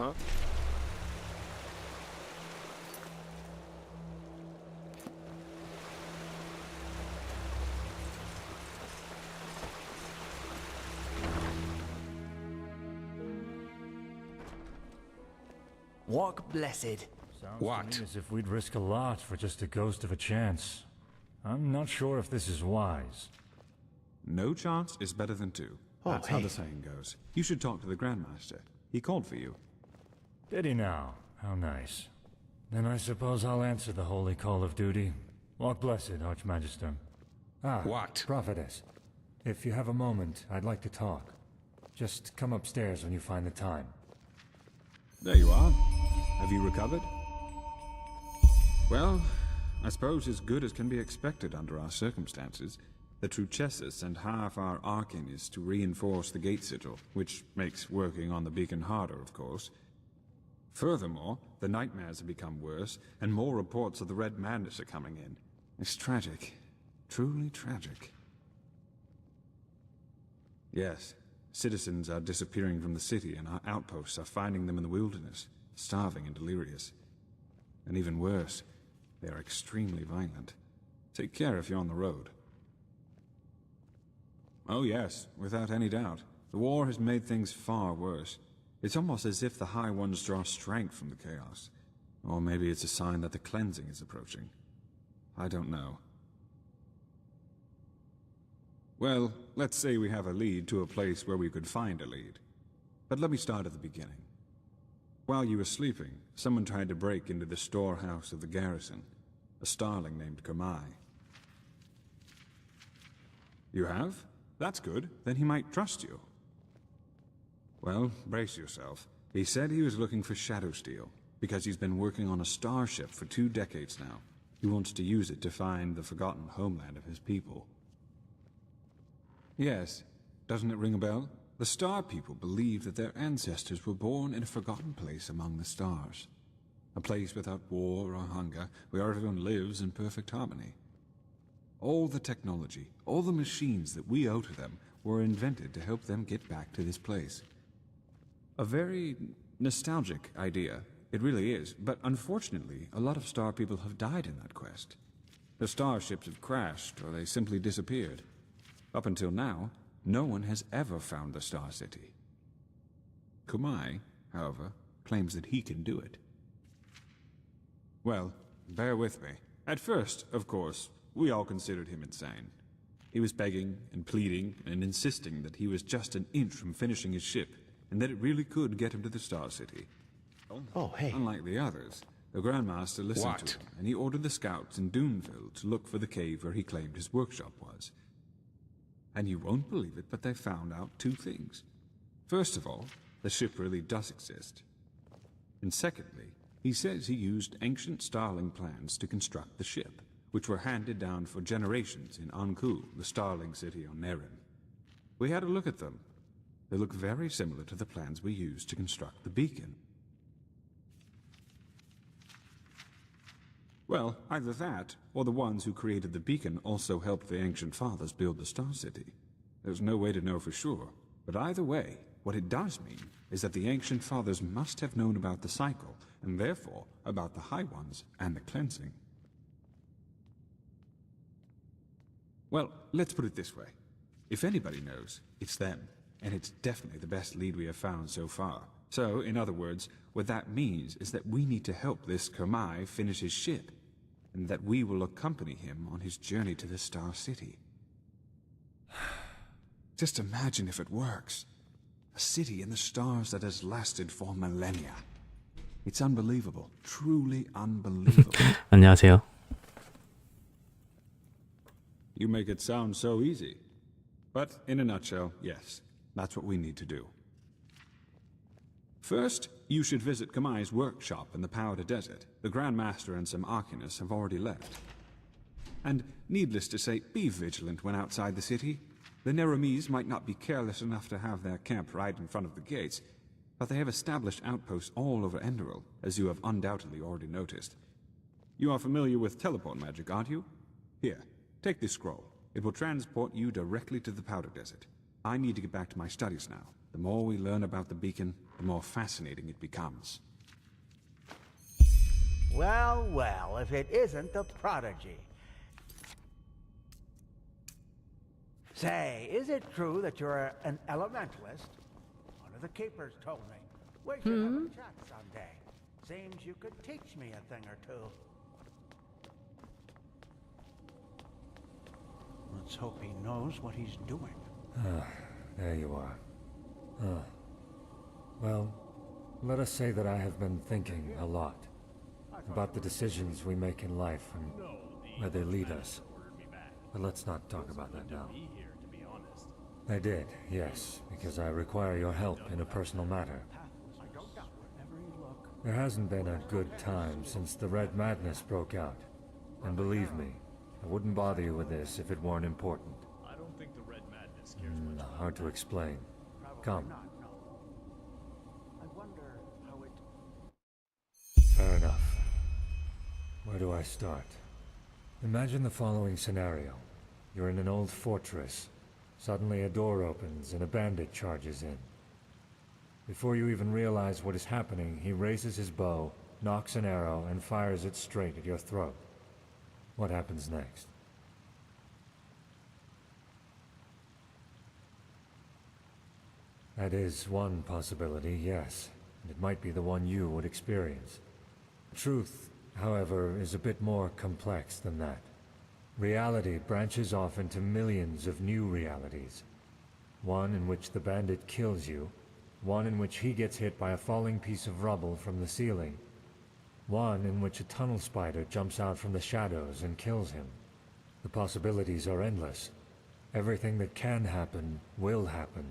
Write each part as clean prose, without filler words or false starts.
Huh? Walk blessed. Sounds What? to me as if we'd risk a lot for just a ghost of a chance. I'm not sure if this is wise. No chance is better than two. Oh, That's how hey. the saying goes. You should talk to the Grandmaster. He called for you. Did he now? How nice. Then I suppose I'll answer the holy call of duty. Walk blessed, Archmagister. Ah, What? Prophetess. If you have a moment, I'd like to talk. Just come upstairs when you find the time. There you are. Have you recovered? Well, I suppose as good as can be expected under our circumstances. The Truchessus sent half our Arcanists to reinforce the gate sigil, which makes working on the beacon harder, of course. Furthermore, the nightmares have become worse, and more reports of the Red Madness are coming in. It's tragic. Truly tragic. Yes, citizens are disappearing from the city, and our outposts are finding them in the wilderness, starving and delirious. And even worse, they are extremely violent. Take care if you're on the road. Oh yes, without any doubt. The war has made things far worse. It's almost as if the High Ones draw strength from the chaos. Or maybe it's a sign that the cleansing is approaching. I don't know. Well, let's say we have a lead to a place where we could find a lead. But let me start at the beginning. While you were sleeping, someone tried to break into the storehouse of the garrison. A starling named Kamai. You have? That's good. Then he might trust you. Well, brace yourself. He said he was looking for Shadow Steel, because he's been working on a starship for 2 decades now. He wants to use it to find the forgotten homeland of his people. Yes. Doesn't it ring a bell? The Star People believe that their ancestors were born in a forgotten place among the stars. A place without war or hunger, where everyone lives in perfect harmony. All the technology, all the machines that we owe to them were invented to help them get back to this place. A very nostalgic idea. It really is. But unfortunately, a lot of Star People have died in that quest. Their starships have crashed, or they simply disappeared. Up until now, no one has ever found the Star City. Kumai, however, claims that he can do it. Well, bear with me. At first, of course, we all considered him insane. He was begging and pleading and insisting that he was just an inch from finishing his ship, and that it really could get him to the Star City. Oh, hey. Unlike the others, the Grandmaster listened to him, and he ordered the scouts in Doomville to look for the cave where he claimed his workshop was. And you won't believe it, but they found out 2 things. First of all, the ship really does exist. And secondly, he says he used ancient Starling plans to construct the ship, which were handed down for generations in Anku, the Starling city on Nerim. We had a look at them. They look very similar to the plans we used to construct the beacon. Well, either that, or the ones who created the beacon also helped the Ancient Fathers build the Star City. There's no way to know for sure, but either way, what it does mean is that the Ancient Fathers must have known about the cycle, and therefore about the High Ones and the cleansing. Well, let's put it this way. If anybody knows, it's them, and it's definitely the best lead we have found so far. So, in other words, what that means is that we need to help this Kamai finish his ship, and that we will accompany him on his journey to the Star City. Just imagine if it works. A city in the stars that has lasted for millennia. It's unbelievable. Truly unbelievable. 안녕하세요. You make it sound so easy. But in a nutshell, yes, that's what we need to do. First, you should visit Kamai's workshop in the Powder Desert. The Grandmaster and some Arcanists have already left. And needless to say, be vigilant when outside the city. The Nerimese might not be careless enough to have their camp right in front of the gates, but they have established outposts all over Enderal, as you have undoubtedly already noticed. You are familiar with teleport magic, aren't you? Here, take this scroll. It will transport you directly to the Powder Desert. I need to get back to my studies now. The more we learn about the beacon, the more fascinating it becomes. Well, well, if it isn't the prodigy. Say, is it true that you're an elementalist? One of the keepers told me. We should have a chat someday. Seems you could teach me a thing or two. Let's hope he knows what he's doing. There you are. Well, let us say that I have been thinking a lot about the decisions we make in life and where they lead us. But let's not talk about that now. I did, yes, because I require your help in a personal matter. There hasn't been a good time since the Red Madness broke out. And believe me, I wouldn't bother you with this if it weren't important. I don't think the Red Madness cares much. Hard to explain. Come. I wonder how it... Fair enough. Where do I start? Imagine the following scenario. You're in an old fortress. Suddenly a door opens and a bandit charges in. Before you even realize what is happening, he raises his bow, nocks an arrow, and fires it straight at your throat. What happens next? That is one possibility, yes. And it might be the one you would experience. Truth, however, is a bit more complex than that. Reality branches off into millions of new realities. One in which the bandit kills you, one in which he gets hit by a falling piece of rubble from the ceiling, one in which a tunnel spider jumps out from the shadows and kills him. The possibilities are endless. Everything that can happen will happen,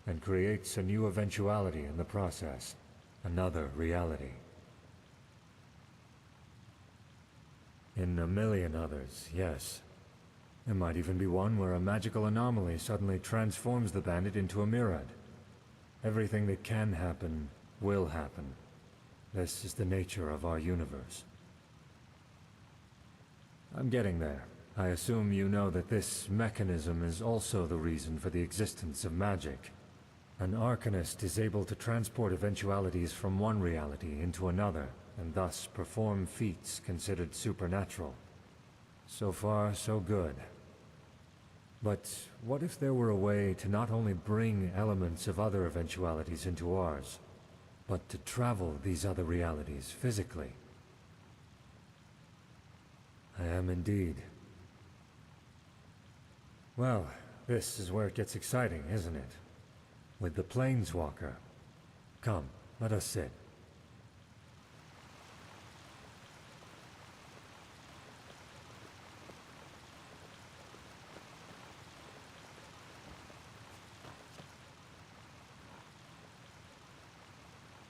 and creates a new eventuality in the process, another reality. In a million others, yes. There might even be one where a magical anomaly suddenly transforms the bandit into a Mirad. Everything that can happen will happen. This is the nature of our universe. I'm getting there. I assume you know that this mechanism is also the reason for the existence of magic. An Arcanist is able to transport eventualities from one reality into another, and thus perform feats considered supernatural. So far, so good. But what if there were a way to not only bring elements of other eventualities into ours, but to travel these other realities physically? I am indeed. Well, this is where it gets exciting, isn't it? With the Planeswalker. Come, let us sit.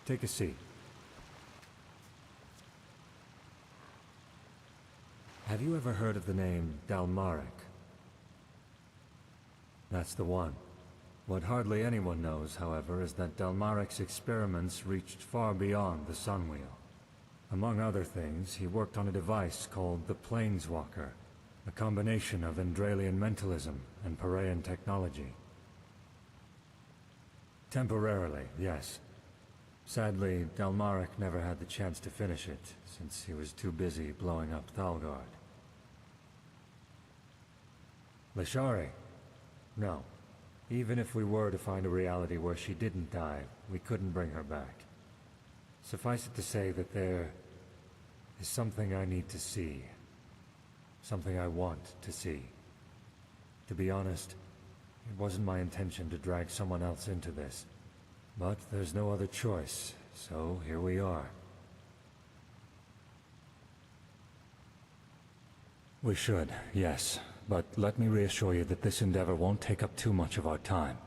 Take a seat. Have you ever heard of the name Dalmaric? That's the one. What hardly anyone knows, however, is that Dalmaric's experiments reached far beyond the Sunwheel. Among other things, he worked on a device called the Planeswalker, a combination of Andralian mentalism and Paraean technology. Temporarily, yes. Sadly, Dalmaric never had the chance to finish it, since he was too busy blowing up Thalgard. Lashari? No. Even if we were to find a reality where she didn't die, we couldn't bring her back. Suffice it to say that there is something I need to see. Something I want to see. To be honest, it wasn't my intention to drag someone else into this. But there's no other choice, so here we are. We should, yes. But let me reassure you that this endeavor won't take up too much of our time.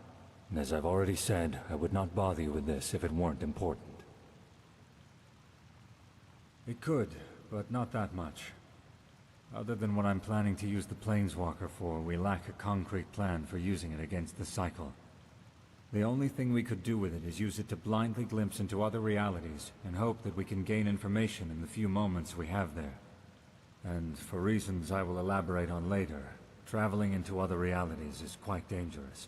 And as I've already said, I would not bother you with this if it weren't important. It could, but not that much. Other than what I'm planning to use the Planeswalker for, we lack a concrete plan for using it against the cycle. The only thing we could do with it is use it to blindly glimpse into other realities and hope that we can gain information in the few moments we have there. And for reasons I will elaborate on later, traveling into other realities is quite dangerous.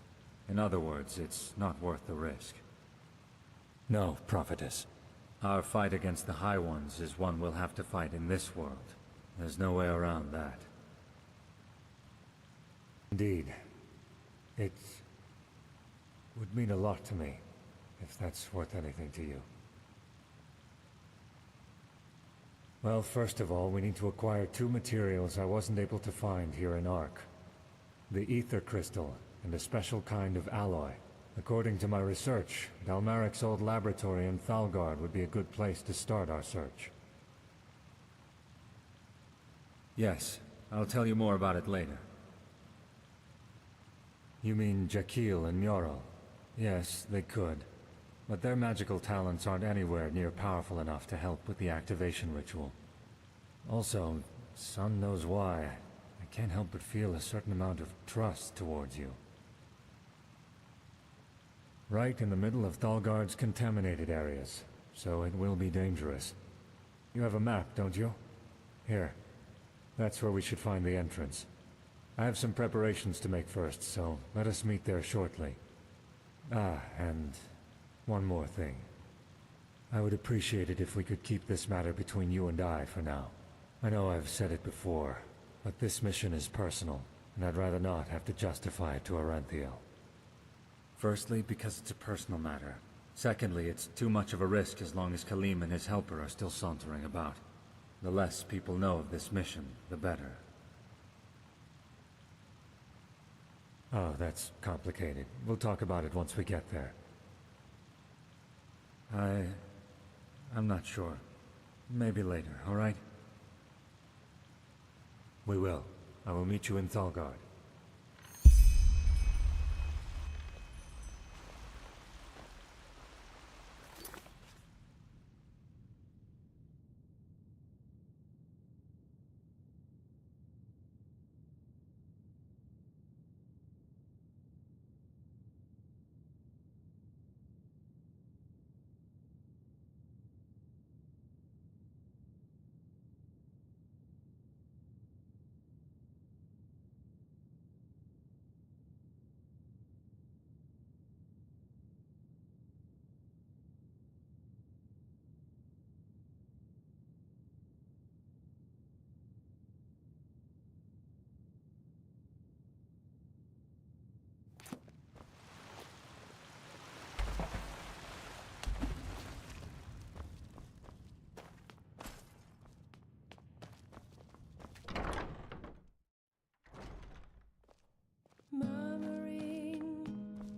In other words, it's not worth the risk. No, Prophetess. Our fight against the High Ones is one we'll have to fight in this world. There's no way around that. Indeed. It would mean a lot to me, if that's worth anything to you. Well, first of all, we need to acquire 2 materials I wasn't able to find here in Ark. The ether crystal, and a special kind of alloy. According to my research, Dalmaric's old laboratory in Thalgard would be a good place to start our search. Yes, I'll tell you more about it later. You mean Jakil and Mjorl? Yes, they could. But their magical talents aren't anywhere near powerful enough to help with the activation ritual. Also, Sun knows why, I can't help but feel a certain amount of trust towards you. Right in the middle of Thalgard's contaminated areas, so it will be dangerous. You have a map, don't you? Here. That's where we should find the entrance. I have some preparations to make first, so let us meet there shortly. Ah, and one more thing. I would appreciate it if we could keep this matter between you and I for now. I know I've said it before, but this mission is personal, and I'd rather not have to justify it to Aranthiel. Firstly, because it's a personal matter. Secondly, it's too much of a risk as long as Khalim and his helper are still sauntering about. The less people know of this mission, the better. Oh, that's complicated. We'll talk about it once we get there. I'm not sure. Maybe later, all right? We will. I will meet you in Thalgard. Murmuring,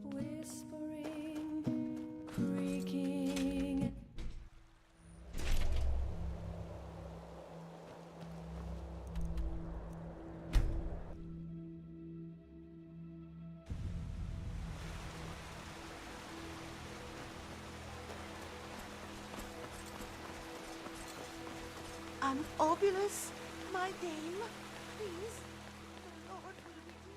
whispering, creaking. I'm Obulus, my name. Please, the Lord will redeem me.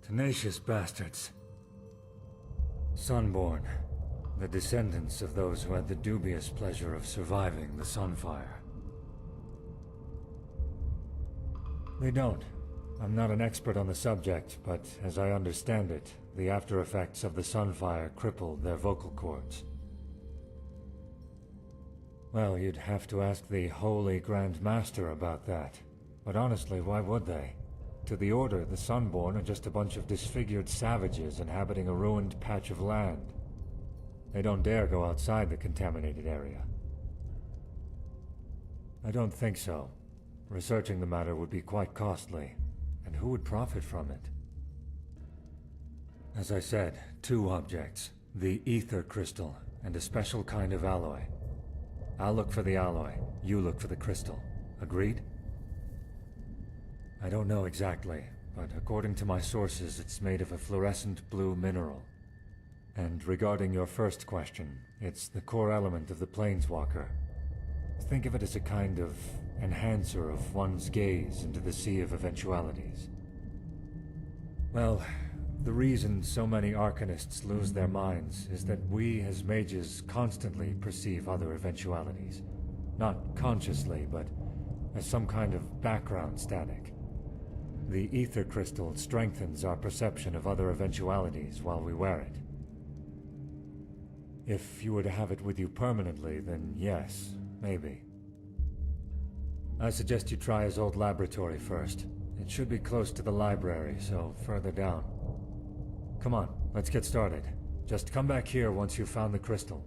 Tenacious bastards. Sunborn, the descendants of those who had the dubious pleasure of surviving the Sunfire. They don't. I'm not an expert on the subject, but as I understand it, the after effects of the Sunfire crippled their vocal cords. Well, you'd have to ask the Holy Grand Master about that. But honestly, why would they? To the Order, the Sunborn are just a bunch of disfigured savages inhabiting a ruined patch of land. They don't dare go outside the contaminated area. I don't think so. Researching the matter would be quite costly, and who would profit from it? As I said, 2 objects. The ether crystal, and a special kind of alloy. I'll look for the alloy, you look for the crystal. Agreed? I don't know exactly, but according to my sources, it's made of a fluorescent blue mineral. And regarding your first question, it's the core element of the Planeswalker. Think of it as a kind of enhancer of one's gaze into the sea of eventualities. Well, the reason so many Arcanists lose their minds is that we as mages constantly perceive other eventualities. Not consciously, but as some kind of background static. The ether crystal strengthens our perception of other eventualities while we wear it. If you were to have it with you permanently, then yes, maybe. I suggest you try his old laboratory first. It should be close to the library, so further down. Come on, let's get started. Just come back here once you've found the crystal.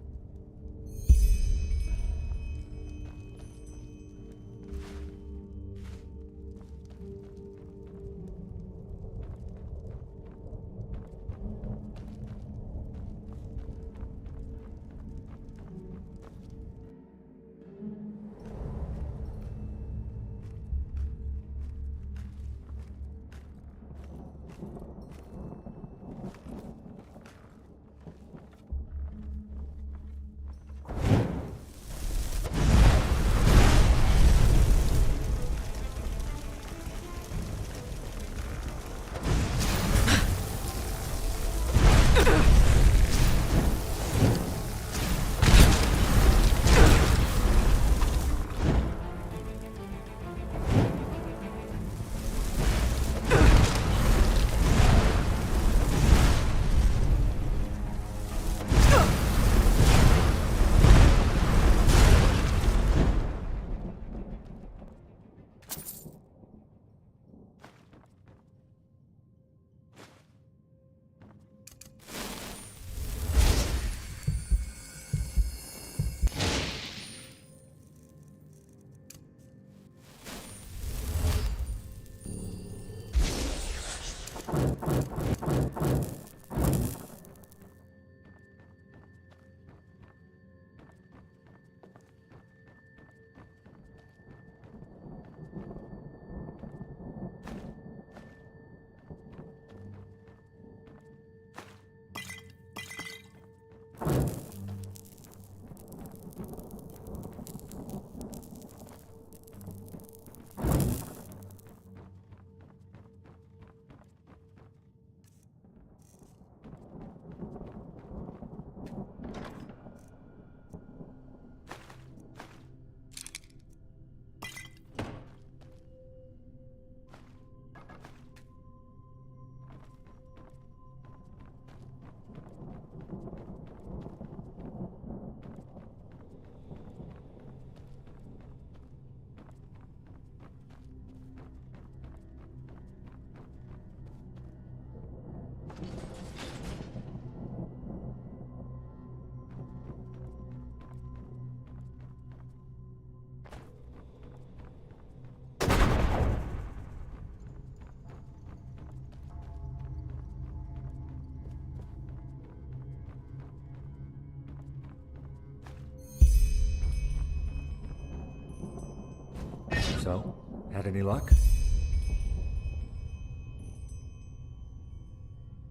So, had any luck?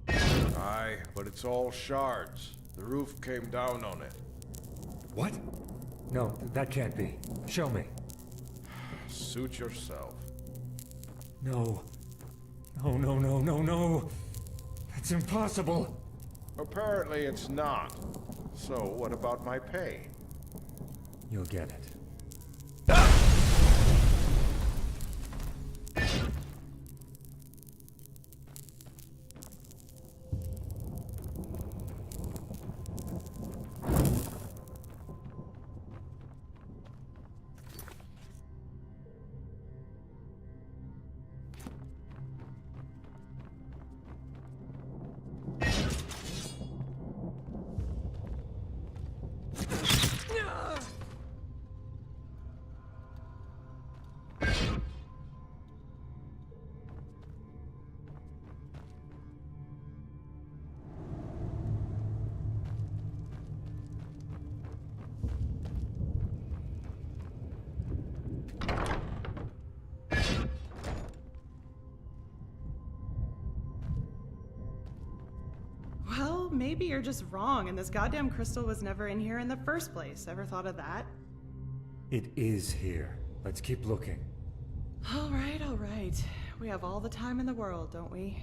Aye, but it's all shards. The roof came down on it. What? No, that can't be. Show me. Suit yourself. No, Oh, no, no, no, no! That's impossible! Apparently it's not. So what about my pay? You'll get it. Well, maybe you're just wrong and this goddamn crystal was never in here in the first place. Ever thought of that? It is here. Let's keep looking. All right, all right. We have all the time in the world, don't we?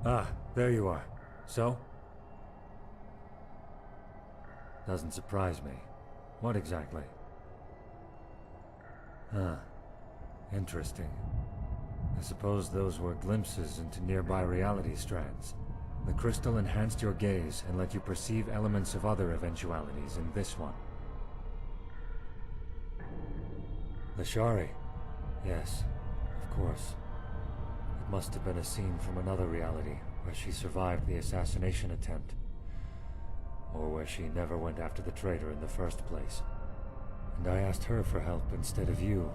Ah, there you are. So? Doesn't surprise me. What exactly? Huh. Interesting. I suppose those were glimpses into nearby reality strands. The crystal enhanced your gaze and let you perceive elements of other eventualities in this one. The Shari. Yes, of course. It must have been a scene from another reality, where she survived the assassination attempt. Or where she never went after the traitor in the first place. And I asked her for help instead of you,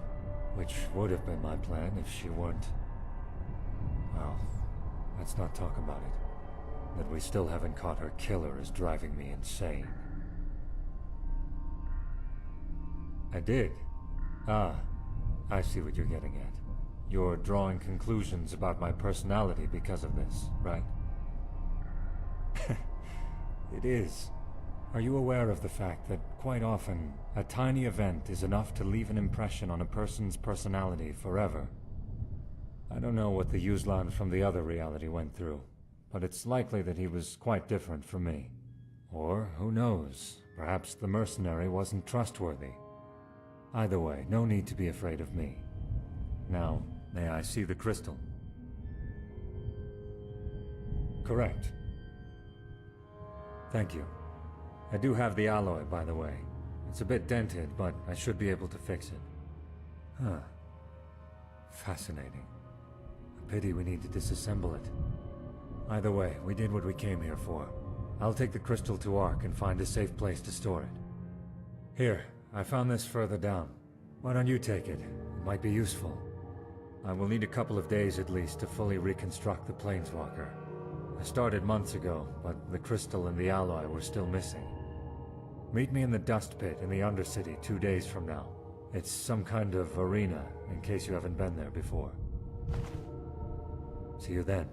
which would have been my plan if she weren't... Well, let's not talk about it. That we still haven't caught her killer is driving me insane. I did? Ah, I see what you're getting at. You're drawing conclusions about my personality because of this, right? It is. Are you aware of the fact that, quite often, a tiny event is enough to leave an impression on a person's personality forever? I don't know what the Yuzlan from the other reality went through, but it's likely that he was quite different from me. Or, who knows, perhaps the mercenary wasn't trustworthy. Either way, no need to be afraid of me. Now, may I see the crystal? Correct. Thank you. I do have the alloy, by the way. It's a bit dented, but I should be able to fix it. Huh. Fascinating. A pity we need to disassemble it. Either way, we did what we came here for. I'll take the crystal to Ark and find a safe place to store it. Here, I found this further down. Why don't you take it? It might be useful. I will need a couple of days at least to fully reconstruct the Planeswalker. I started months ago, but the crystal and the alloy were still missing. Meet me in the dust pit in the Undercity 2 days from now. It's some kind of arena, in case you haven't been there before. See you then.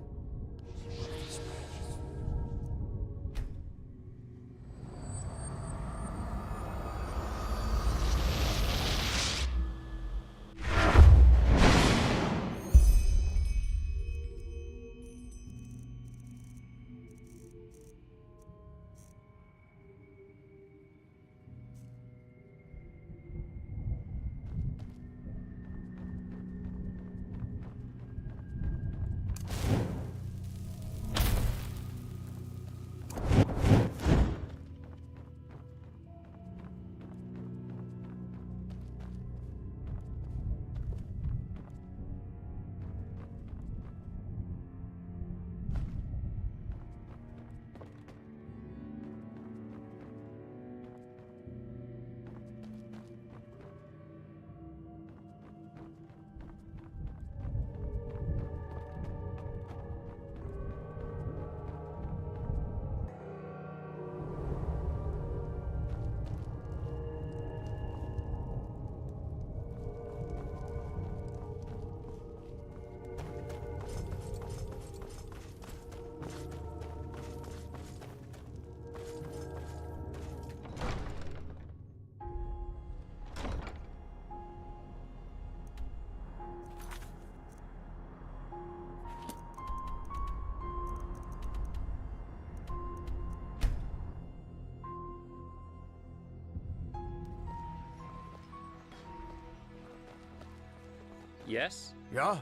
Yes? Yeah?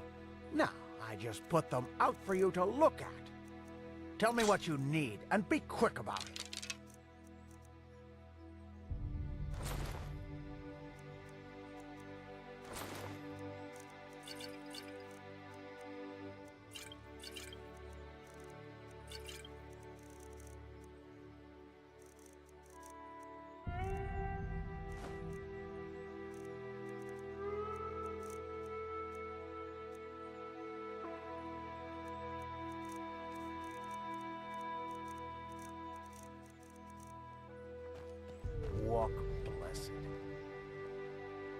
No, I just put them out for you to look at. Tell me what you need, and be quick about it. Walk blessed.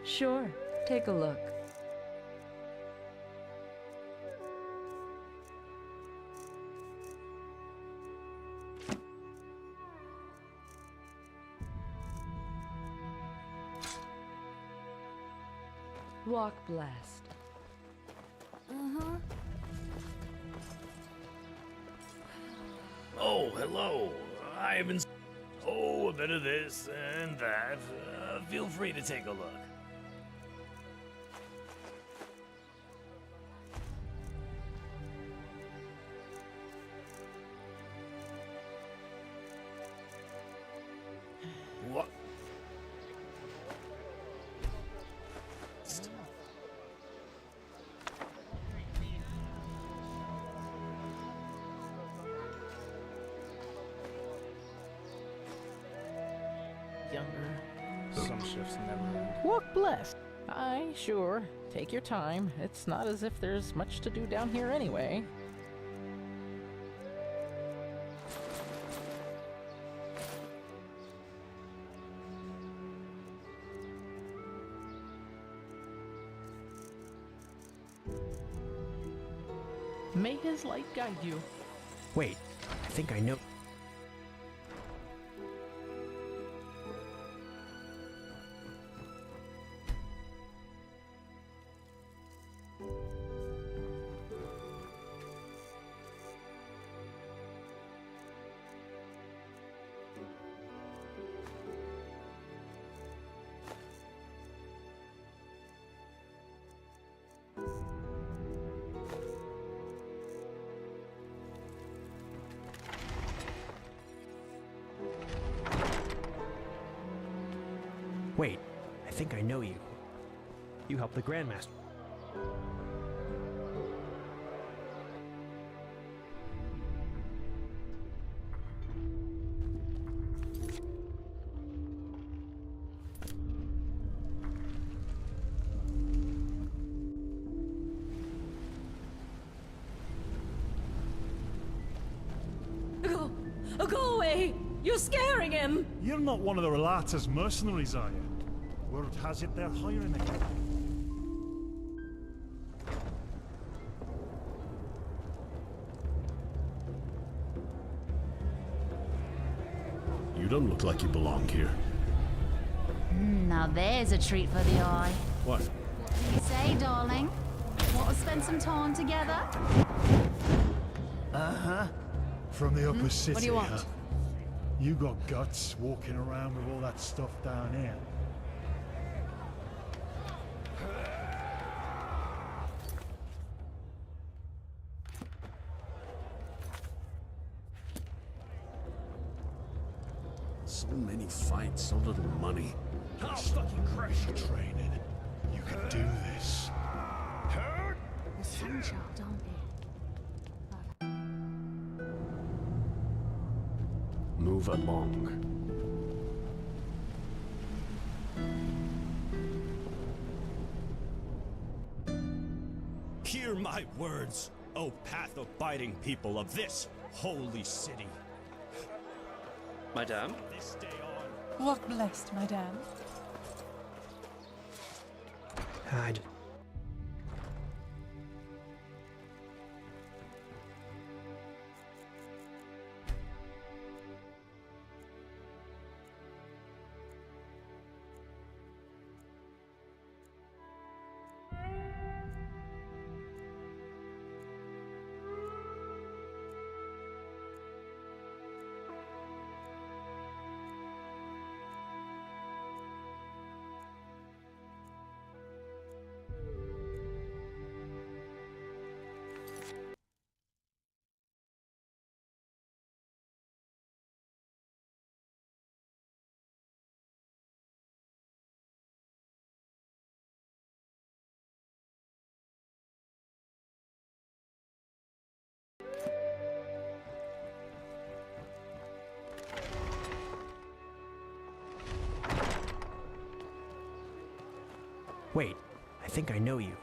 Sure, take a look. Walk blessed. Oh, hello. I have been. Oh, a bit of this and that. Feel free to take a look. What? Younger. Some shifts never end. Walk blessed. Aye, sure. Take your time. It's not as if there's much to do down here anyway. May his light guide you. Wait, I think I know. Wait, I think I know you. You helped the Grandmaster. go away! You're scaring him! You're not one of the Relata's mercenaries, are you? Word has it they're hiring again. You don't look like you belong here. Now there's a treat for the eye. What? What do you say, darling? Want to spend some time together? Uh-huh. From the upper city, What do you want? huh? You got guts walking around with all that stuff down here. So many fights, so little money. How fucking crash your training. You can do this. You're sunchild, aren't you? Move along. Hear my words, O path-abiding people of this holy city. Madame? This day on, Walk blessed, madame. Hide. Wait, I think I know you.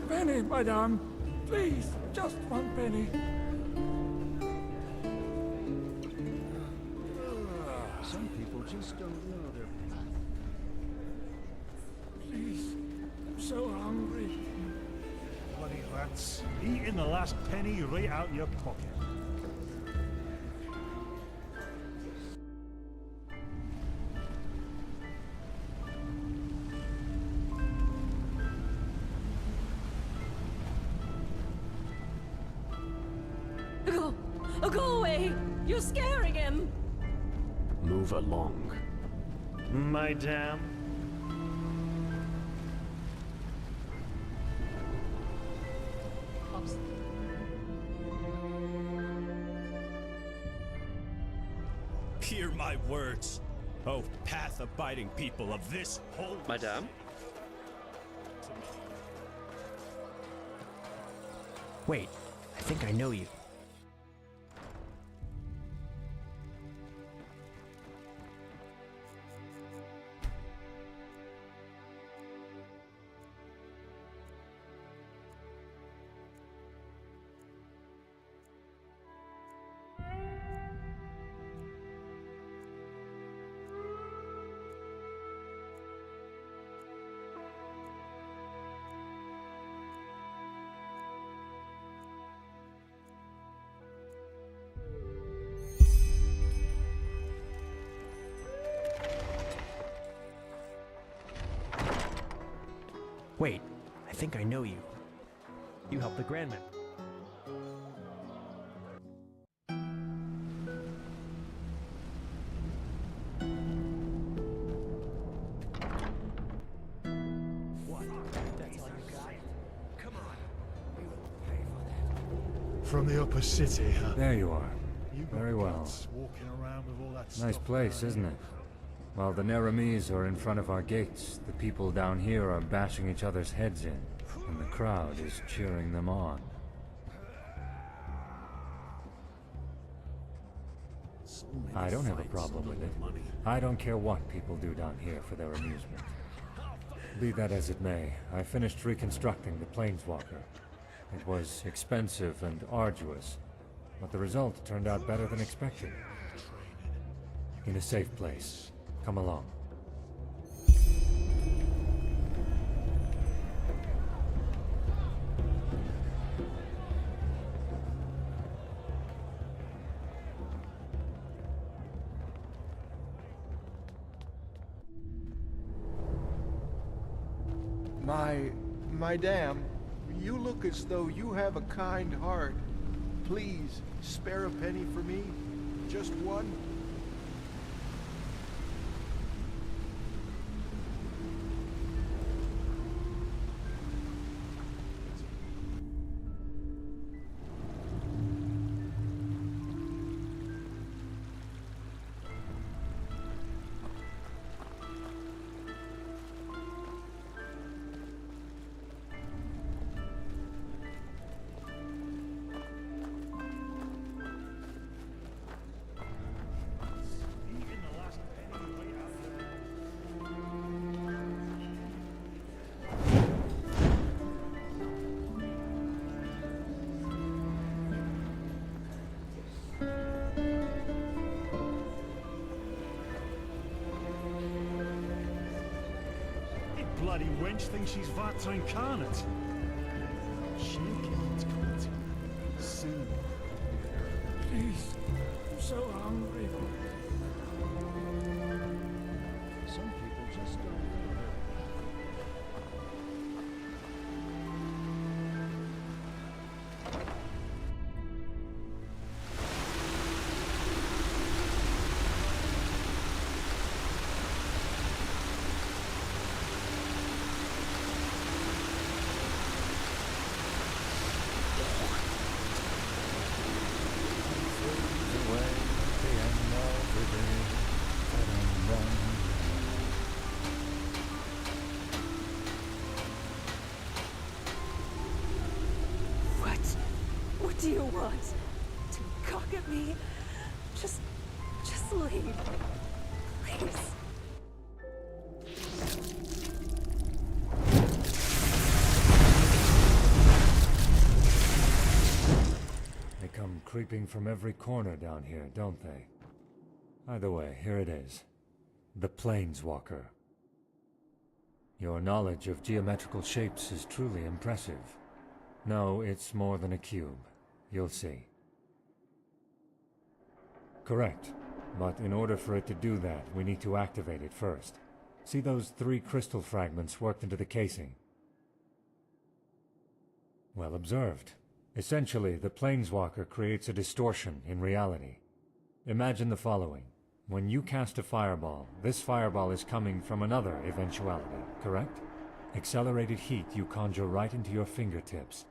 penny, madame. Please, just one penny. Some people just don't know their path. Please, I'm so hungry. Bloody rats. Eating the last penny right out your pocket. Go away! You're scaring him! Move along. Madame. Hear my words, O path-abiding people of this whole... Madame? Wait, I think I know you. Wait, I think I know you. You helped the Grandman. What? That's all you got? Come on. We will pay for that. From the upper city, huh? There you are. You got Very well. guts walking around with all that Nice stuff place, around isn't you. it? While the Neramis are in front of our gates, the people down here are bashing each other's heads in, and the crowd is cheering them on. I don't have a problem with it. I don't care what people do down here for their amusement. Be that as it may, I finished reconstructing the Planeswalker. It was expensive and arduous, but the result turned out better than expected. In a safe place. Come along. My dam, you look as though you have a kind heart. Please, spare a penny for me. Just one. Bloody wench thinks she's Vata incarnate. She'll get what's coming to her soon. Please, I'm so hungry. Some people just don't know. What do you want? To cock at me? Just leave. Please. They come creeping from every corner down here, don't they? Either way, here it is. The Planeswalker. Your knowledge of geometrical shapes is truly impressive. No, it's more than a cube. You'll see. Correct. But in order for it to do that, we need to activate it first. See those 3 crystal fragments worked into the casing? Well observed. Essentially, the Planeswalker creates a distortion in reality. Imagine the following. When you cast a fireball, this fireball is coming from another eventuality, correct? Accelerated heat you conjure right into your fingertips.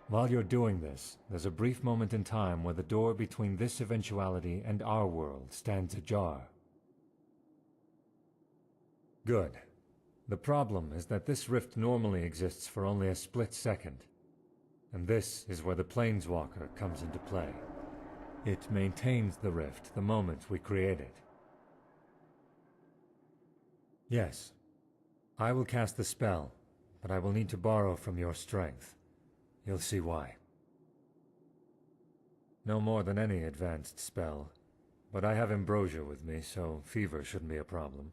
While you're doing this, there's a brief moment in time where the door between this eventuality and our world stands ajar. Good. The problem is that this rift normally exists for only a split second. And this is where the Planeswalker comes into play. It maintains the rift the moment we create it. Yes, I will cast the spell, but I will need to borrow from your strength. You'll see why. No more than any advanced spell, but I have ambrosia with me, so fever shouldn't be a problem.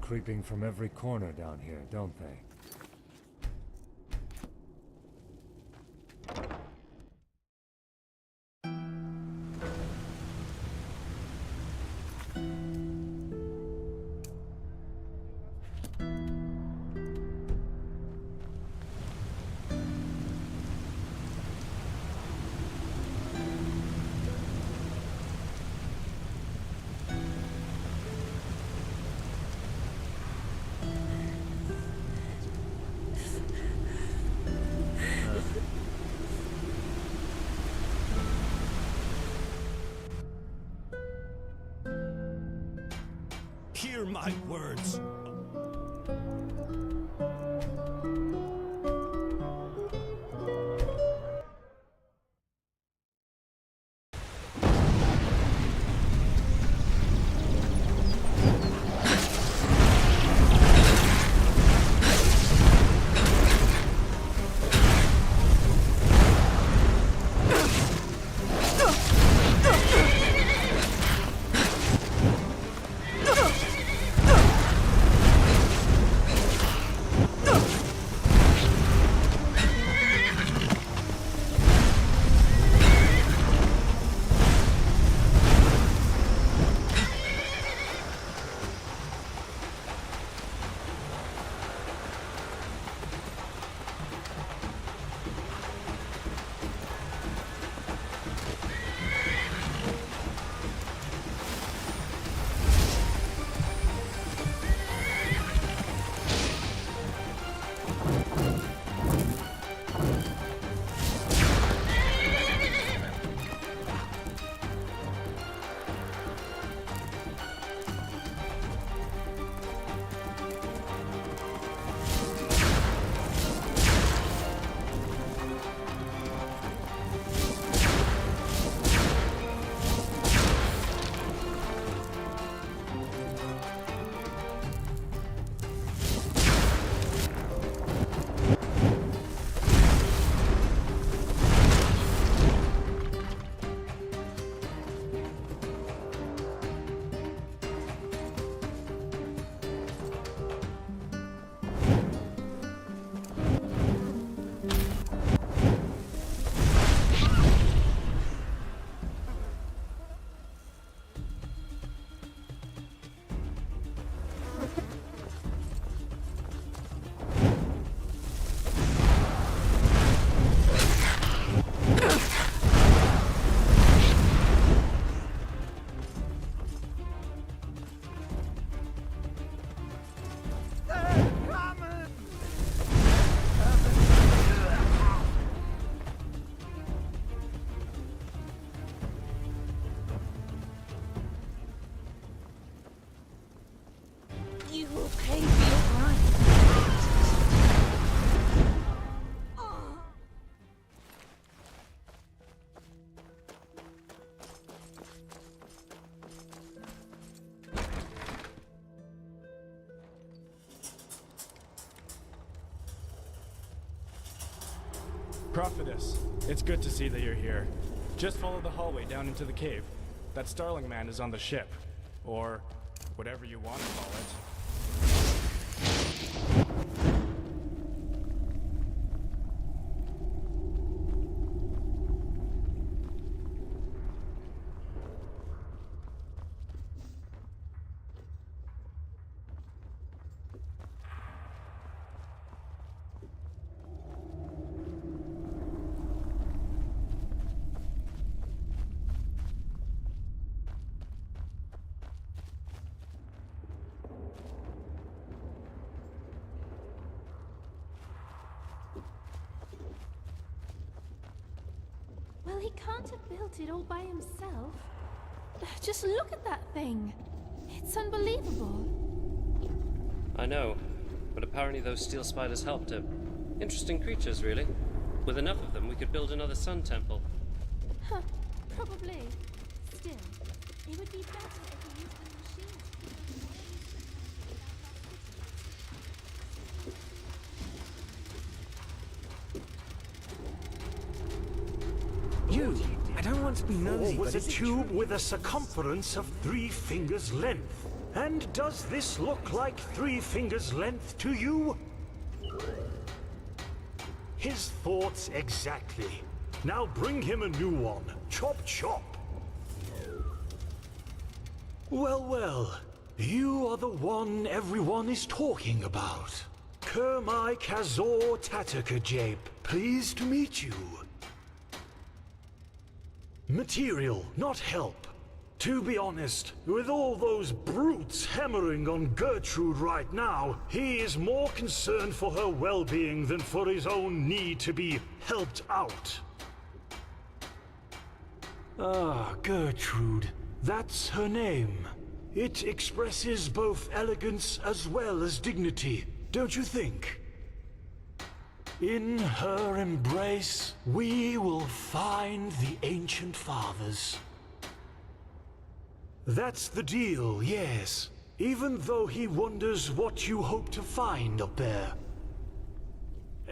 Creeping from every corner down here, don't they? Hear my words. Prophetess, it's good to see that you're here. Just follow the hallway down into the cave. That Starling man is on the ship. Or whatever you want to call it. Well, he can't have built it all by himself. Just look at that thing. It's unbelievable. I know, but apparently those steel spiders helped him. Interesting creatures, really. With enough of them, we could build another sun temple. Huh, probably. Still, it would be better if we used the machines to build more. You, I don't want to be nosy, was a tube with a circumference of 3 fingers length. And does this look like 3 fingers length to you? His thoughts exactly. Now bring him a new one. Chop chop. Well, well. You are the one everyone is talking about. Kermai Kazor Tatakajape. Pleased to meet you. Material, not help. To be honest, with all those brutes hammering on Gertrude right now, he is more concerned for her well-being than for his own need to be helped out. Ah, Gertrude. That's her name. It expresses both elegance as well as dignity, don't you think? In her embrace, we will find the ancient fathers. That's the deal, yes. Even though he wonders what you hope to find up there.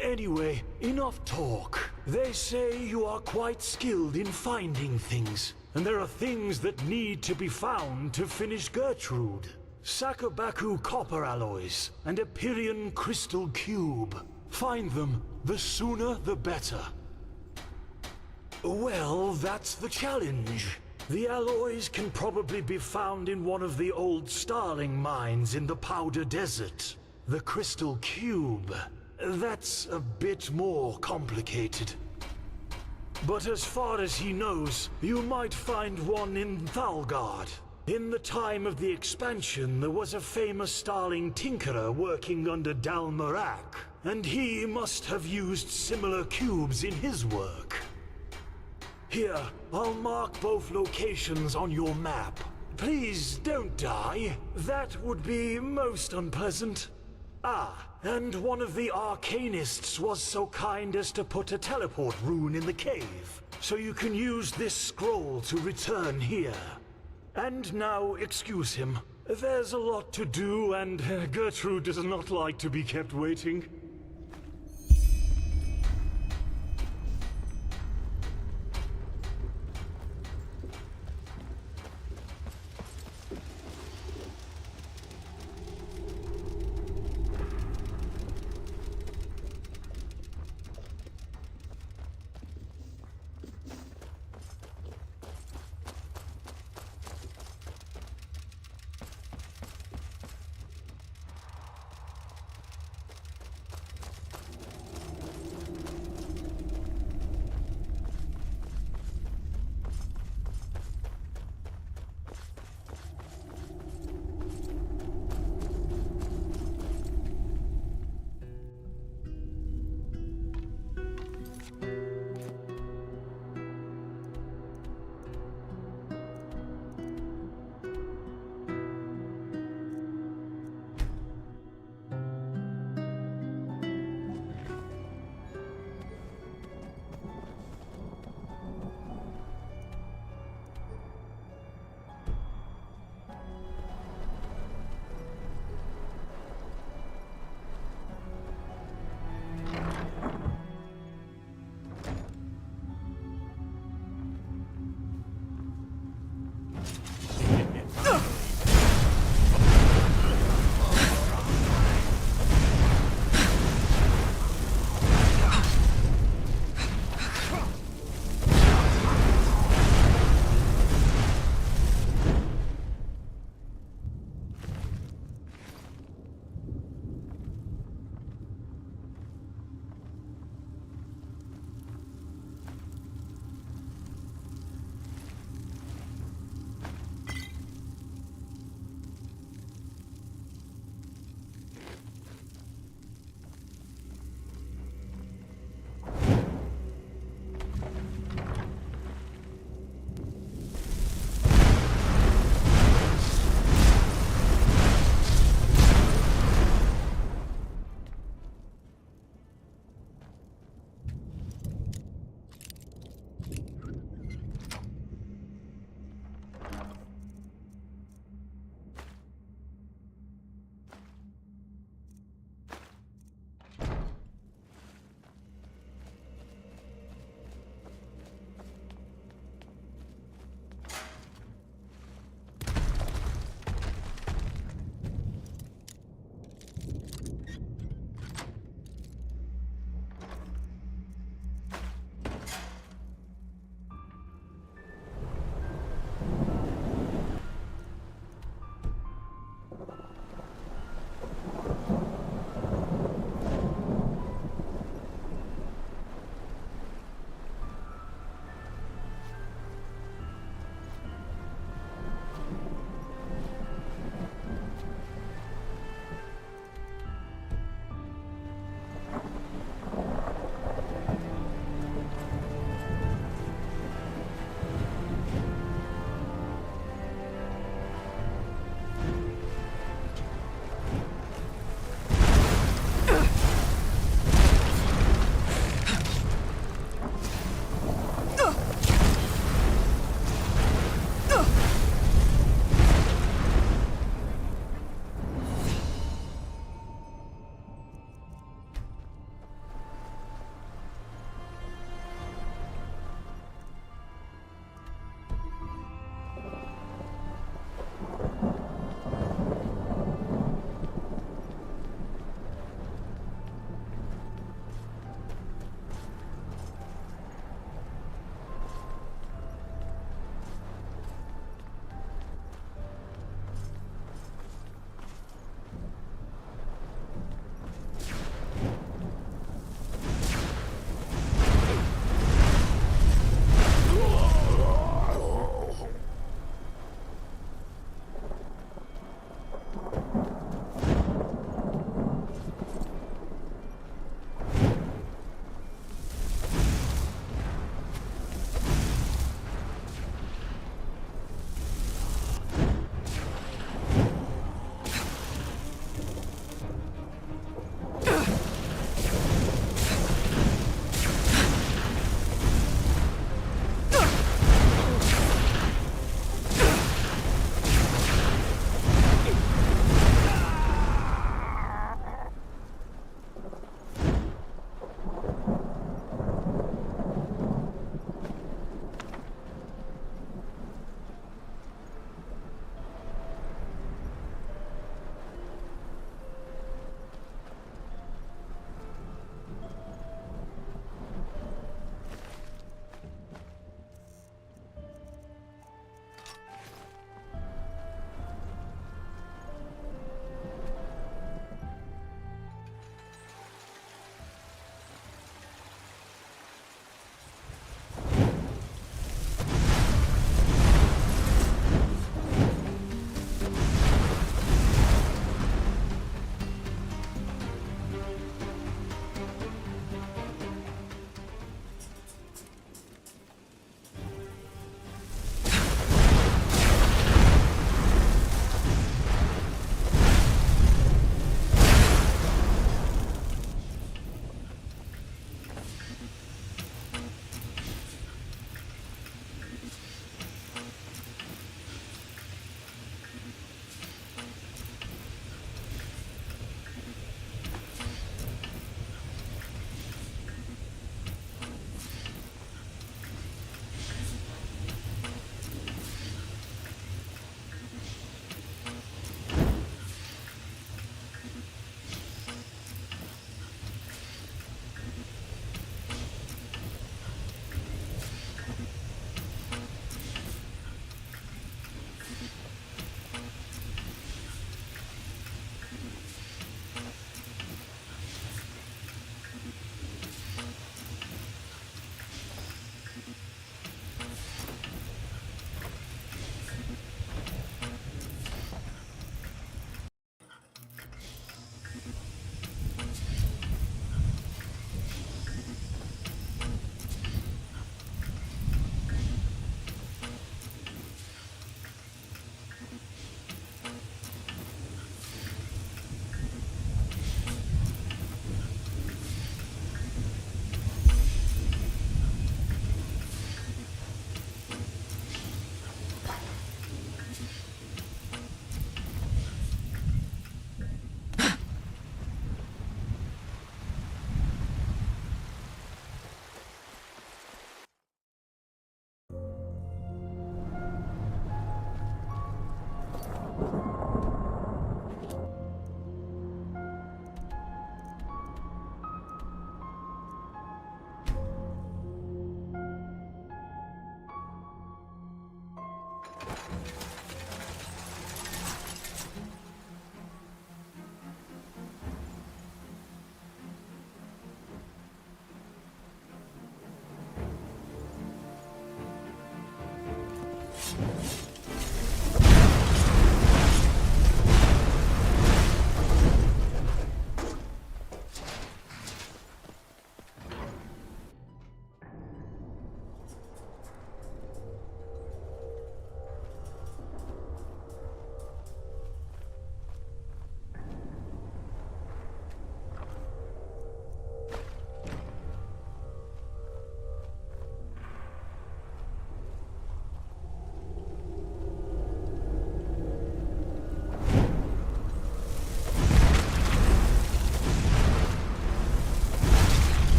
Anyway, enough talk. They say you are quite skilled in finding things, and there are things that need to be found to finish Gertrude. Sakabaku copper alloys and a Pyrian crystal cube. Find them, the sooner the better. Well, that's the challenge. The alloys can probably be found in one of the old Starling mines in the Powder Desert. The crystal cube, that's a bit more complicated. But as far as he knows, you might find one in Thalgard. In the time of the expansion, there was a famous Starling tinkerer working under Dalmarak, and he must have used similar cubes in his work. Here, I'll mark both locations on your map. Please don't die. That would be most unpleasant. Ah, and one of the arcanists was so kind as to put a teleport rune in the cave, so you can use this scroll to return here. And now, excuse him. There's a lot to do, and Gertrude does not like to be kept waiting.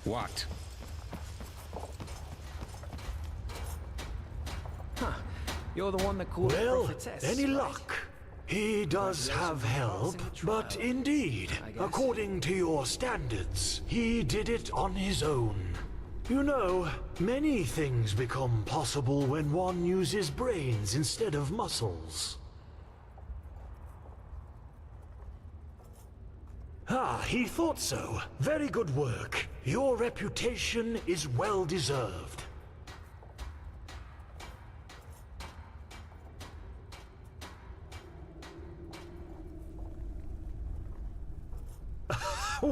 What? Huh. You're the one that called Well, prophetess, any right? luck? He does have help, but indeed, according to your standards, he did it on his own. You know, many things become possible when one uses brains instead of muscles. Ah, he thought so. Very good work. Your reputation is well deserved.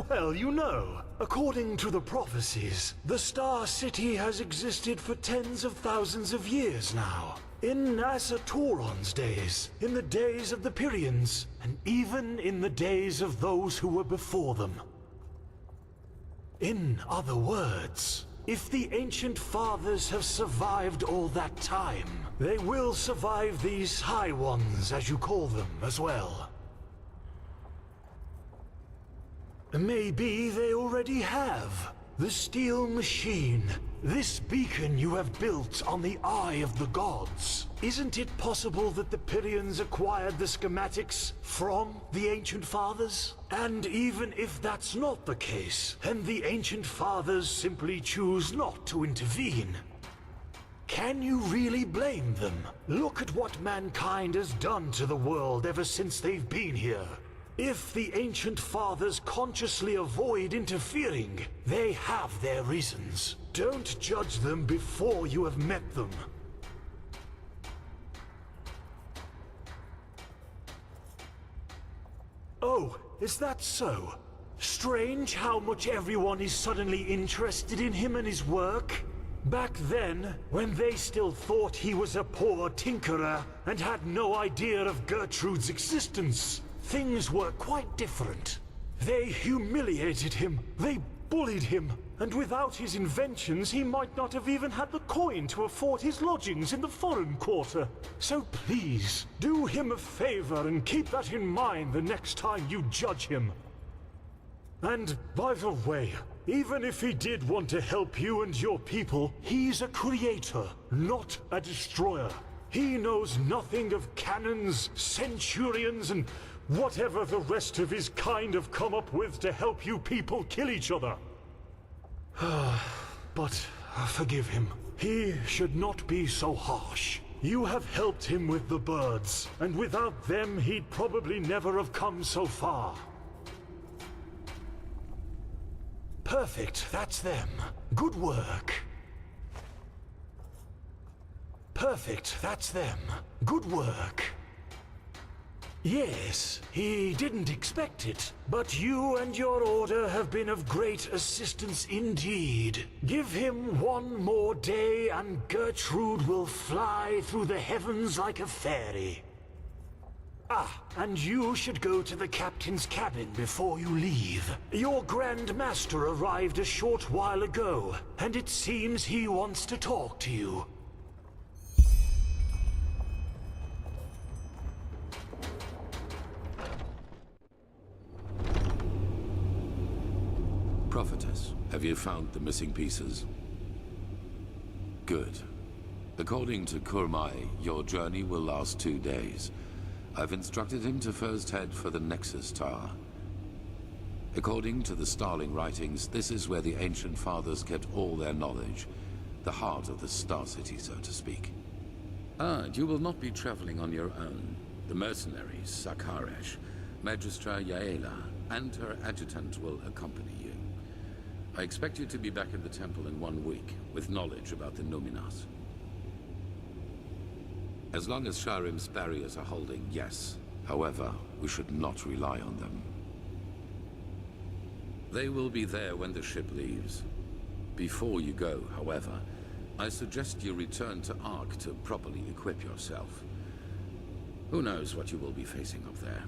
Well, you know, according to the prophecies, the Star City has existed for tens of thousands of years now. In Asatoron's days, in the days of the Pyrians, and even in the days of those who were before them. In other words, if the Ancient Fathers have survived all that time, they will survive these High Ones, as you call them, as well. Maybe they already have. The steel machine. This beacon you have built on the Eye of the Gods. Isn't it possible that the Pyrians acquired the schematics from the Ancient Fathers? And even if that's not the case, then the Ancient Fathers simply choose not to intervene. Can you really blame them? Look at what mankind has done to the world ever since they've been here. If the Ancient Fathers consciously avoid interfering, they have their reasons. Don't judge them before you have met them. Oh, is that so? Strange how much everyone is suddenly interested in him and his work. Back then, when they still thought he was a poor tinkerer and had no idea of Gertrude's existence, things were quite different. They humiliated him, they bullied him, and without his inventions he might not have even had the coin to afford his lodgings in the foreign quarter. So please, do him a favor and keep that in mind the next time you judge him. And by the way, even if he did want to help you and your people, he's a creator, not a destroyer. He knows nothing of cannons, centurions, and whatever the rest of his kind have come up with to help you people kill each other. But forgive him. He should not be so harsh. You have helped him with the birds, and without them he'd probably never have come so far. Perfect, that's them. Good work. Perfect, that's them. Good work. Yes, he didn't expect it, but you and your order have been of great assistance indeed. Give him one more day and Gertrude will fly through the heavens like a fairy. Ah, and you should go to the captain's cabin before you leave. Your Grand Master arrived a short while ago, and it seems he wants to talk to you. Prophetess, have you found the missing pieces? Good. According to Kurmai, your journey will last 2 days. I've instructed him to first head for the Nexus Tower. According to the Starling writings, this is where the Ancient Fathers kept all their knowledge. The heart of the Star City, so to speak. And you will not be traveling on your own. The mercenaries, Sakaresh, Magistra Yaela, and her adjutant will accompany you. I expect you to be back in the temple in 1 week, with knowledge about the Numinas. As long as Sharim's barriers are holding, yes. However, we should not rely on them. They will be there when the ship leaves. Before you go, however, I suggest you return to Ark to properly equip yourself. Who knows what you will be facing up there?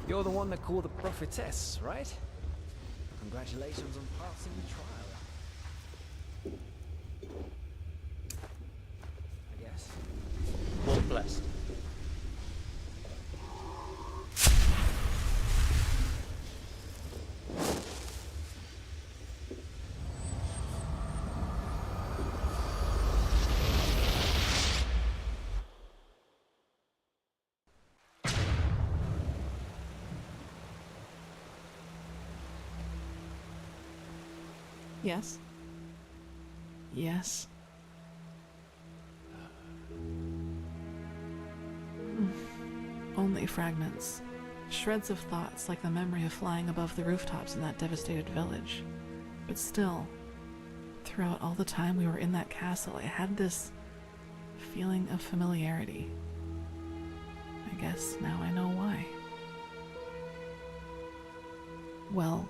You're the one that called the prophetess, right? Congratulations on passing the trial. I guess. All blessed. Yes? Yes? Only fragments. Shreds of thoughts like the memory of flying above the rooftops in that devastated village. But still, throughout all the time we were in that castle, I had this feeling of familiarity. I guess now I know why. Well,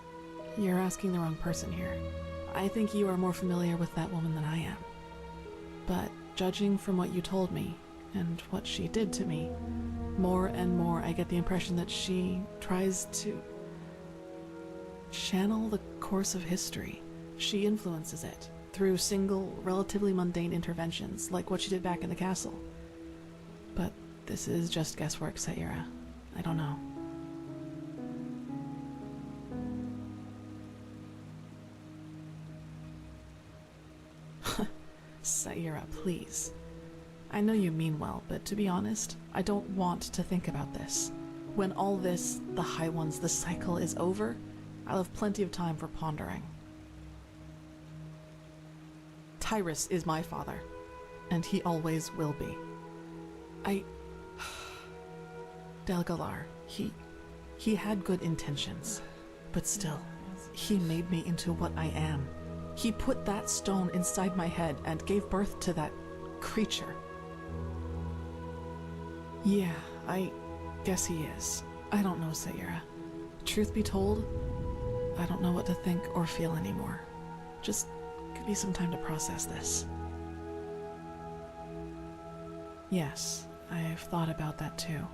you're asking the wrong person here. I think you are more familiar with that woman than I am. But judging from what you told me, and what she did to me, more and more I get the impression that she tries to channel the course of history. She influences it through single, relatively mundane interventions, like what she did back in the castle. But this is just guesswork, Sayira. I don't know. Sayira, please. I know you mean well, but to be honest, I don't want to think about this. When all this, the High Ones, the cycle is over, I'll have plenty of time for pondering. Tyrus is my father, and he always will be. Delgalar, he had good intentions, but still, he made me into what I am. He put that stone inside my head and gave birth to that creature. Yeah, I guess he is. I don't know, Sayira. Truth be told, I don't know what to think or feel anymore. Just give me some time to process this. Yes, I've thought about that too.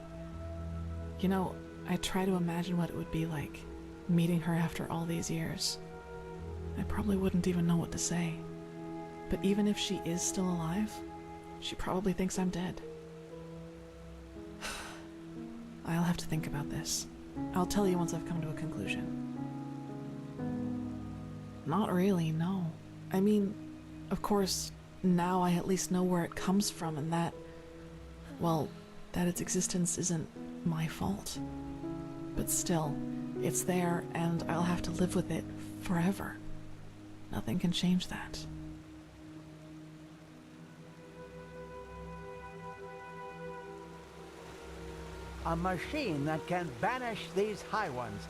You know, I try to imagine what it would be like, meeting her after all these years. I probably wouldn't even know what to say. But even if she is still alive, she probably thinks I'm dead. I'll have to think about this. I'll tell you once I've come to a conclusion. Not really, no. I mean, of course, now I at least know where it comes from and that, well, that its existence isn't my fault. But still, it's there and I'll have to live with it forever. Nothing can change that. A machine that can banish these High Ones.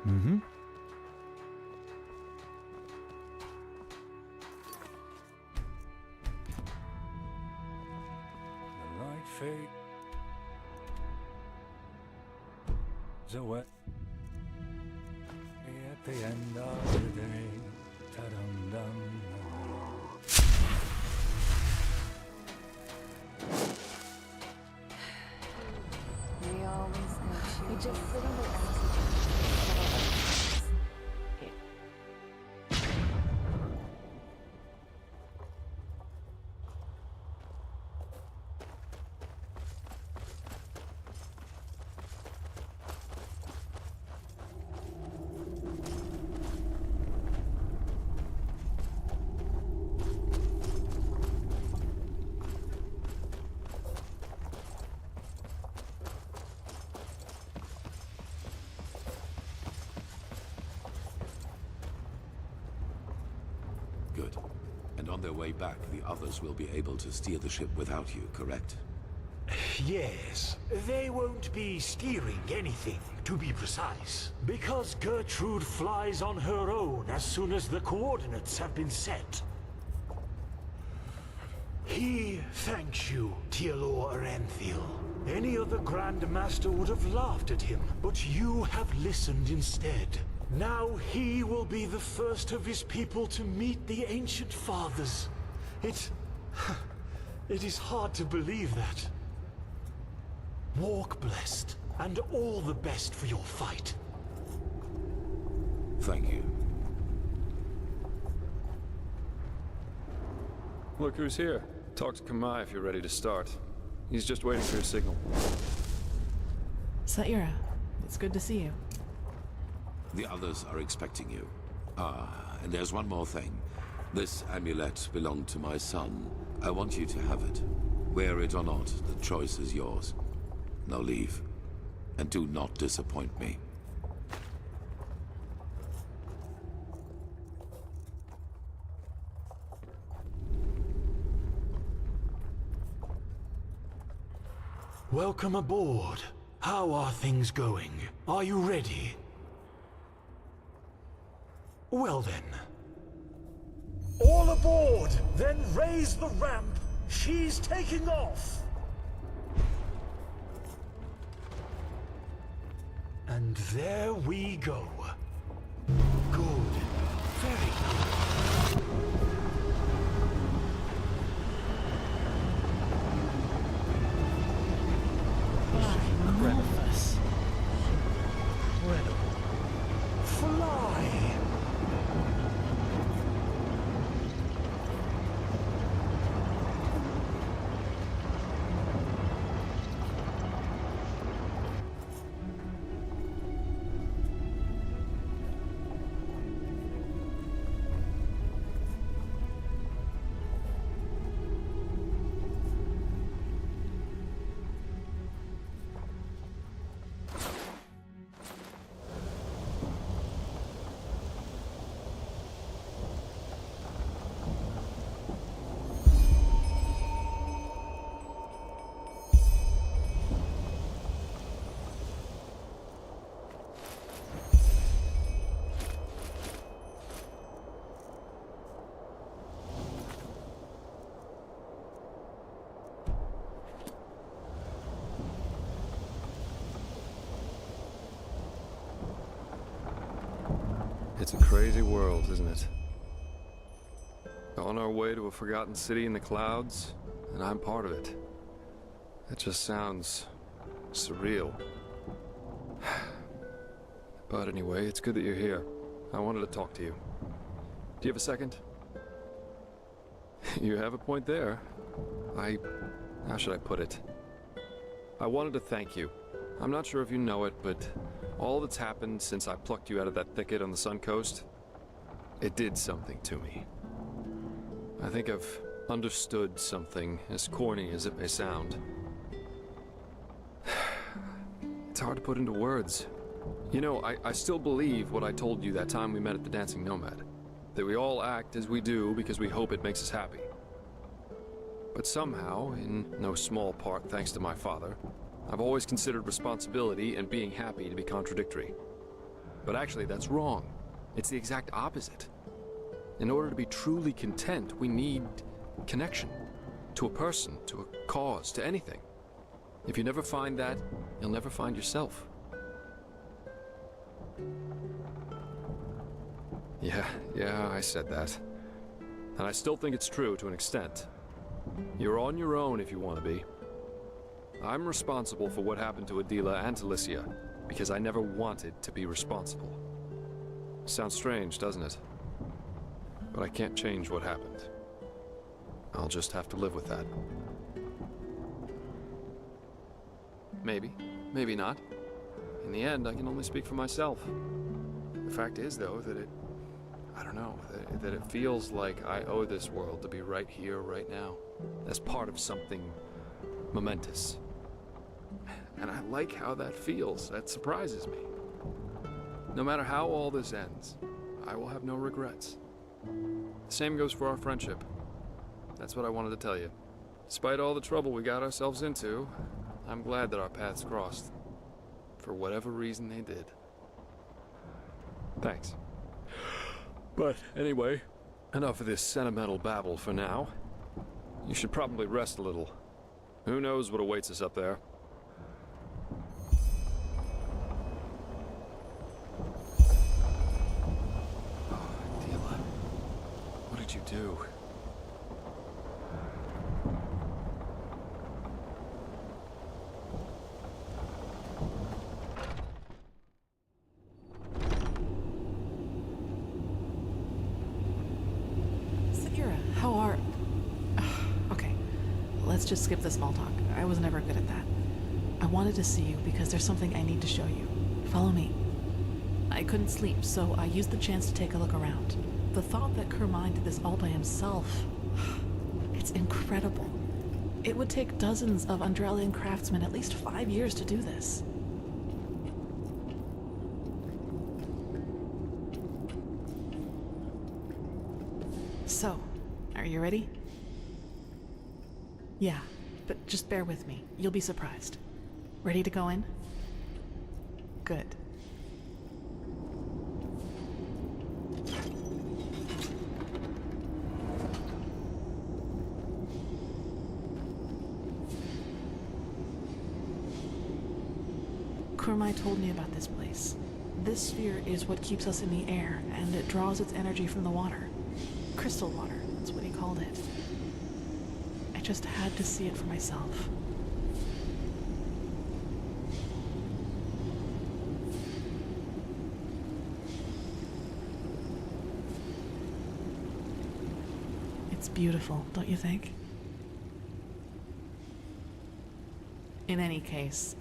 Mm-hmm. The light fade. So what? At the end of the day, ta-dum-dum. We always know she just sit on the on their way back, the others will be able to steer the ship without you, correct? Yes, they won't be steering anything, to be precise, because Gertrude flies on her own as soon as the coordinates have been set. He thanks you, Tealor Aranthiel. Any other Grand Master would have laughed at him, but you have listened instead. Now he will be the first of his people to meet the Ancient Fathers. It is hard to believe that. Walk blessed, and all the best for your fight. Thank you. Look who's here. Talk to Kamai if you're ready to start. He's just waiting for your signal. Saira, it's good to see you. The others are expecting you. And there's one more thing. This amulet belonged to my son. I want you to have it. Wear it or not, the choice is yours. Now leave. And do not disappoint me. Welcome aboard. How are things going? Are you ready? Well then. All aboard! Then raise the ramp! She's taking off! And there we go. Good. Very good. Marvelous. Incredible. Fly! It's a crazy world, isn't it? On our way to a forgotten city in the clouds, and I'm part of it. It just sounds surreal. But anyway, it's good that you're here. I wanted to talk to you. Do you have a second? You have a point there. How should I put it? I wanted to thank you. I'm not sure if you know it, but all that's happened since I plucked you out of that thicket on the Sun Coast, it did something to me. I think I've understood something, as corny as it may sound. It's hard to put into words. You know, I still believe what I told you that time we met at the Dancing Nomad. That we all act as we do because we hope it makes us happy. But somehow, in no small part thanks to my father, I've always considered responsibility and being happy to be contradictory. But actually, that's wrong. It's the exact opposite. In order to be truly content, we need connection. To a person, to a cause, to anything. If you never find that, you'll never find yourself. Yeah, I said that. And I still think it's true to an extent. You're on your own if you want to be. I'm responsible for what happened to Adila and to Lycia, because I never wanted to be responsible. Sounds strange, doesn't it? But I can't change what happened. I'll just have to live with that. Maybe, maybe not. In the end, I can only speak for myself. The fact is, though, that that it feels like I owe this world to be right here, right now, as part of something momentous. And I like how that feels. That surprises me. No matter how all this ends, I will have no regrets. The same goes for our friendship. That's what I wanted to tell you. Despite all the trouble we got ourselves into, I'm glad that our paths crossed. For whatever reason they did. Thanks. But anyway, enough of this sentimental babble for now. You should probably rest a little. Who knows what awaits us up there? Dila, what did you do? How are... Okay, let's just skip the small talk. I was never good at that. I wanted to see you because there's something I need to show you. Follow me. I couldn't sleep, so I used the chance to take a look around. The thought that Kermine did this all by himself... It's incredible. It would take dozens of Undrelian craftsmen at least 5 years to do this. So, are you ready? Yeah, but just bear with me. You'll be surprised. Ready to go in? Good. Kurmai told me about this place. This sphere is what keeps us in the air, and it draws its energy from the water. Crystal water, that's what he called it. I just had to see it for myself. It's beautiful, don't you think? In any case,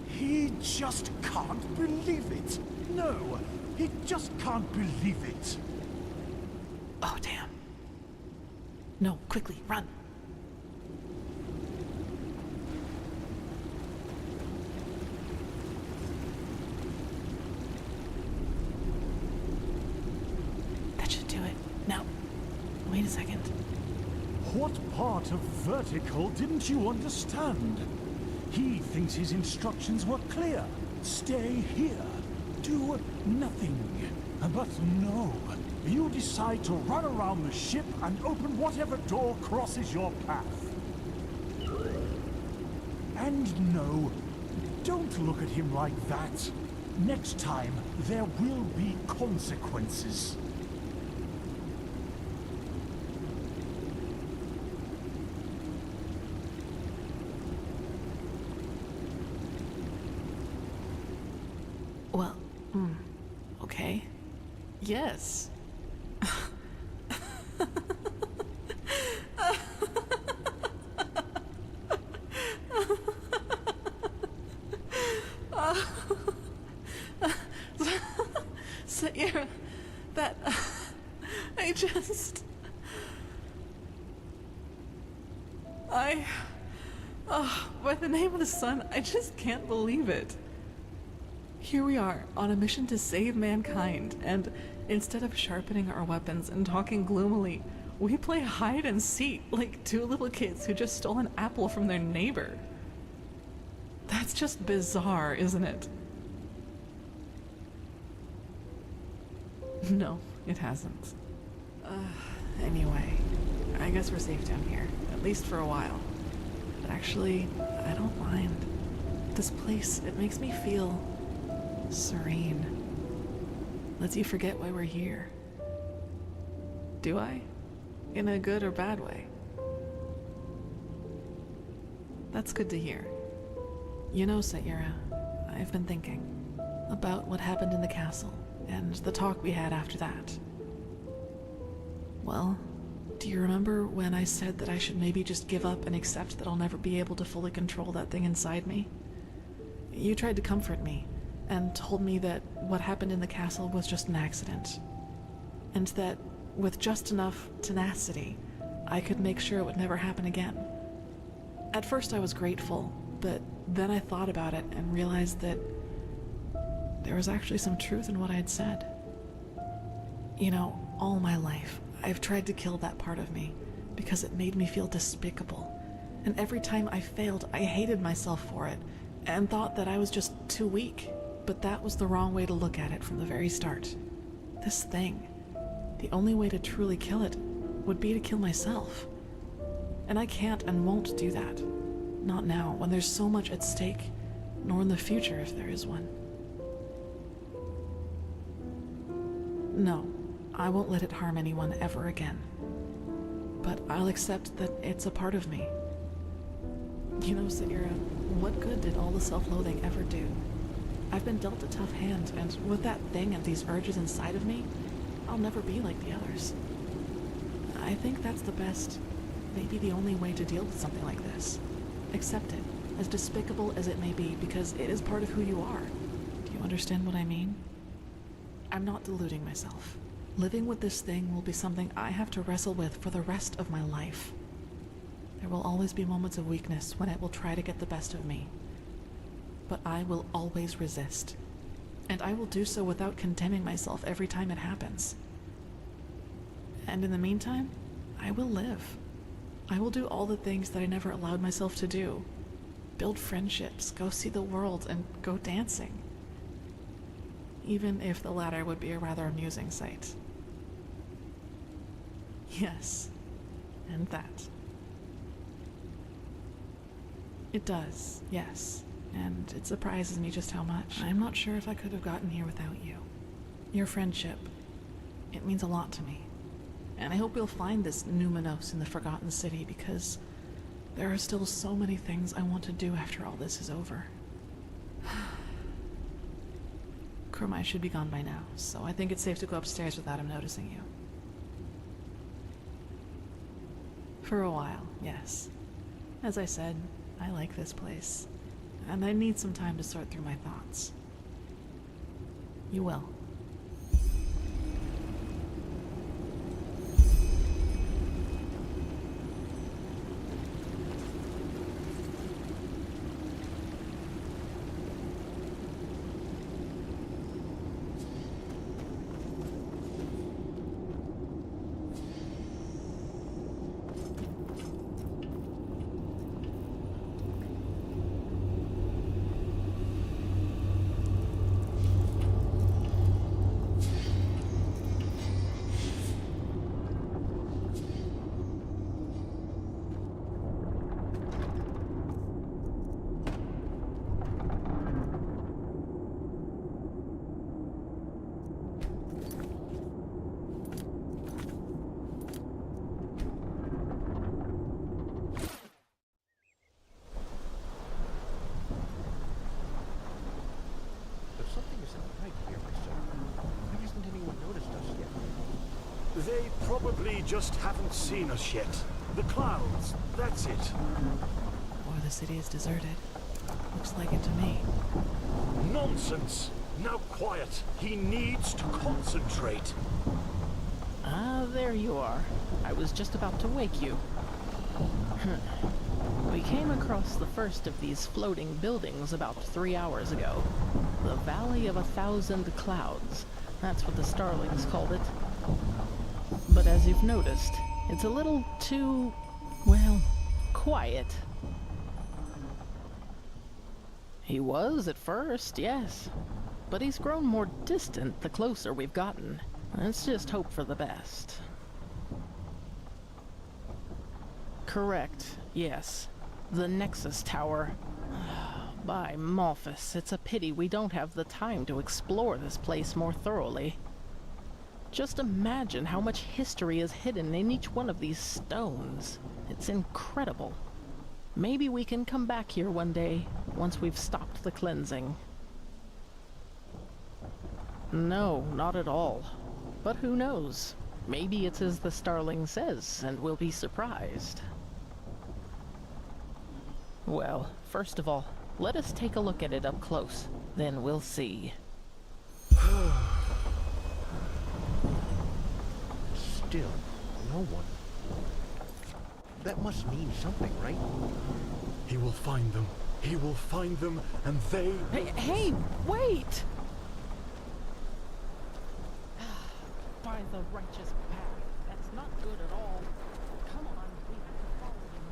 He just can't believe it. No, he just can't believe it. Oh, damn. No, quickly, run. That should do it. Now, wait a second. What part of vertical didn't you understand? He thinks his instructions were clear. Stay here. Do nothing. But no. You decide to run around the ship and open whatever door crosses your path. And no, don't look at him like that. Next time, there will be consequences. Well, okay. Yes. Sayera, that... I just... by the name of the sun, I just can't believe it. Here we are, on a mission to save mankind, and instead of sharpening our weapons and talking gloomily, we play hide and seek like two little kids who just stole an apple from their neighbor. That's just bizarre, isn't it? No, it hasn't. Anyway, I guess we're safe down here, at least for a while. But actually, I don't mind. This place, it makes me feel serene. Lets you forget why we're here. Do I? In a good or bad way? That's good to hear. You know, Sayera, I've been thinking about what happened in the castle and the talk we had after that. Well, do you remember when I said that I should maybe just give up and accept that I'll never be able to fully control that thing inside me? You tried to comfort me and told me that what happened in the castle was just an accident, and that with just enough tenacity, I could make sure it would never happen again. At first I was grateful, but then I thought about it and realized that there was actually some truth in what I had said. You know, all my life, I've tried to kill that part of me because it made me feel despicable. And every time I failed, I hated myself for it and thought that I was just too weak. But that was the wrong way to look at it from the very start. This thing, the only way to truly kill it would be to kill myself. And I can't and won't do that. Not now, when there's so much at stake, nor in the future if there is one. No, I won't let it harm anyone ever again. But I'll accept that it's a part of me. You know, Sagira, what good did all the self-loathing ever do? I've been dealt a tough hand, and with that thing and these urges inside of me, I'll never be like the others. I think that's the best, maybe the only way to deal with something like this. Accept it, as despicable as it may be, because it is part of who you are. Do you understand what I mean? I'm not deluding myself. Living with this thing will be something I have to wrestle with for the rest of my life. There will always be moments of weakness when it will try to get the best of me. But I will always resist. And I will do so without condemning myself every time it happens. And in the meantime, I will live. I will do all the things that I never allowed myself to do. Build friendships, go see the world, and go dancing. Even if the latter would be a rather amusing sight. Yes, and that. It does, yes, and it surprises me just how much. I'm not sure if I could have gotten here without you. Your friendship, it means a lot to me. And I hope we'll find this Numenos in the Forgotten City, because there are still so many things I want to do after all this is over. Kurmai should be gone by now, so I think it's safe to go upstairs without him noticing you. For a while, yes. As I said, I like this place, and I need some time to sort through my thoughts. You will. They probably just haven't seen us yet. The clouds, that's it. Or the city is deserted. Looks like it to me. Nonsense! Now quiet. He needs to concentrate. Ah, there you are. I was just about to wake you. We came across the first of these floating buildings about 3 hours ago. The Valley of 1,000 Clouds. That's what the Starlings called it. But as you've noticed, it's a little too, well, quiet. He was at first, yes. But he's grown more distant the closer we've gotten. Let's just hope for the best. Correct, yes. The Nexus Tower. By Malphus, it's a pity we don't have the time to explore this place more thoroughly. Just imagine how much history is hidden in each one of these stones. It's incredible. Maybe we can come back here one day, once we've stopped the cleansing. No, not at all. But who knows? Maybe it's as the Starling says, and we'll be surprised. Well, first of all, let us take a look at it up close. Then we'll see. Still, no one. That must mean something, right? He will find them. He will find them, and they... Hey, wait! By the righteous path, that's Not good at all. Come on, we have to follow him.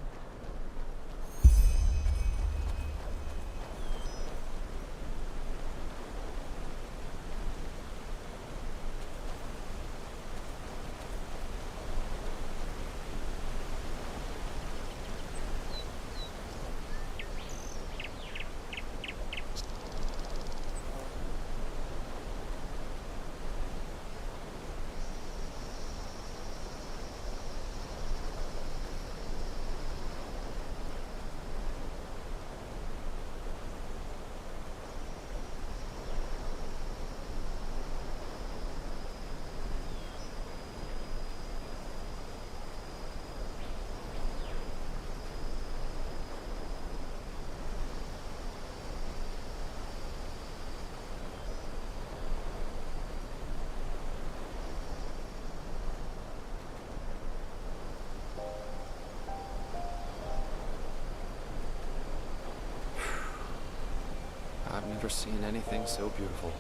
I've never seen anything so beautiful.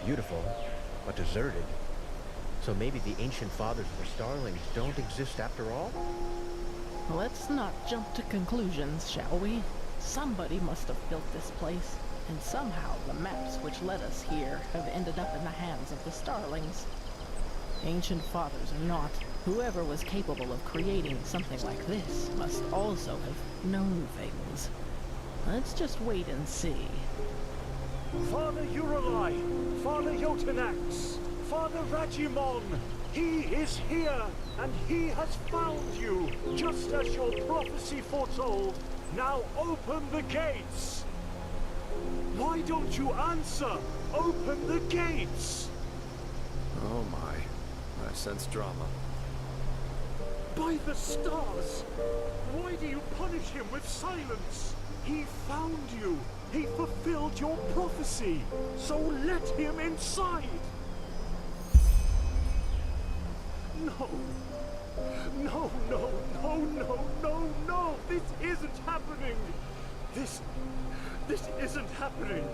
Beautiful, but deserted. So maybe the ancient fathers of the Starlings don't exist after all? Let's not jump to conclusions, shall we? Somebody must have built this place, and somehow the maps which led us here have ended up in the hands of the Starlings. Ancient fathers or not, whoever was capable of creating something like this must also have known things. Let's just wait and see. Father Uralai, Father Jotanax, Father Rajimon, he is here, and he has found you, just as your prophecy foretold. Now open the gates! Why don't you answer? Open the gates! Oh my, I sense drama. By the stars! Why do you punish him with silence? He found you! He fulfilled your prophecy! So let him inside! No! No, no, no, no, no, no! This isn't happening! This isn't happening!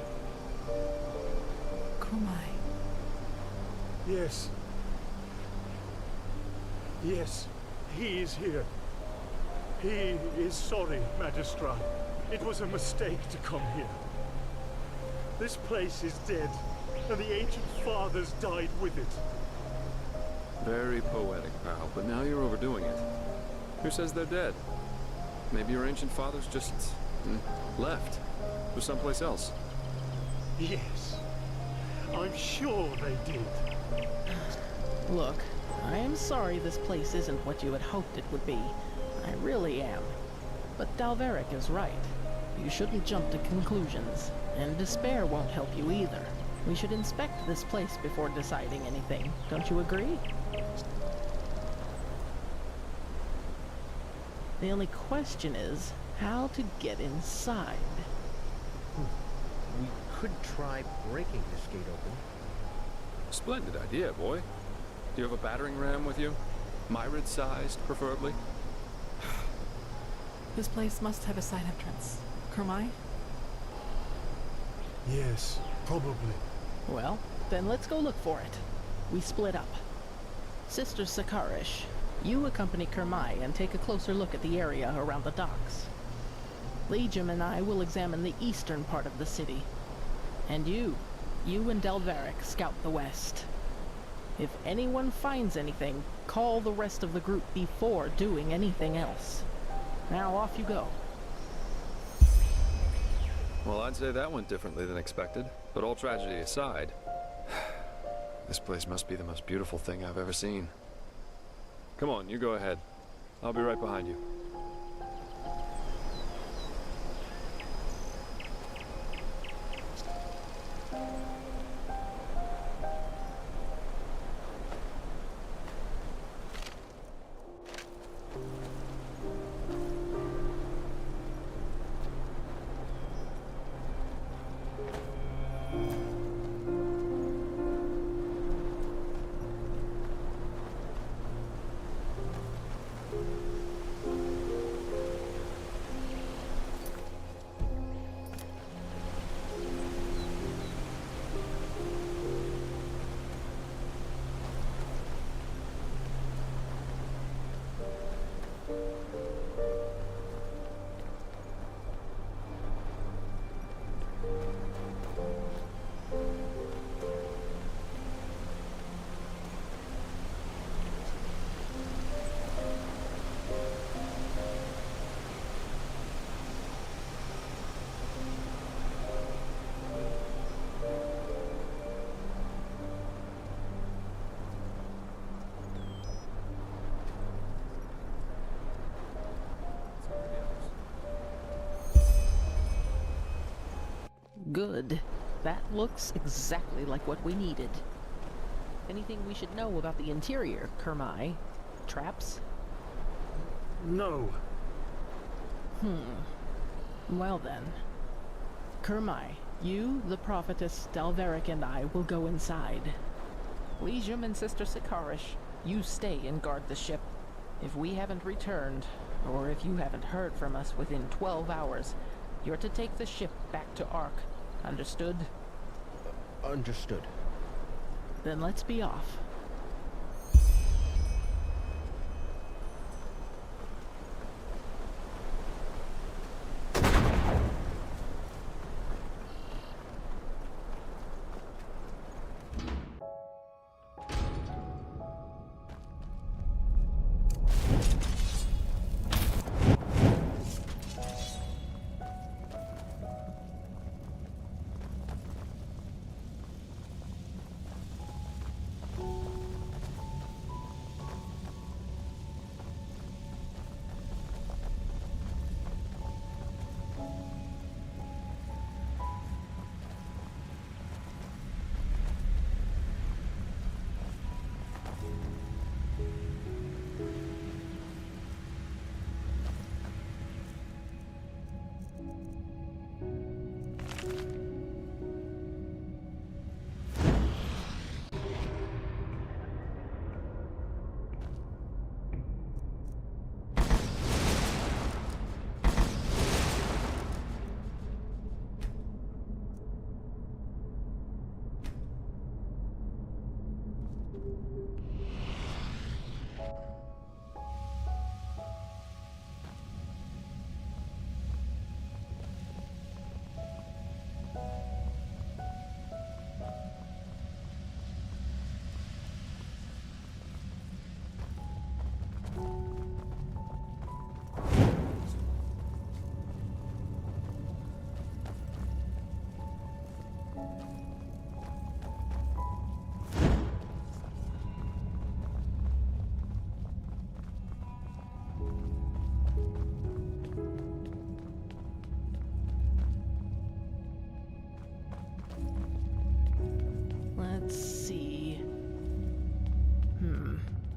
Kumai. Yes. Yes, he is here. He is sorry, Magistra. It was a mistake to come here. This place is dead, and the ancient fathers died with it. Very poetic, pal, but now you're overdoing it. Who says they're dead? Maybe your ancient fathers just left to someplace else. Yes, I'm sure they did. Look, I am sorry this place isn't what you had hoped it would be. I really am. But Dalveric is right. You shouldn't jump to conclusions, and despair won't help you either. We should inspect this place before deciding anything. Don't you agree? The only question is how to get inside. We could try breaking this gate open. Splendid idea, boy. Do you have a battering ram with you? Myrid-sized, preferably? This place must have a side entrance. Kermai? Yes, probably. Well, then let's go look for it. We split up. Sister Sakarish, you accompany Kermai and take a closer look at the area around the docks. Legium and I will examine the eastern part of the city. And you and Dalveric scout the west. If anyone finds anything, call the rest of the group before doing anything else. Now off you go. Well, I'd say that went differently than expected, but all tragedy aside, this place must be the most beautiful thing I've ever seen. Come on, you go ahead. I'll be right behind you. Good. That looks exactly like what we needed. Anything we should know about the interior, Kermai? Traps? No. Well then. Kermai, you, the prophetess, Dalveric, and I will go inside. Legium and Sister Sikarish, you stay and guard the ship. If we haven't returned, or if you haven't heard from us within 12 hours, you're to take the ship back to Ark. Understood? Understood. Then let's be off.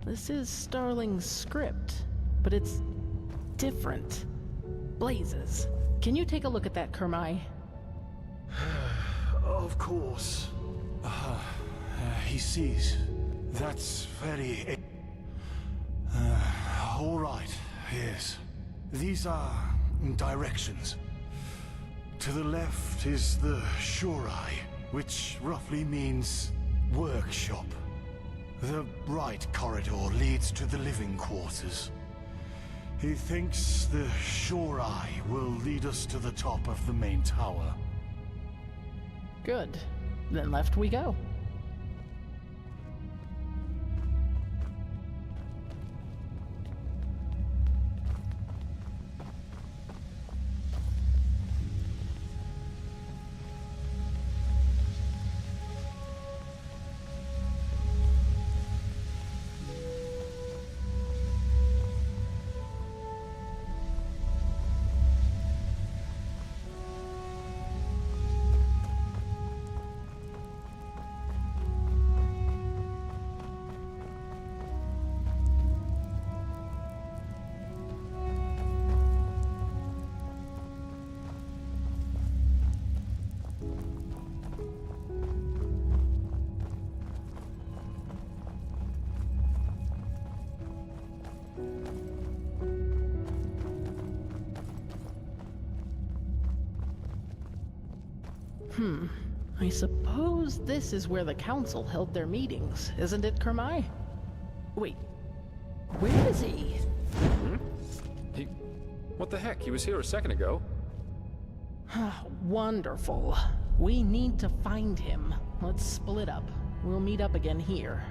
This is Starling's script, but it's different. Blazes. Can you take a look at that, Kermai? Of course. He sees. That's very... all right, yes. These are directions. To the left is the Shorai, which roughly means workshop. The right corridor leads to the living quarters. He thinks the Shorai will lead us to the top of the main tower. Good. Then left we go. I suppose this is where the council held their meetings, isn't it, Kermai? Wait, where is he? What the heck? He was here a second ago. Wonderful. We need to find him. Let's split up. We'll meet up again here.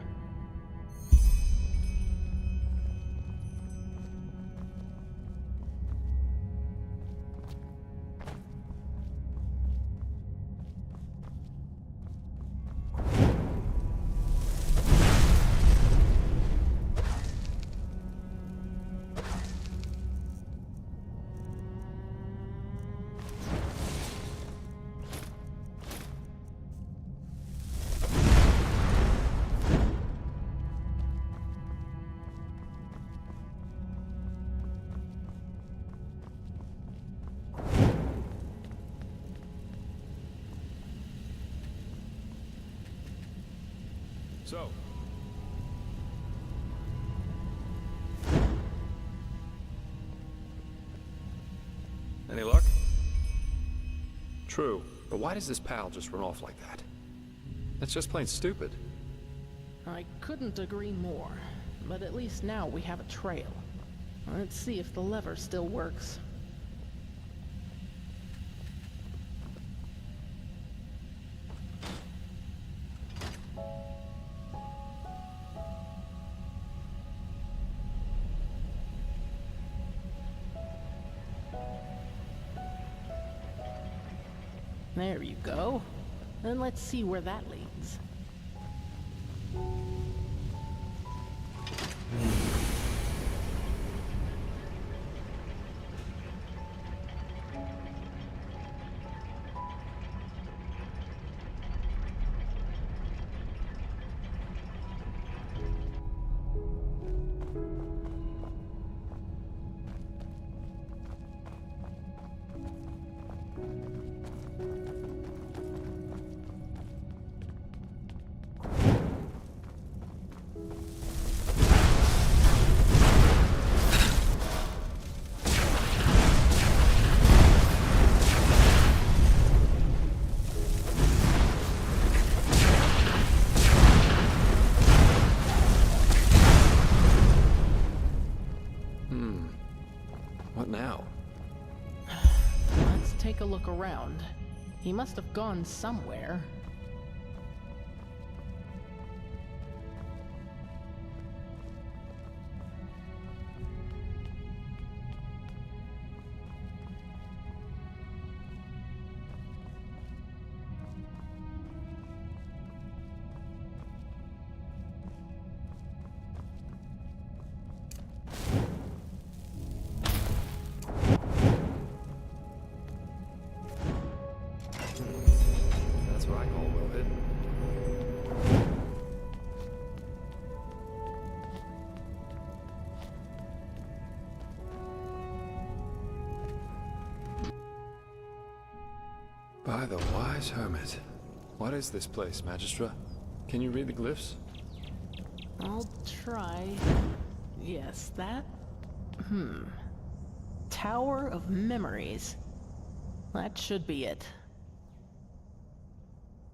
So, any luck? True, but why does this pal just run off like that? That's just plain stupid. I couldn't agree more, but at least now we have a trail. Let's see if the lever still works. There you go. Then let's see where that leads. What now? Let's take a look around. He must have gone somewhere. That's what I call well hidden. By the wise hermit. What is this place, Magistra? Can you read the glyphs? I'll try. Yes, that? Tower of Memories. That should be it.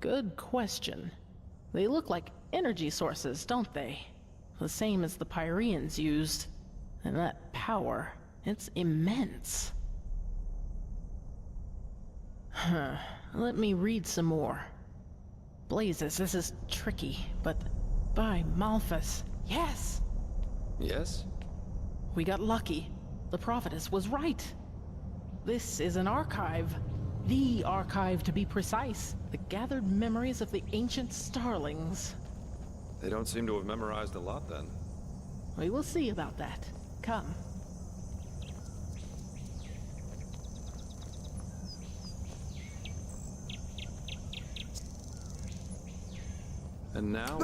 Good question. They look like energy sources, don't they? The same as the Pyreans used. And that power, it's immense. Let me read some more. Blazes, this is tricky, but by Malphas, yes! Yes? We got lucky. The prophetess was right. This is an archive. The archive, to be precise. The gathered memories of the ancient starlings. They don't seem to have memorized a lot, then. We will see about that. Come. And now...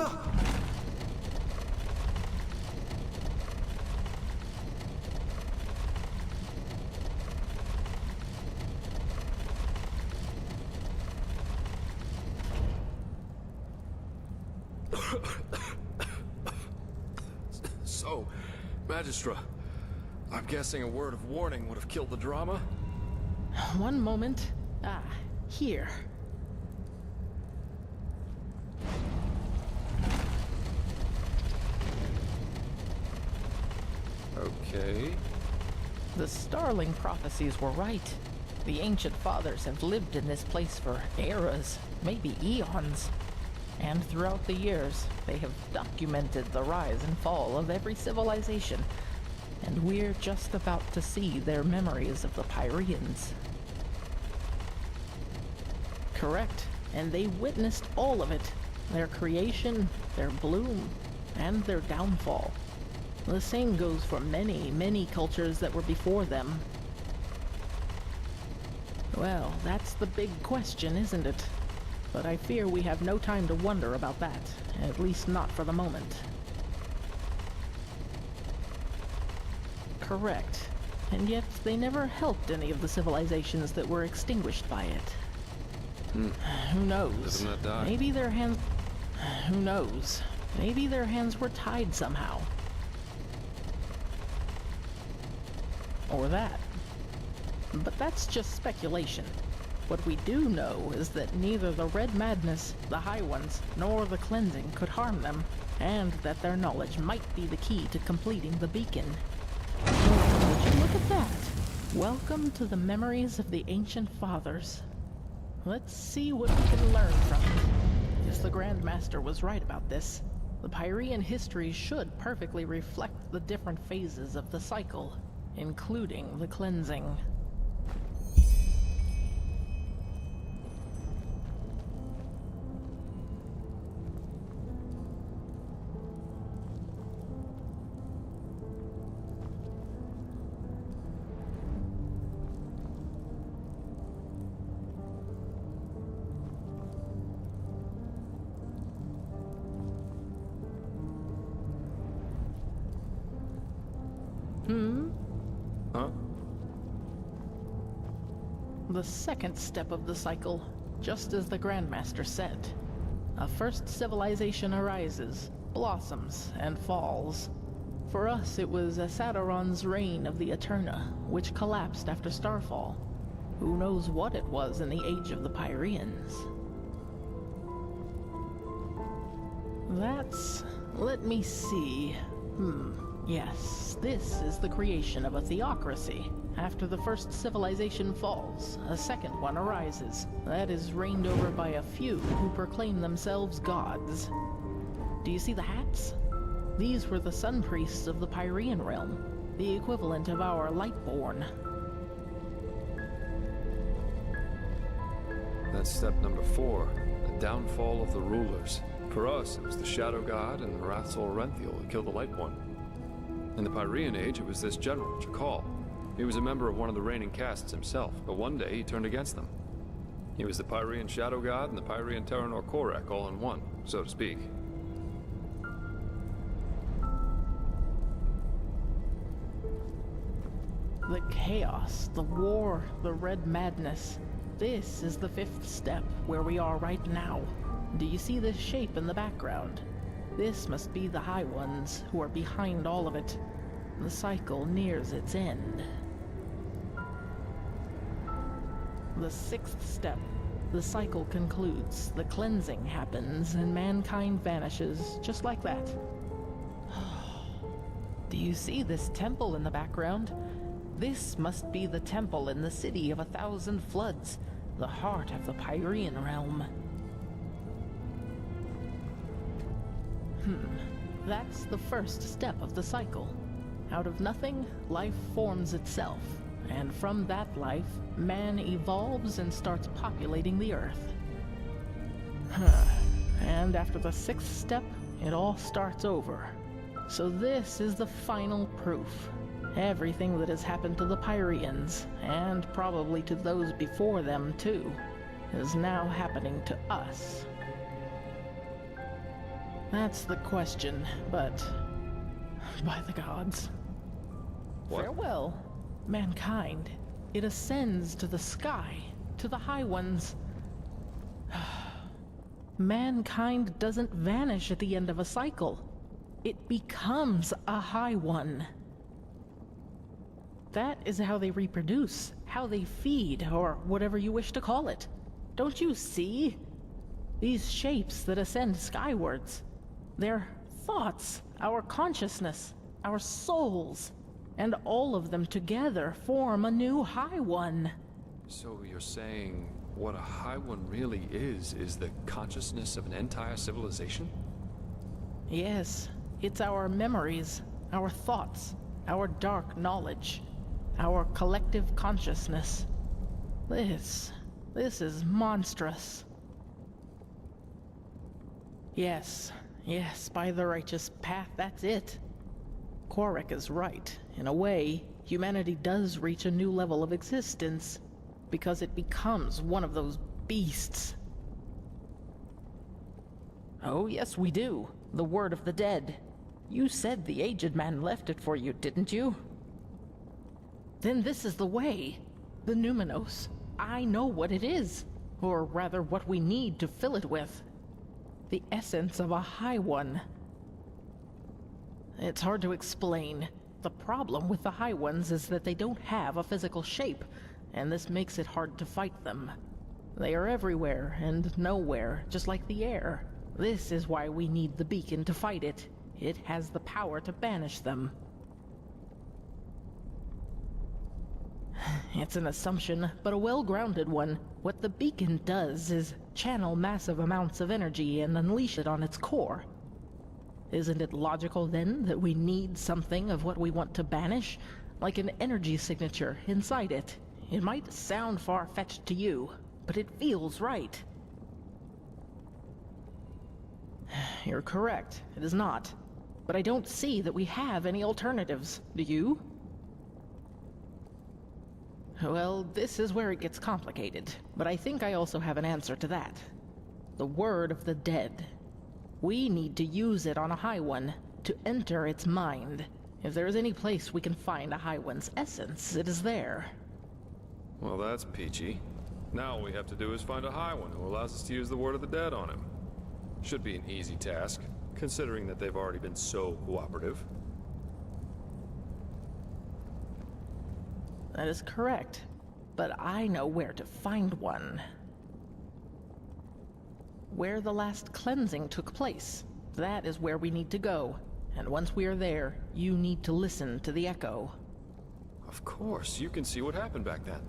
So, Magistra, I'm guessing a word of warning would have killed the drama? One moment. Ah, here. Okay. The Starling prophecies were right. The ancient fathers have lived in this place for eras, maybe eons. And throughout the years, they have documented the rise and fall of every civilization. And we're just about to see their memories of the Pyreans. Correct, and they witnessed all of it. Their creation, their bloom, and their downfall. The same goes for many, many cultures that were before them. Well, that's the big question, isn't it? But I fear we have no time to wonder about that, at least not for the moment. Correct. And yet they never helped any of the civilizations that were extinguished by it. Who knows? Doesn't that die? Maybe their hands... Who knows? Maybe their hands were tied somehow. Or that. But that's just speculation. What we do know is that neither the Red Madness, the High Ones, nor the Cleansing could harm them, and that their knowledge might be the key to completing the beacon. Oh, would you look at that? Welcome to the memories of the Ancient Fathers. Let's see what we can learn from it. Yes, the Grand Master was right about this. The Pyrean history should perfectly reflect the different phases of the cycle, including the Cleansing. Huh? The second step of the cycle, just as the Grandmaster said. A first civilization arises, blossoms, and falls. For us, it was Asadoron's reign of the Eterna, which collapsed after Starfall. Who knows what it was in the age of the Pyreans? Let me see. Yes, this is the creation of a theocracy. After the first civilization falls, a second one arises. That is reigned over by a few who proclaim themselves gods. Do you see the hats? These were the sun priests of the Pyrean realm, the equivalent of our Lightborn. That's step number 4, the downfall of the rulers. For us, it was the Shadow God and Rathsol Renthiel who killed the Light One. In the Pyrean age, it was this general, Jakal. He was a member of one of the reigning castes himself, but one day he turned against them. He was the Pyrean Shadow God and the Pyrean Terranor Korek all in one, so to speak. The chaos, the war, the Red Madness. This is the 5th step, where we are right now. Do you see this shape in the background? This must be the High Ones, who are behind all of it. The cycle nears its end. The 6th step. The cycle concludes, the cleansing happens, and mankind vanishes, just like that. Do you see this temple in the background? This must be the temple in the city of 1,000 floods, the heart of the Pyrean realm. That's the first step of the cycle. Out of nothing, life forms itself, and from that life, man evolves and starts populating the earth. And after the 6th step, it all starts over. So this is the final proof. Everything that has happened to the Pyreans, and probably to those before them too, is now happening to us. That's the question, but by the gods. What? Farewell, mankind. It ascends to the sky, to the High Ones. Mankind doesn't vanish at the end of a cycle. It becomes a High One. That is how they reproduce, how they feed, or whatever you wish to call it. Don't you see? These shapes that ascend skywards. They're thoughts, our consciousness, our souls, and all of them together form a new High One. So you're saying what a High One really is the consciousness of an entire civilization? Yes, it's our memories, our thoughts, our dark knowledge, our collective consciousness. This is monstrous. Yes, by the righteous path, that's it. Korek is right. In a way, humanity does reach a new level of existence, because it becomes one of those beasts. Oh, yes, we do. The word of the dead. You said the aged man left it for you, didn't you? Then this is the way. The Numenos. I know what it is. Or rather, what we need to fill it with. The essence of a High One. It's hard to explain. The problem with the High Ones is that they don't have a physical shape, and this makes it hard to fight them. They are everywhere and nowhere, just like the air. This is why we need the beacon to fight it. It has the power to banish them. It's an assumption, but a well-grounded one. What the beacon does is channel massive amounts of energy and unleash it on its core. Isn't it logical, then, that we need something of what we want to banish? Like an energy signature inside it. It might sound far-fetched to you, but it feels right. You're correct, it is not. But I don't see that we have any alternatives, do you? Well, this is where it gets complicated, but I think I also have an answer to that. The word of the dead. We need to use it on a High One, to enter its mind. If there is any place we can find a High One's essence, it is there. Well, that's peachy. Now all we have to do is find a High One who allows us to use the word of the dead on him. Should be an easy task, considering that they've already been so cooperative. That is correct, but I know where to find one. Where the last cleansing took place. That is where we need to go. And once we are there, you need to listen to the echo. Of course, you can see what happened back then.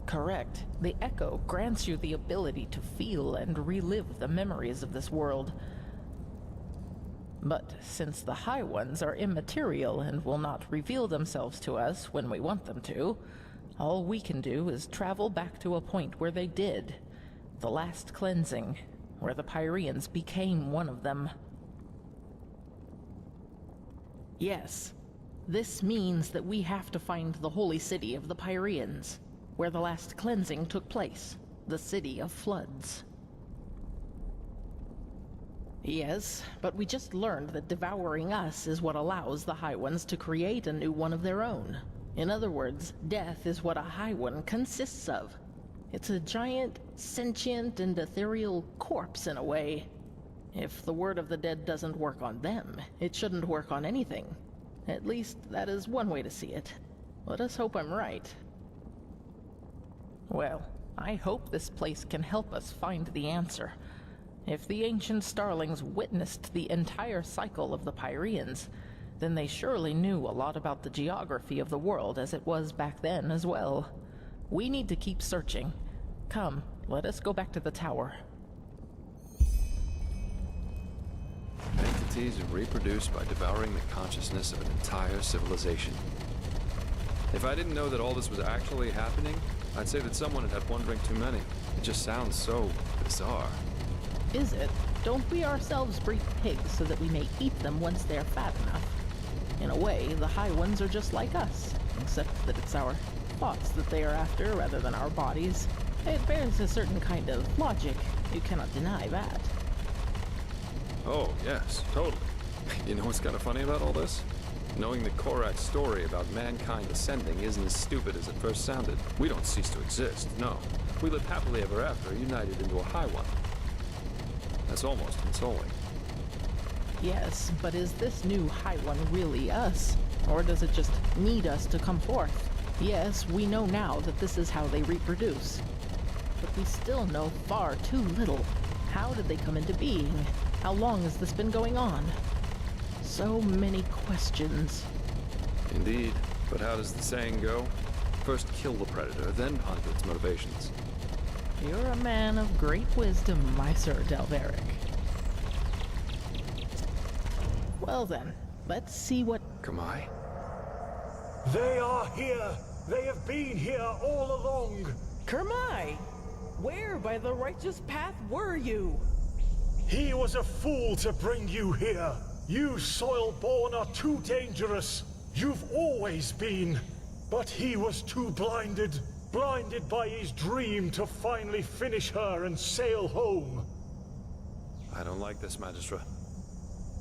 Correct. The echo grants you the ability to feel and relive the memories of this world. But since the High Ones are immaterial and will not reveal themselves to us when we want them to, all we can do is travel back to a point where they did. The last cleansing, where the Pyreans became one of them. Yes, this means that we have to find the holy city of the Pyreans, where the last cleansing took place, the city of floods. Yes, but we just learned that devouring us is what allows the High Ones to create a new one of their own. In other words, death is what a High One consists of. It's a giant, sentient, and ethereal corpse in a way. If the word of the dead doesn't work on them, it shouldn't work on anything. At least, that is one way to see it. Let us hope I'm right. Well, I hope this place can help us find the answer. If the ancient starlings witnessed the entire cycle of the Pyreans, then they surely knew a lot about the geography of the world as it was back then as well. We need to keep searching. Come, let us go back to the tower. Entities reproduce by devouring the consciousness of an entire civilization. If I didn't know that all this was actually happening, I'd say that someone had had one drink too many. It just sounds so bizarre. Is it? Don't we ourselves breed pigs so that we may eat them once they're fat enough? In a way, the High Ones are just like us, except that it's our thoughts that they are after rather than our bodies. It bears a certain kind of logic. You cannot deny that. Oh, yes, totally. You know what's kind of funny about all this? Knowing that Korak's story about mankind ascending isn't as stupid as it first sounded. We don't cease to exist, no. We live happily ever after, united into a High One. That's almost consoling. Yes, but is this new High One really us? Or does it just need us to come forth? Yes, we know now that this is how they reproduce. But we still know far too little. How did they come into being? How long has this been going on? So many questions. Indeed, but how does the saying go? First kill the predator, then ponder its motivations. You're a man of great wisdom, my Sir Delveric. Well then, let's see what... Kamai? They are here! They have been here all along! Kermai! Where by the righteous path were you? He was a fool to bring you here! You soil-born are too dangerous! You've always been! But he was too blinded by his dream to finally finish her and sail home. I don't like this, Magistra.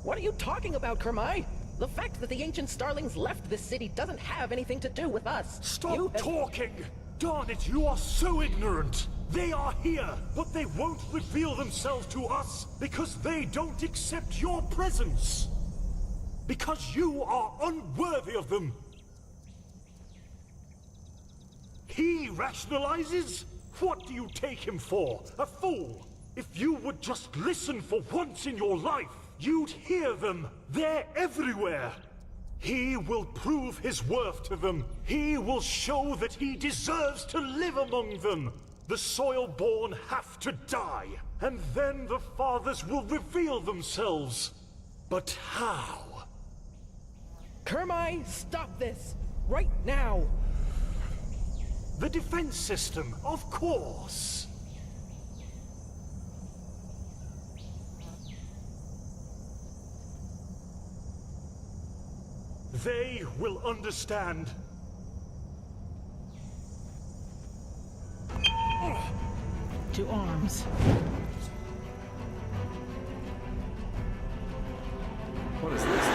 What are you talking about, Kermai? The fact that the ancient starlings left this city doesn't have anything to do with us. Stop talking! Darn it, you are so ignorant! They are here, but they won't reveal themselves to us because they don't accept your presence! because you are unworthy of them. He rationalizes? What do you take him for? A fool? If you would just listen for once in your life, you'd hear them. They're everywhere. He will prove his worth to them. He will show that he deserves to live among them. The Soilborn have to die, and then the Fathers will reveal themselves. But how? Kermai, stop this! Right now! The defense system, of course. They will understand. To arms. What is this?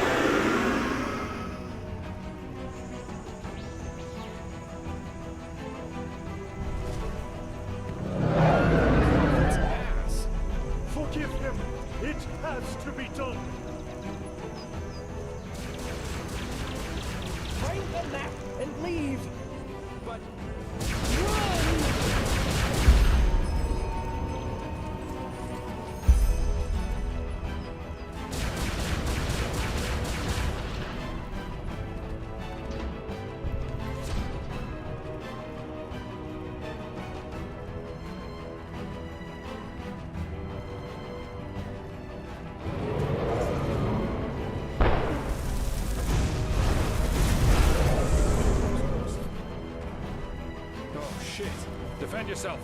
Forgive him. It has to be done. Find the map and leave! But... Shit! Defend yourself!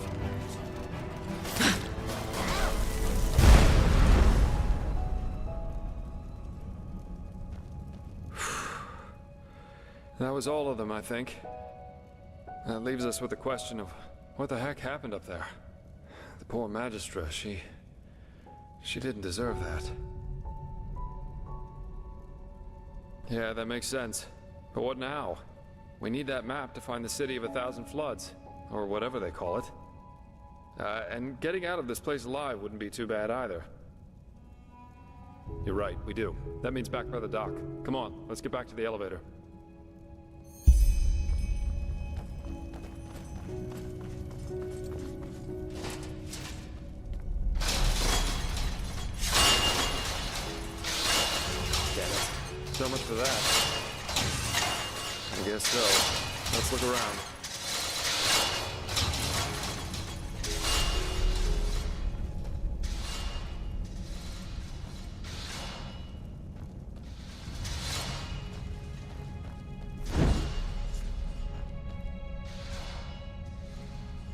That was all of them, I think. That leaves us with the question of what the heck happened up there. The poor Magistra, she didn't deserve that. Yeah, that makes sense. But what now? We need that map to find the City of 1,000 Floods. Or whatever they call it. And getting out of this place alive wouldn't be too bad either. You're right, we do. That means back by the dock. Come on, let's get back to the elevator. Damn it. So much for that. I guess so. Let's look around.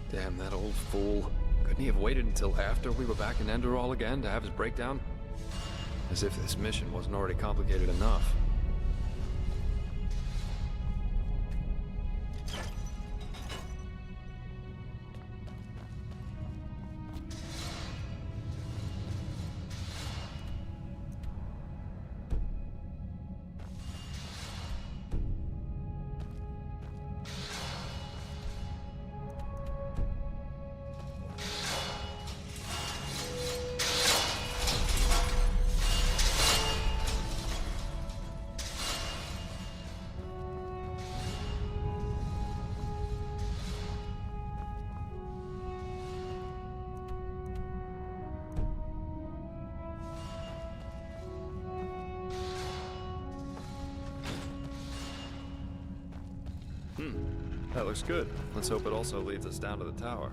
Damn, that old fool. Couldn't he have waited until after we were back in Enderall again to have his breakdown? As if this mission wasn't already complicated enough. That looks good. Let's hope it also leads us down to the tower.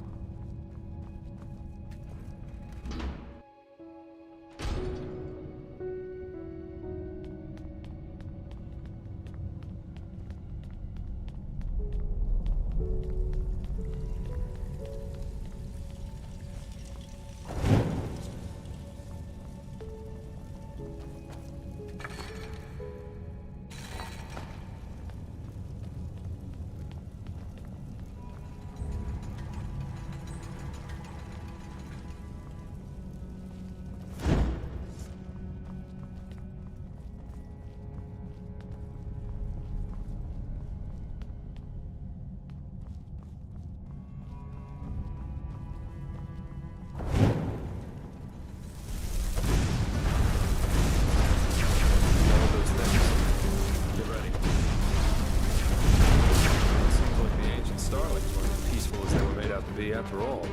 to be after all.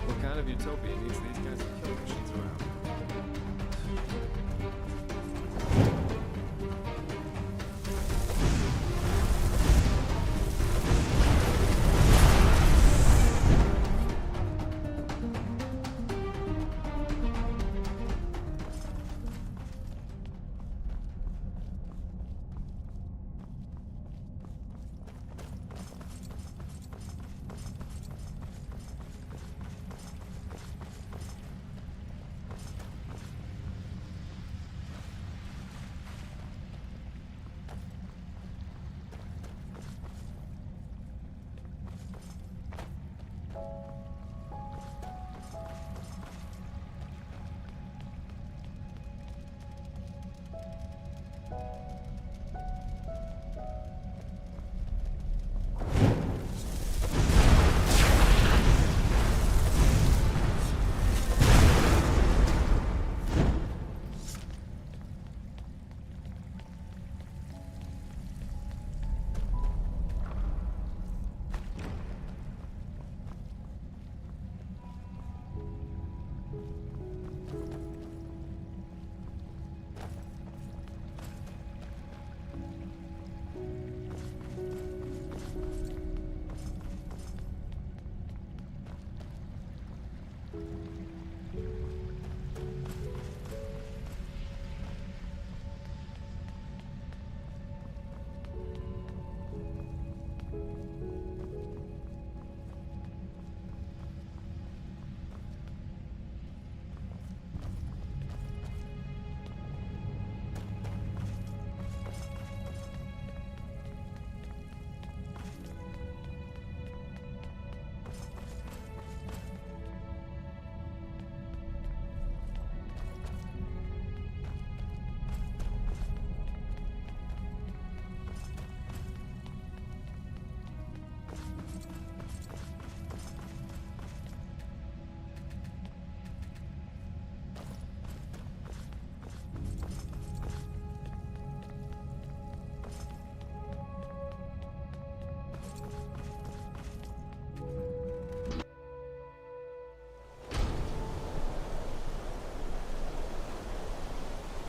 What kind of utopia needs these kinds of killing machines around?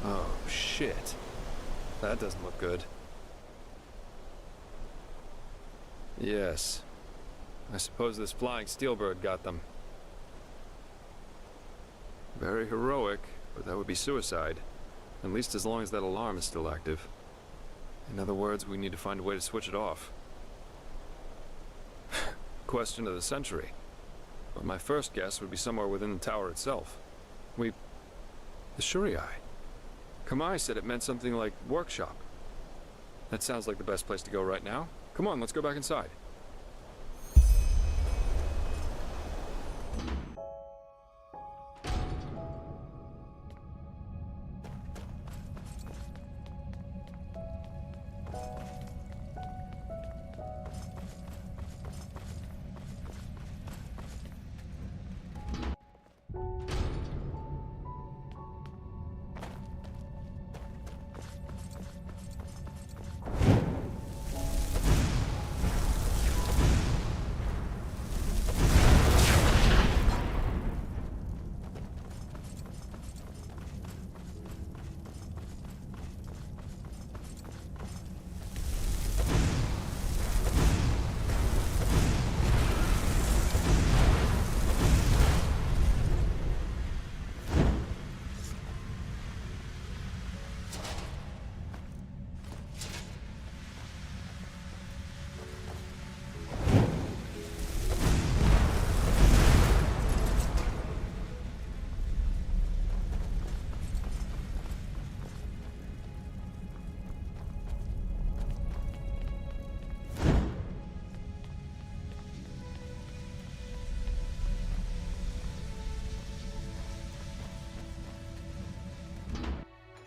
Oh, shit. That doesn't look good. Yes. I suppose this flying steelbird got them. Very heroic, but that would be suicide. At least as long as that alarm is still active. In other words, we need to find a way to switch it off. Question of the century. But my first guess would be somewhere within the tower itself. The Shuriai. Kamai said it meant something like workshop. That sounds like the best place to go right now. Come on, let's go back inside.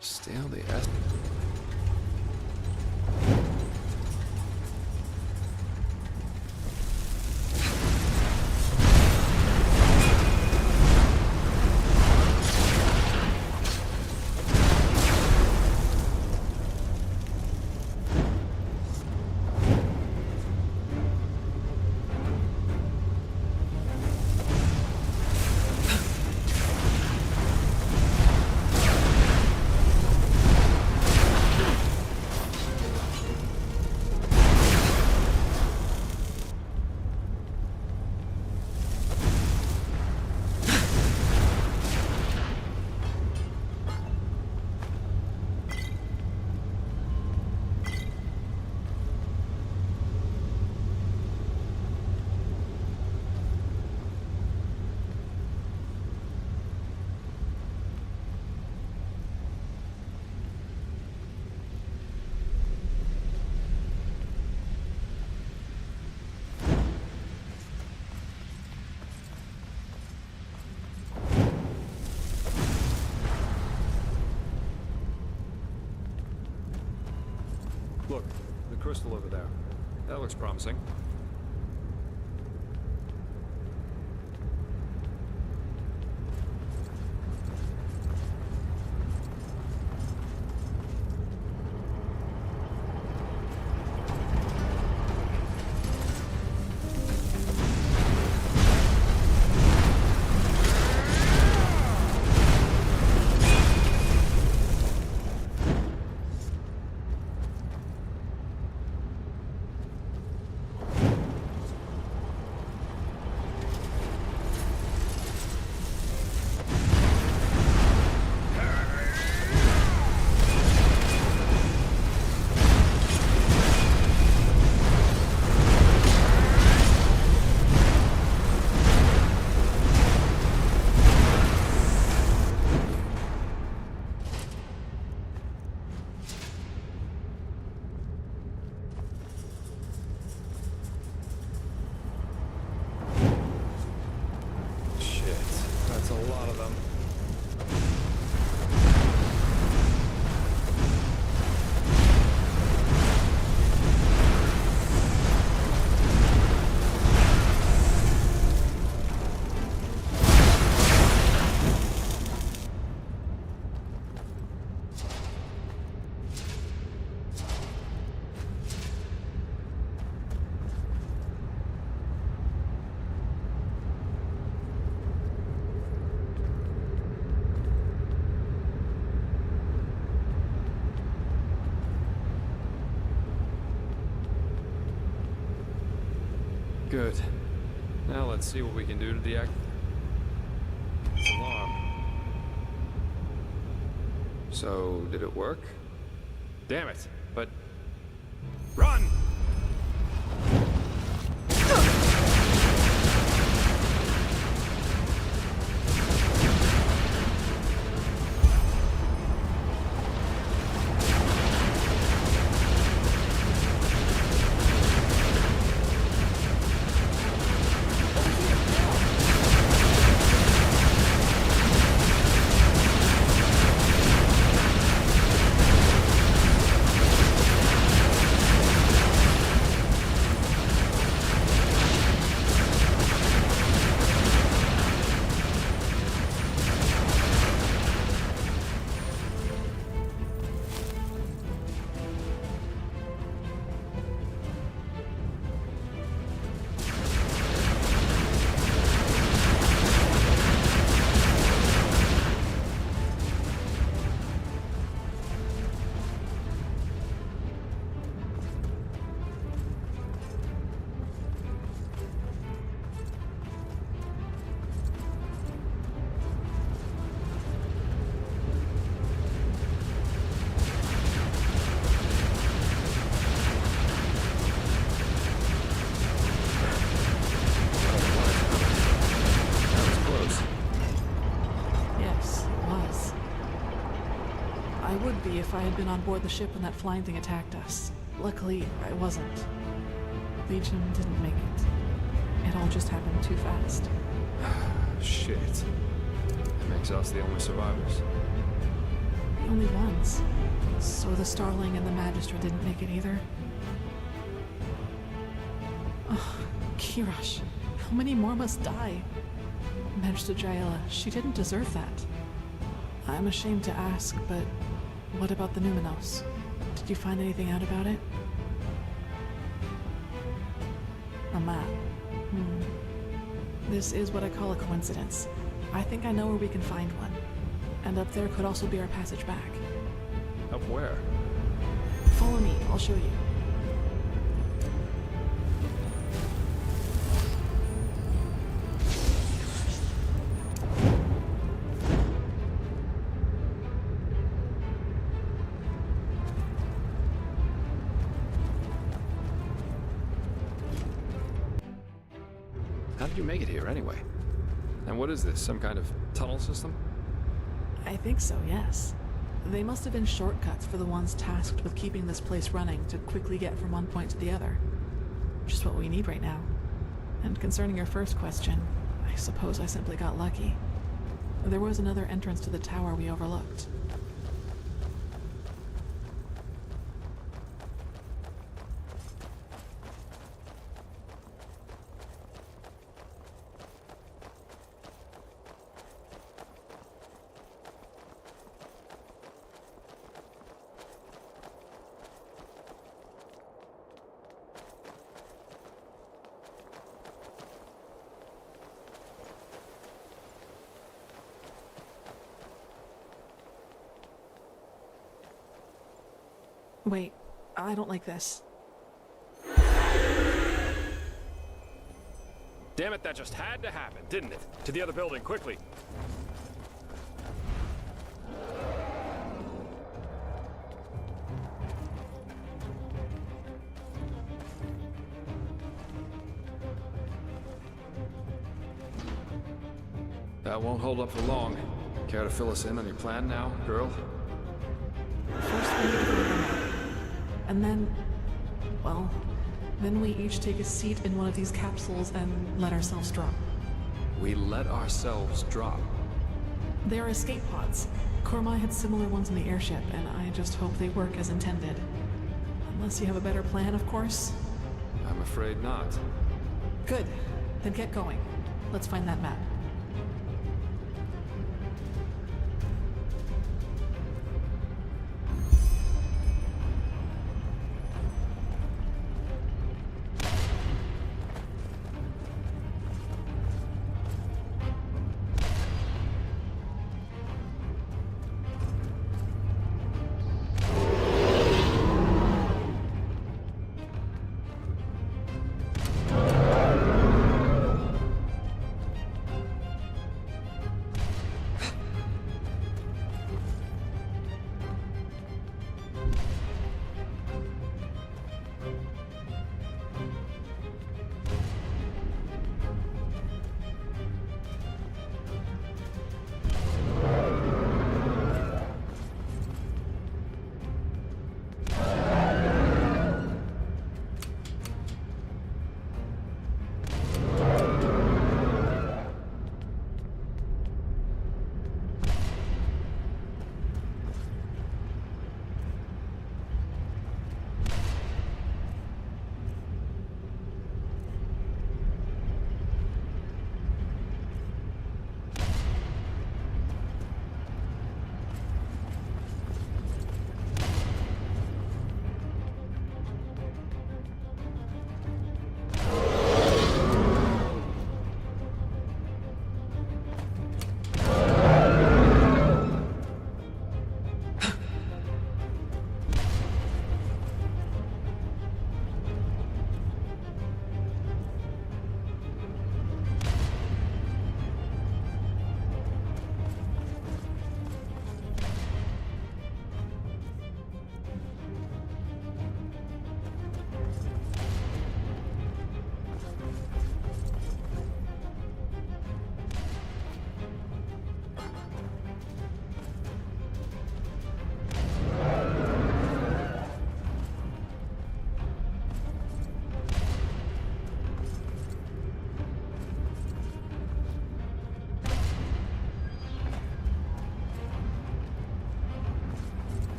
Still the S. crystal over there. That looks promising. Good. Now let's see what we can do to deactivate this alarm. So, did it work? Damn it, but... Run! If I had been on board the ship when that flying thing attacked us. Luckily, I wasn't. Legion didn't make it. It all just happened too fast. Shit. That makes us the only survivors. The only ones. So the Starling and the Magistrate didn't make it either? Ugh, Kirash. How many more must die? Magistrate Jaela, she didn't deserve that. I'm ashamed to ask, but what about the Numenos? Did you find anything out about it? A map. This is what I call a coincidence. I think I know where we can find one. And up there could also be our passage back. Up where? Follow me, I'll show you. How did you make it here, anyway? And what is this, some kind of tunnel system? I think so, yes. They must have been shortcuts for the ones tasked with keeping this place running to quickly get from one point to the other. Just what we need right now. And concerning your first question, I suppose I simply got lucky. There was another entrance to the tower we overlooked. Wait, I don't like this. Damn it, that just had to happen, didn't it? To the other building, quickly. That won't hold up for long. Care to fill us in on your plan now, girl? First we need to find the map. And then, well, then we each take a seat in one of these capsules and let ourselves drop. We let ourselves drop. They are escape pods. Kormai had similar ones in the airship, and I just hope they work as intended. Unless you have a better plan, of course. I'm afraid not. Good. Then get going. Let's find that map.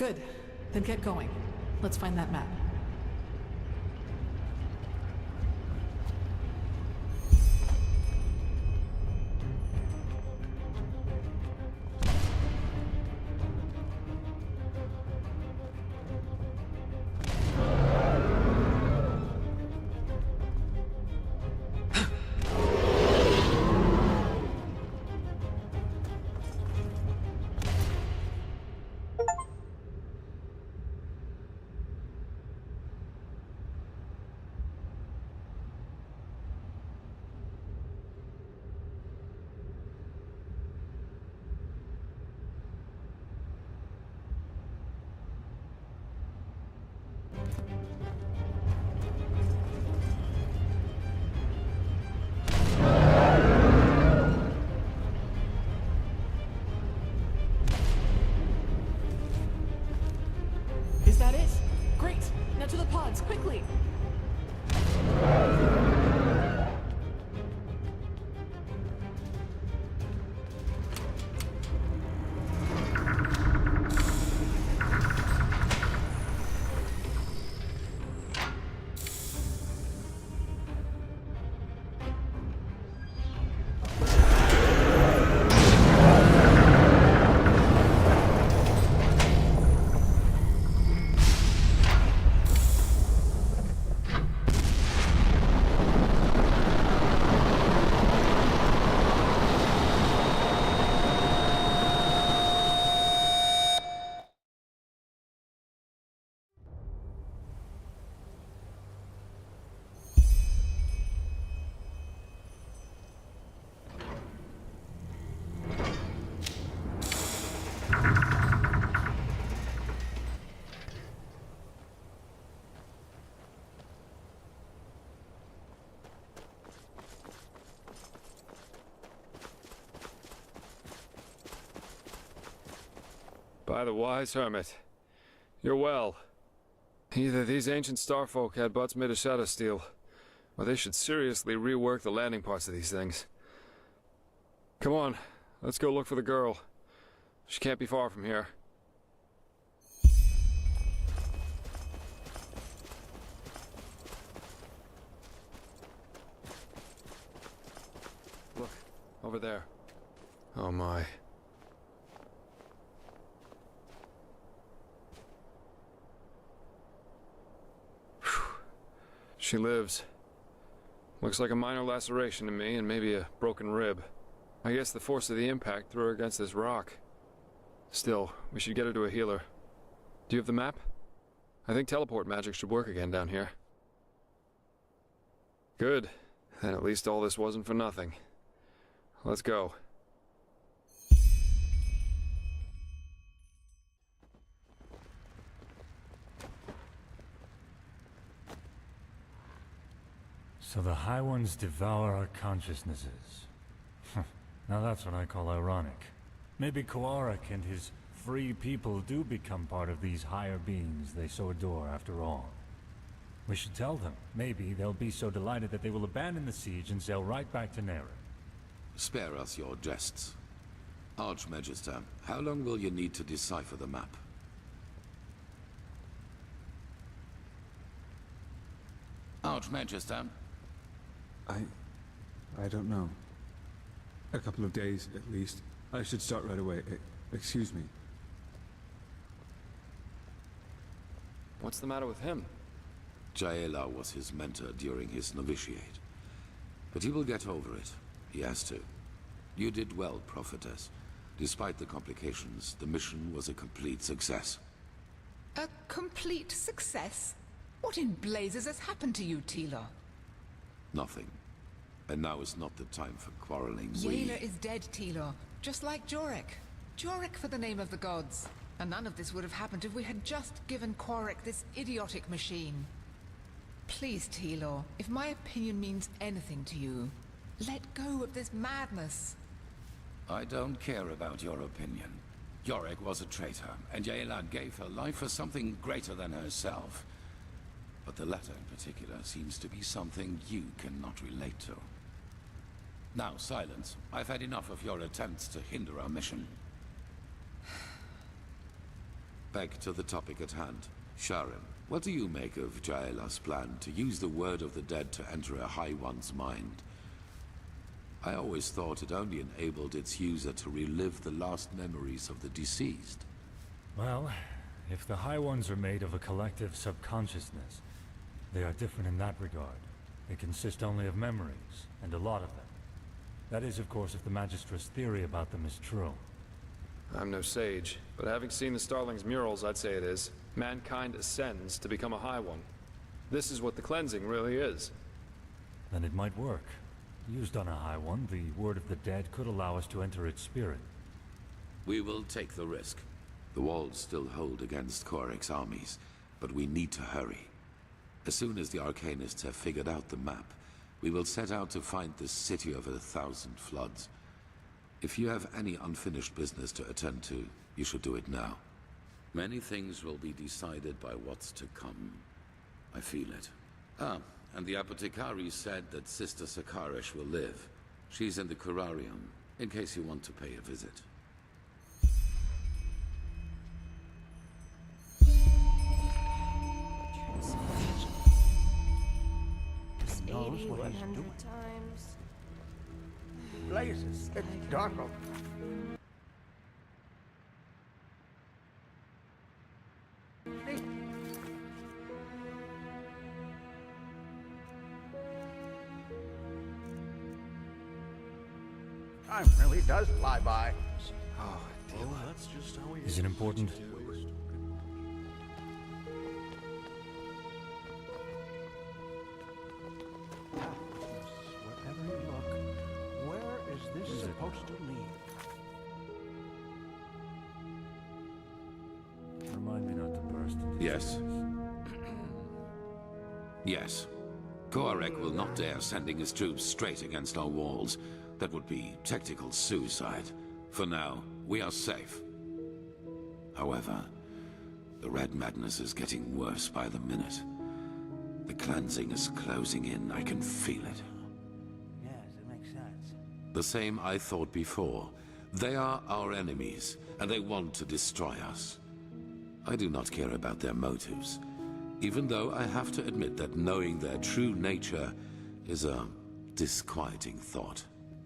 Good. Then get going. Let's find that map. Is that it? Great! Now to the pods, quickly! By the wise hermit, you're well. Either these ancient starfolk had butts made of shadow steel, or they should seriously rework the landing parts of these things. Come on, let's go look for the girl. She can't be far from here. Look, over there. Oh my. She lives. Looks like a minor laceration to me and maybe a broken rib. I guess the force of the impact threw her against this rock. Still, we should get her to a healer. Do you have the map? I think teleport magic should work again down here. Good. Then at least all this wasn't for nothing. Let's go. So the High Ones devour our consciousnesses. Now that's what I call ironic. Maybe Koarik and his free people do become part of these higher beings they so adore after all. We should tell them. Maybe they'll be so delighted that they will abandon the siege and sail right back to Nera. Spare us your jests. Archmagister, how long will you need to decipher the map? Archmagister? I don't know. A couple of days, at least. I should start right away. Excuse me. What's the matter with him? Jaela was his mentor during his novitiate. But he will get over it. He has to. You did well, Prophetess. Despite the complications, the mission was a complete success. A complete success? What in blazes has happened to you, Tila? Nothing. And now is not the time for quarreling. Jaela is dead, Tila. Just like Jorek. Jorek for the name of the gods. And none of this would have happened if we had just given Quarik this idiotic machine. Please, Tila, if my opinion means anything to you, let go of this madness. I don't care about your opinion. Jorek was a traitor, and Jaela gave her life for something greater than herself. But the latter in particular seems to be something you cannot relate to. Now, silence. I've had enough of your attempts to hinder our mission. Back to the topic at hand. Sharon, what do you make of Jaela's plan to use the word of the dead to enter a High One's mind? I always thought it only enabled its user to relive the last memories of the deceased. Well, if the High Ones are made of a collective subconsciousness, they are different in that regard. They consist only of memories, and a lot of them. That is, of course, if the Magistrate's theory about them is true. I'm no sage, but having seen the Starling's murals, I'd say it is. Mankind ascends to become a High One. This is what the cleansing really is. Then it might work. Used on a High One, the word of the dead could allow us to enter its spirit. We will take the risk. The walls still hold against Korek's armies, but we need to hurry. As soon as the Arcanists have figured out the map, we will set out to find this city of 1,000 floods. If you have any unfinished business to attend to, you should do it now. Many things will be decided by what's to come. I feel it. And the apothecary said that Sister Sakarish will live. She's in the Curarium, in case you want to pay a visit. Knows what he's doing. Blazes, it's Darko. Time really does fly by. Oh, that's just how Is it important? Wherever you look, where is this supposed to lead? Remind me not to burst into Yes. Yes. Korek will not dare sending his troops straight against our walls. That would be tactical suicide. For now, we are safe. However, the red madness is getting worse by the minute. The cleansing is closing in. I can feel it. Yes, it makes sense. The same I thought before. They are our enemies, and they want to destroy us. I do not care about their motives, even though I have to admit that knowing their true nature is a disquieting thought.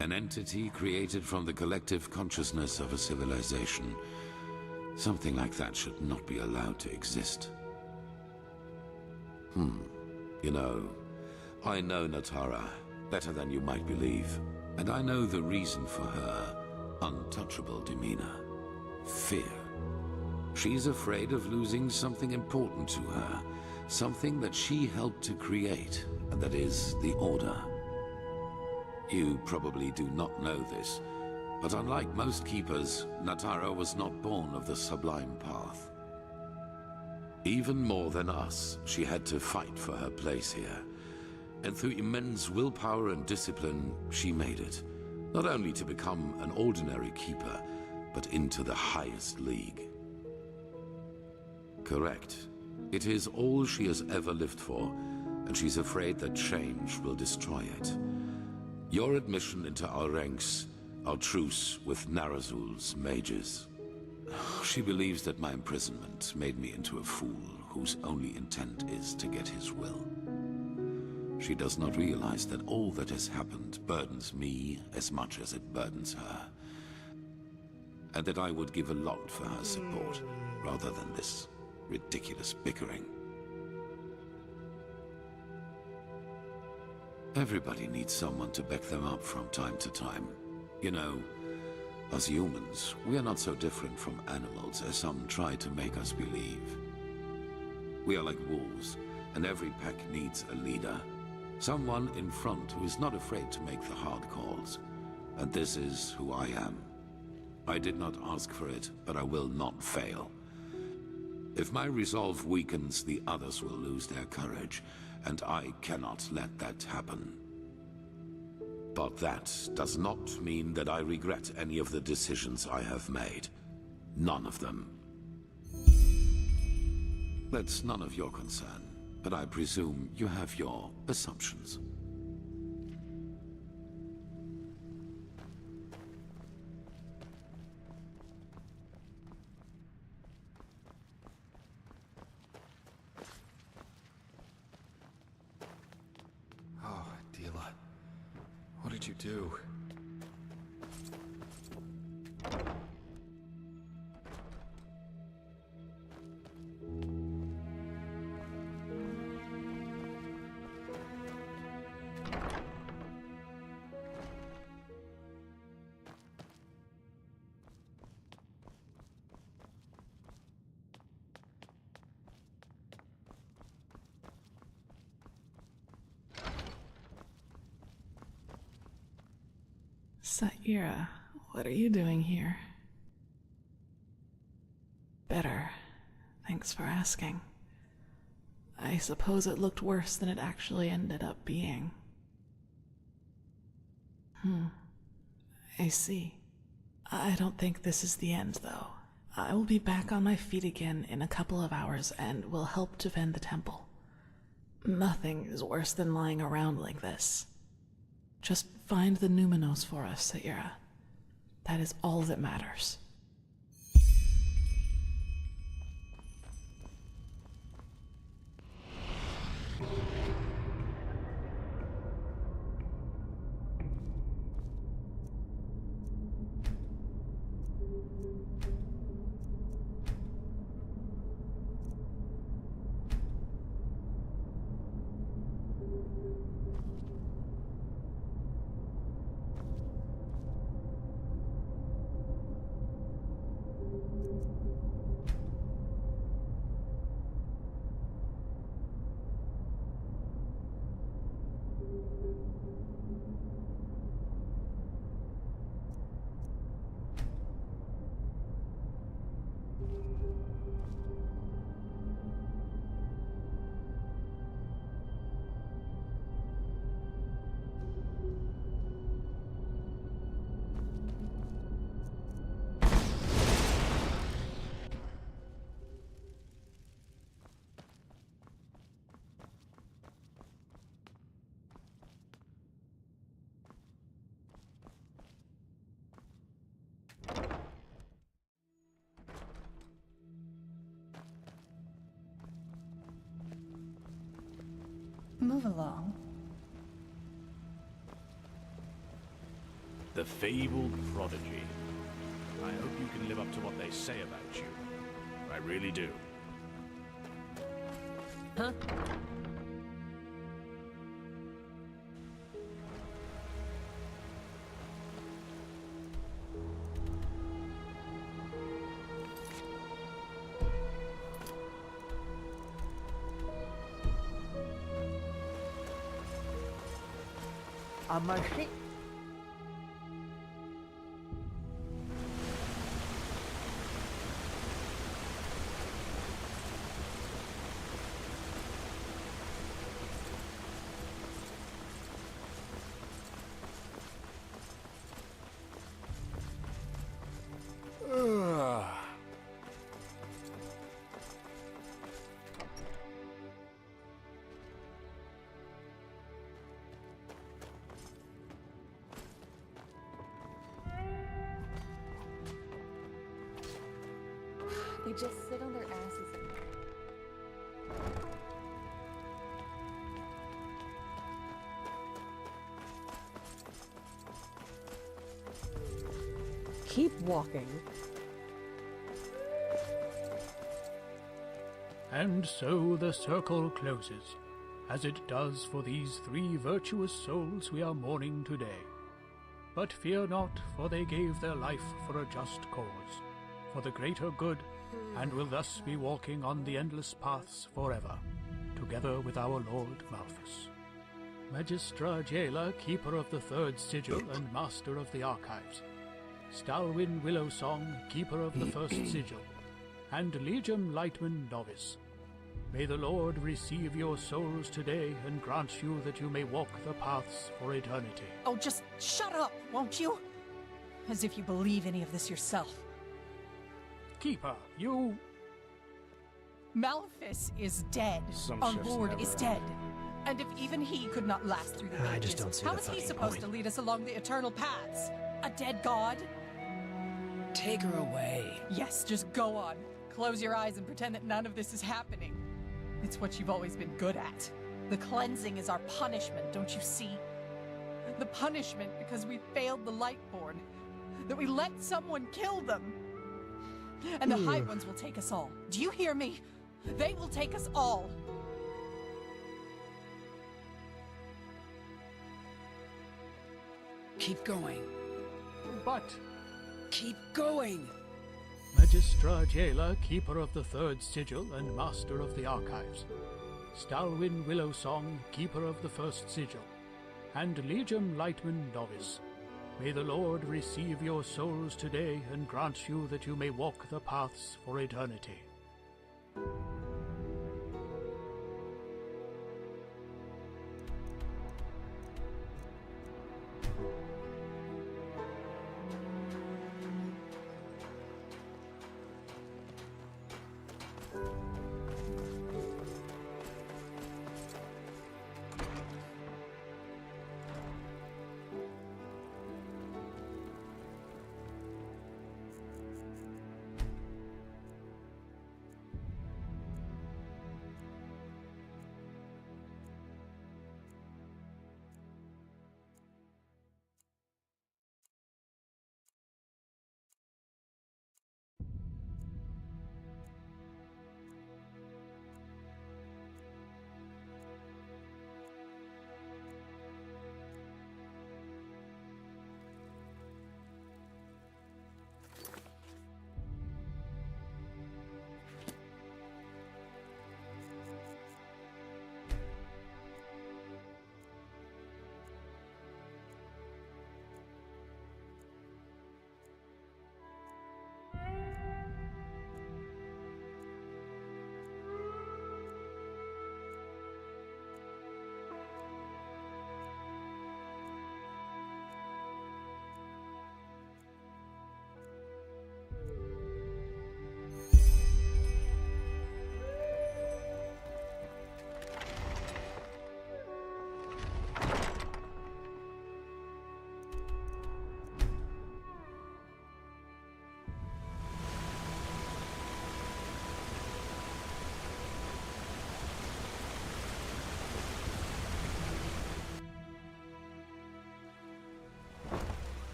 An entity created from the collective consciousness of a civilization. Something like that should not be allowed to exist. You know, I know Natara better than you might believe, and I know the reason for her untouchable demeanor. Fear. She's afraid of losing something important to her, something that she helped to create, and that is the Order. You probably do not know this, but unlike most keepers, Natara was not born of the Sublime Path. Even more than us, she had to fight for her place here. And through immense willpower and discipline, she made it. Not only to become an ordinary keeper, but into the highest league. Correct. It is all she has ever lived for, and she's afraid that change will destroy it. Your admission into our ranks, our truce with Narazul's mages. She believes that my imprisonment made me into a fool whose only intent is to get his will. She does not realize that all that has happened burdens me as much as it burdens her. And that I would give a lot for her support, rather than this ridiculous bickering. Everybody needs someone to back them up from time to time. You know, as humans, we are not so different from animals as some try to make us believe. We are like wolves, and every pack needs a leader. Someone in front who is not afraid to make the hard calls. And this is who I am. I did not ask for it, but I will not fail. If my resolve weakens, the others will lose their courage, and I cannot let that happen. But that does not mean that I regret any of the decisions I have made. None of them. That's none of your concern, but I presume you have your assumptions. did you do? Saira, what are you doing here? Better. Thanks for asking. I suppose it looked worse than it actually ended up being. I see. I don't think this is the end, though. I will be back on my feet again in a couple of hours and will help defend the temple. Nothing is worse than lying around like this. Just find the Numenos for us, Saira. That is all that matters. Move along. The fabled prodigy. I hope you can live up to what they say about you. I really do. Huh? A machine. They just sit on their asses. Keep walking. And so the circle closes, as it does for these 3 virtuous souls we are mourning today. But fear not, for they gave their life for a just cause, for the greater good, and will thus be walking on the endless paths forever, together with our Lord Malthus. Magistra Jaela, keeper of the 3rd sigil and master of the archives. Stalwyn Willowsong, keeper of the 1st sigil, and Legium Lightman, novice. May the Lord receive your souls today and grant you that you may walk the paths for eternity. Oh, just shut up, won't you? As if you believe any of this yourself. Keeper, you... Malthus is dead. Our Lord is dead. And if even he could not last through the ages, just don't see how the is he fucking supposed point. to lead us along the eternal paths? A dead god? Take her away. Yes, just go on. Close your eyes and pretend that none of this is happening. It's what you've always been good at. The cleansing is our punishment, don't you see? The punishment because we failed the Lightborn. That we let someone kill them. And the High Ones will take us all. Do you hear me? They will take us all. Keep going. But... Keep going! Magistra Jailer, Keeper of the Third Sigil and Master of the Archives. Stalwyn Willowsong, Keeper of the First Sigil. And Legium Lightman, Novice. May the Lord receive your souls today and grant you that you may walk the paths for eternity.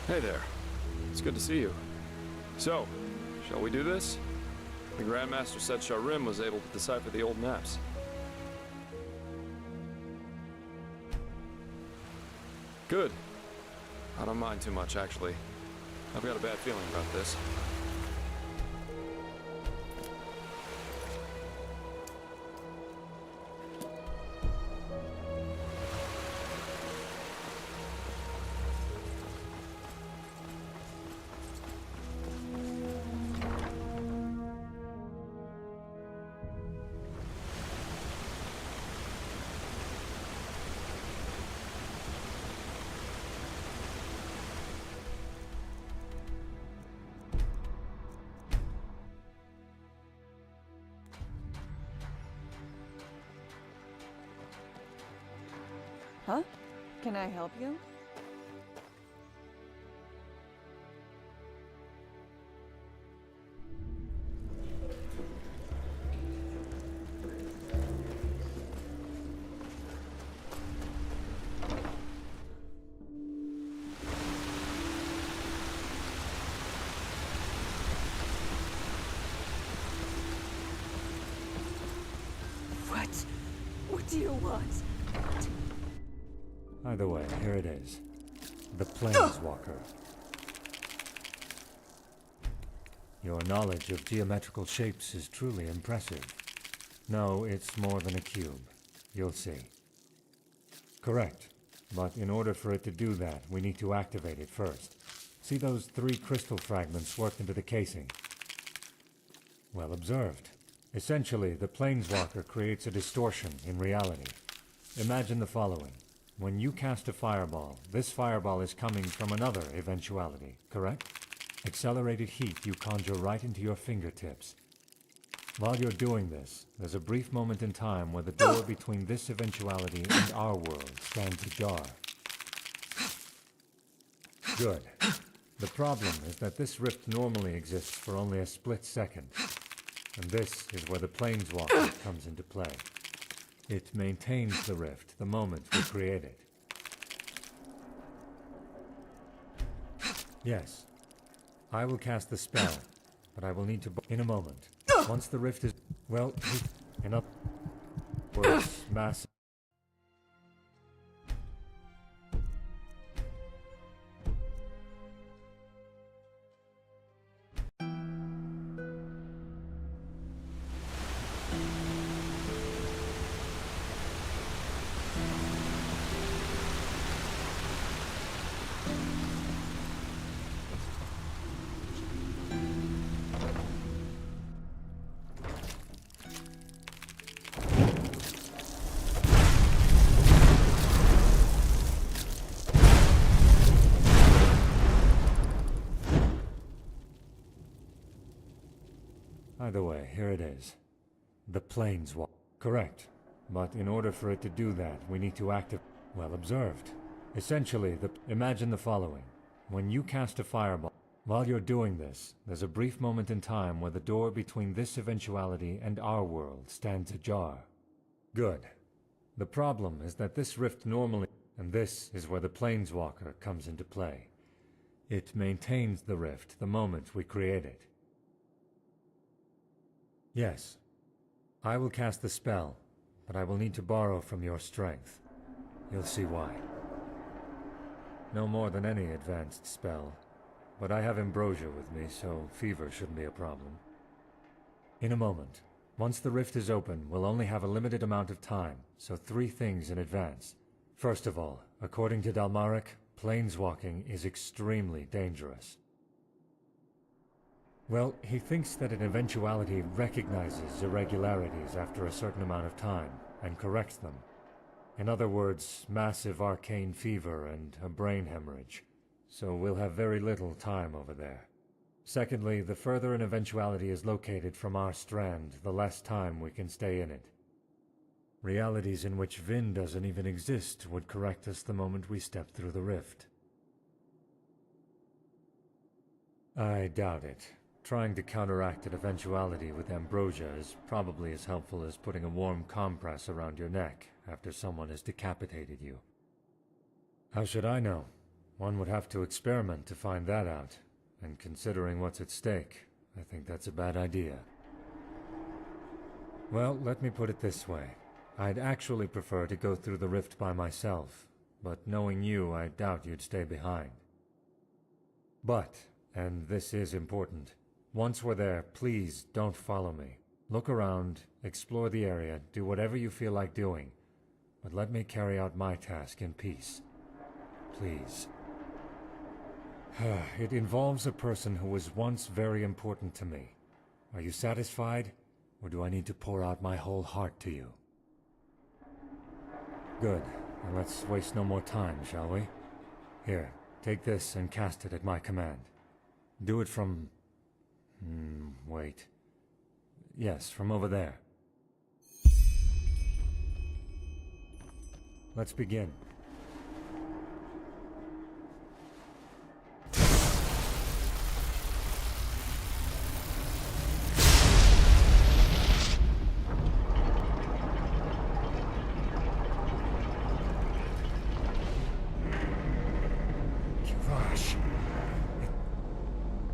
Hey there. It's good to see you. So, shall we do this? The Grandmaster said Sharim was able to decipher the old maps. Good. I don't mind too much, actually. I've got a bad feeling about this. Huh? Can I help you? What do you want? Either way, here it is. The Planeswalker. Your knowledge of geometrical shapes is truly impressive. No, it's more than a cube. You'll see. Correct. But in order for it to do that, we need to activate it first. See those 3 crystal fragments worked into the casing? Well observed. Essentially, the Planeswalker creates a distortion in reality. Imagine the following. When you cast a fireball, this fireball is coming from another eventuality, correct? Accelerated heat you conjure right into your fingertips. While you're doing this, there's a brief moment in time where the door between this eventuality and our world stands ajar. Good. The problem is that this rift normally exists for only a split second, and this is where the Planeswalker comes into play. It maintains the rift the moment we create it. Yes, I will cast the spell, but I will need to in a moment. Once the rift is... well, in other words, massive... Either way, here it is. The Planeswalker. Correct. But in order for it to do that, we need to activate... well, observed. Essentially, imagine the following. When you cast a fireball, while you're doing this, there's a brief moment in time where the door between this eventuality and our world stands ajar. Good. The problem is that this rift normally... and this is where the Planeswalker comes into play. It maintains the rift the moment we create it. Yes, I will cast the spell, but I will need to borrow from your strength. You'll see why. No more than any advanced spell, but I have ambrosia with me, so fever shouldn't be a problem. In a moment. Once the rift is open, we'll only have a limited amount of time, so 3 things in advance. First of all, according to Dalmaric, planeswalking is extremely dangerous. Well, he thinks that an eventuality recognizes irregularities after a certain amount of time, and corrects them. In other words, massive arcane fever and a brain hemorrhage. So we'll have very little time over there. Secondly, the further an eventuality is located from our strand, the less time we can stay in it. Realities in which Vin doesn't even exist would correct us the moment we step through the rift. I doubt it. Trying to counteract an eventuality with ambrosia is probably as helpful as putting a warm compress around your neck after someone has decapitated you. How should I know? One would have to experiment to find that out, and considering what's at stake, I think that's a bad idea. Well, let me put it this way. I'd actually prefer to go through the rift by myself, but knowing you, I doubt you'd stay behind. But, and this is important, once we're there, please don't follow me. Look around, explore the area, do whatever you feel like doing, but let me carry out my task in peace. Please. It involves a person who was once very important to me. Are you satisfied, or do I need to pour out my whole heart to you? Good. Now let's waste no more time, shall we? Here, take this and cast it at my command. Do it from... wait. Yes, from over there. Let's begin.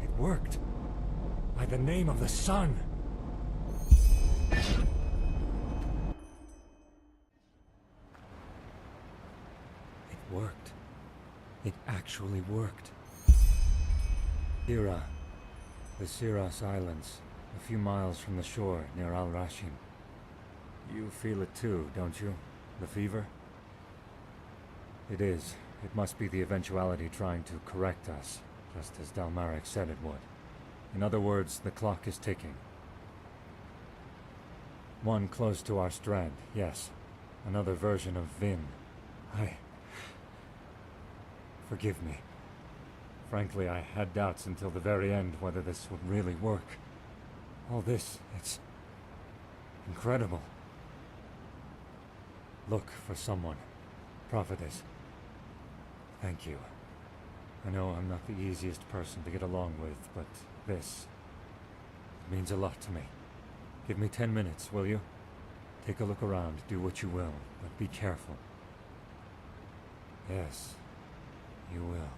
It worked. By the name of the sun. It worked. It actually worked. Sira. The Siras Islands, a few miles from the shore near Al-Rashim. You feel it too, don't you? The fever? It is. It must be the eventuality trying to correct us, just as Dalmaric said it would. In other words, the clock is ticking. One close to our strand, yes. Another version of Vin. Forgive me. Frankly, I had doubts until the very end whether this would really work. All this, it's... incredible. Look for someone. Prophetess. Thank you. I know I'm not the easiest person to get along with, but this means a lot to me. Give me 10 minutes, will you? Take a look around, do what you will, but be careful. Yes, you will.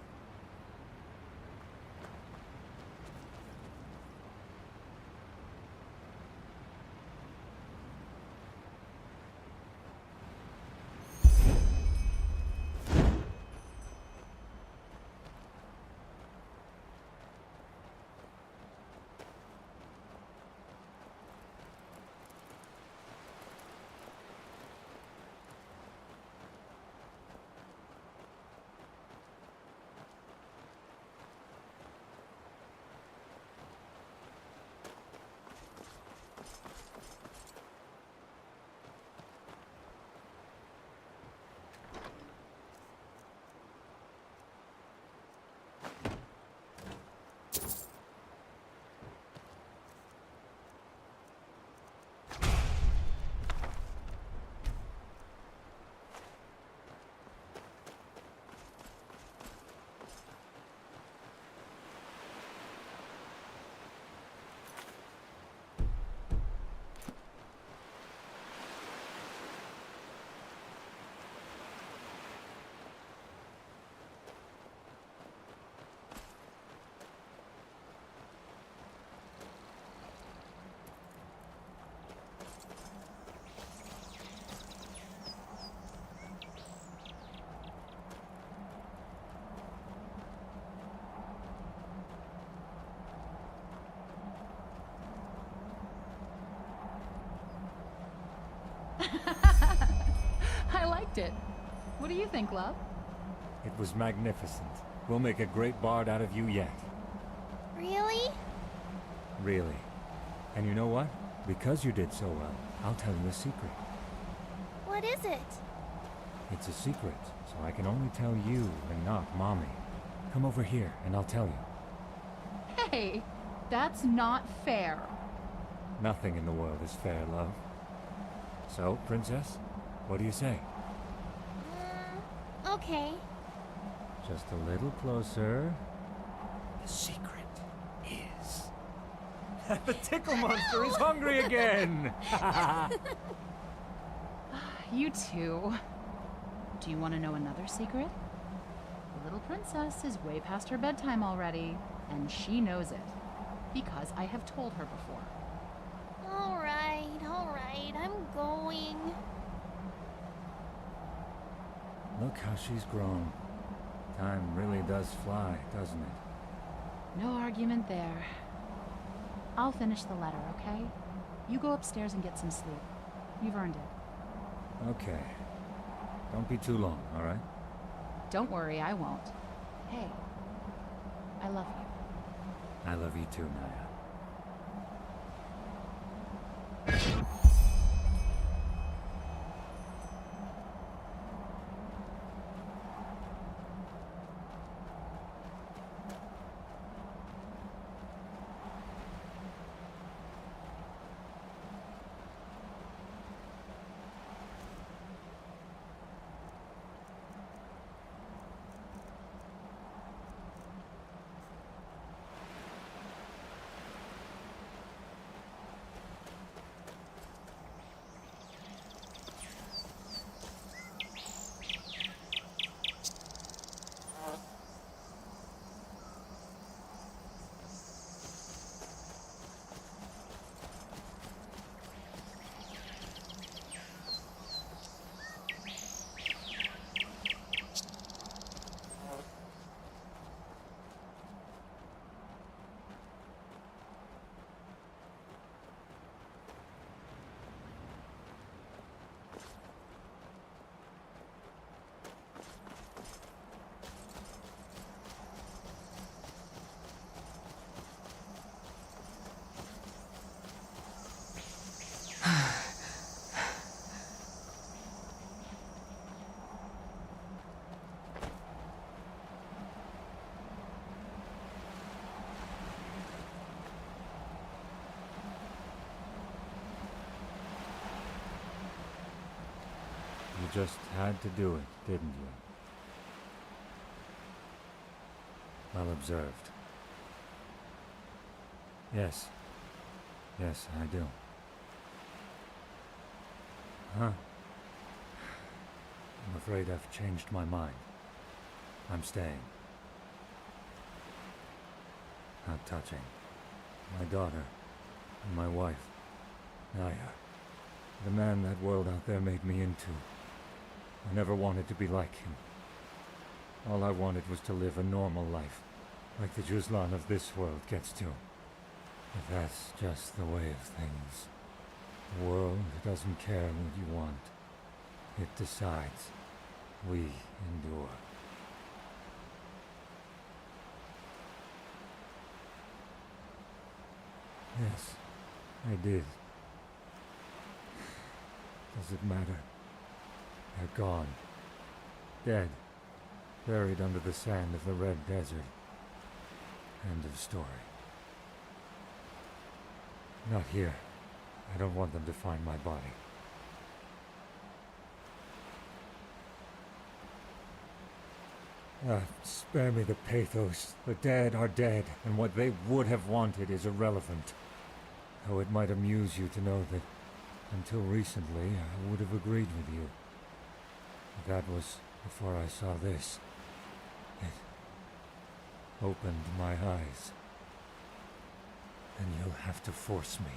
I liked it. What do you think, love? It was magnificent. We'll make a great bard out of you yet. Really? Really. And you know what? Because you did so well, I'll tell you a secret. What is it? It's a secret, so I can only tell you and not Mommy. Come over here and I'll tell you. Hey, that's not fair. Nothing in the world is fair, love. So, Princess, what do you say? Okay. Just a little closer. The secret is... The tickle monster is hungry again! You too. Do you want to know another secret? The little princess is way past her bedtime already, and she knows it. Because I have told her before. Alright, I'm going. Look how she's grown. Time really does fly, doesn't it? No argument there. I'll finish the letter, okay? You go upstairs and get some sleep. You've earned it. Okay. Don't be too long, all right? Don't worry, I won't. Hey, I love you. I love you too, Naya. You just had to do it, didn't you? well observed. Yes. Yes, I do. Huh? I'm afraid I've changed my mind. I'm staying. How touching. My daughter, and my wife, Naya. The man that world out there made me into. I never wanted to be like him. All I wanted was to live a normal life, like the Juzlan of this world gets to. But that's just the way of things. The world doesn't care what you want. It decides. We endure. Yes, I did. Does it matter? They're gone. Dead. Buried under the sand of the Red Desert. End of story. Not here. I don't want them to find my body. Spare me the pathos. The dead are dead, and what they would have wanted is irrelevant. Though it might amuse you to know that, until recently, I would have agreed with you. But that was before I saw this. It opened my eyes. And you'll have to force me.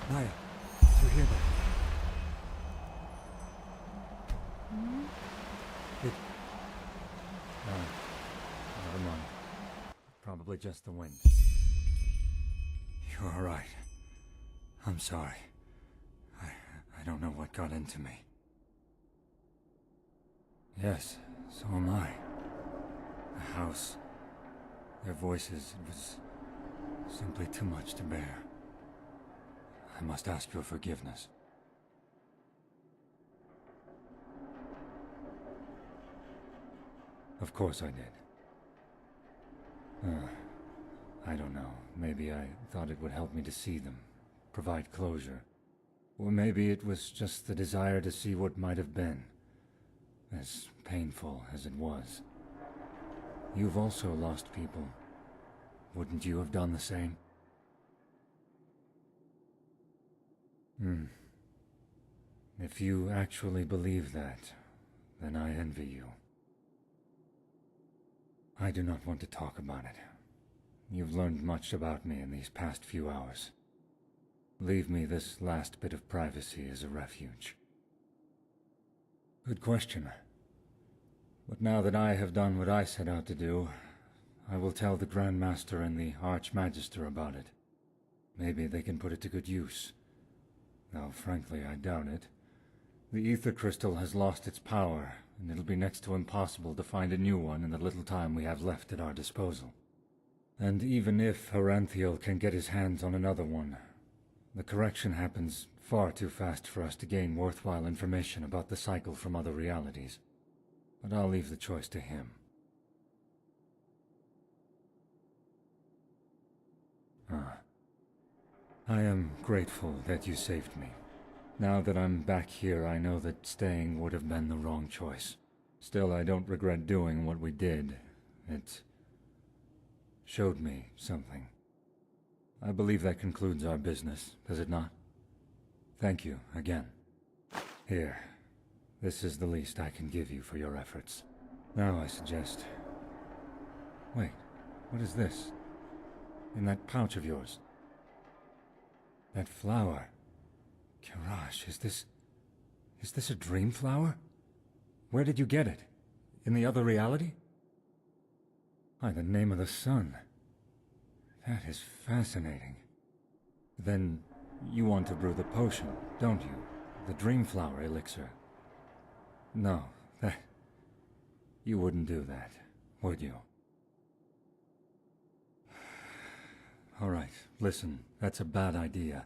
Naya, did you hear that? Never mind. Probably just the wind. You're all right. I'm sorry. I don't know what got into me. Yes, so am I. The house. Their voices, it was simply too much to bear. I must ask your forgiveness. Of course I did. I don't know. Maybe I thought it would help me to see them, provide closure. Or maybe it was just the desire to see what might have been, as painful as it was. You've also lost people. Wouldn't you have done the same? If you actually believe that, then I envy you. I do not want to talk about it. You've learned much about me in these past few hours. Leave me this last bit of privacy as a refuge. Good question. But now that I have done what I set out to do, I will tell the Grand Master and the Archmagister about it. Maybe they can put it to good use. Though, frankly, I doubt it. The ether crystal has lost its power, and it'll be next to impossible to find a new one in the little time we have left at our disposal. And even if Heranthiel can get his hands on another one, the correction happens far too fast for us to gain worthwhile information about the cycle from other realities. But I'll leave the choice to him. I am grateful that you saved me. Now that I'm back here, I know that staying would have been the wrong choice. Still, I don't regret doing what we did. It showed me something. I believe that concludes our business, does it not? Thank you again. Here, this is the least I can give you for your efforts. Now I suggest... Wait, what is this? In that pouch of yours? That flower. Kirash, is this a dream flower? Where did you get it? In the other reality? By the name of the sun. That is fascinating. Then you want to brew the potion, don't you? The dream flower elixir. No, you wouldn't do that, would you? All right, listen, that's a bad idea.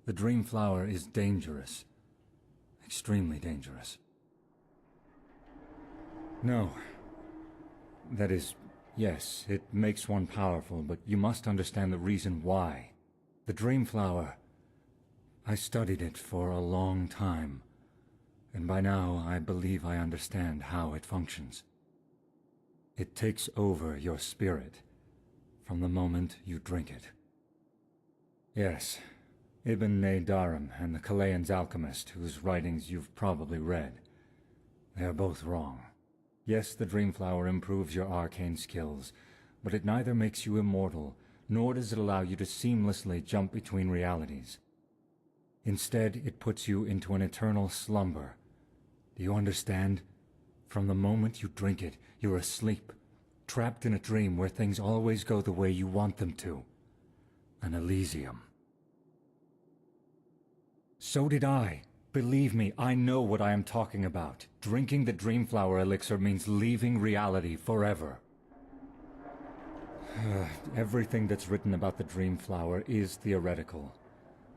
The dream flower is dangerous. Extremely dangerous. No. That is, yes, it makes one powerful, but you must understand the reason why. The dream flower... I studied it for a long time, and by now I believe I understand how it functions. It takes over your spirit from the moment you drink it. Yes, Ibn Nadarim and the Kalayan's alchemist, whose writings you've probably read. They are both wrong. Yes, the Dreamflower improves your arcane skills, but it neither makes you immortal, nor does it allow you to seamlessly jump between realities. Instead, it puts you into an eternal slumber. Do you understand? From the moment you drink it, you're asleep, trapped in a dream where things always go the way you want them to. An Elysium. So did I. Believe me, I know what I am talking about. Drinking the Dreamflower elixir means leaving reality forever. Everything that's written about the Dreamflower is theoretical.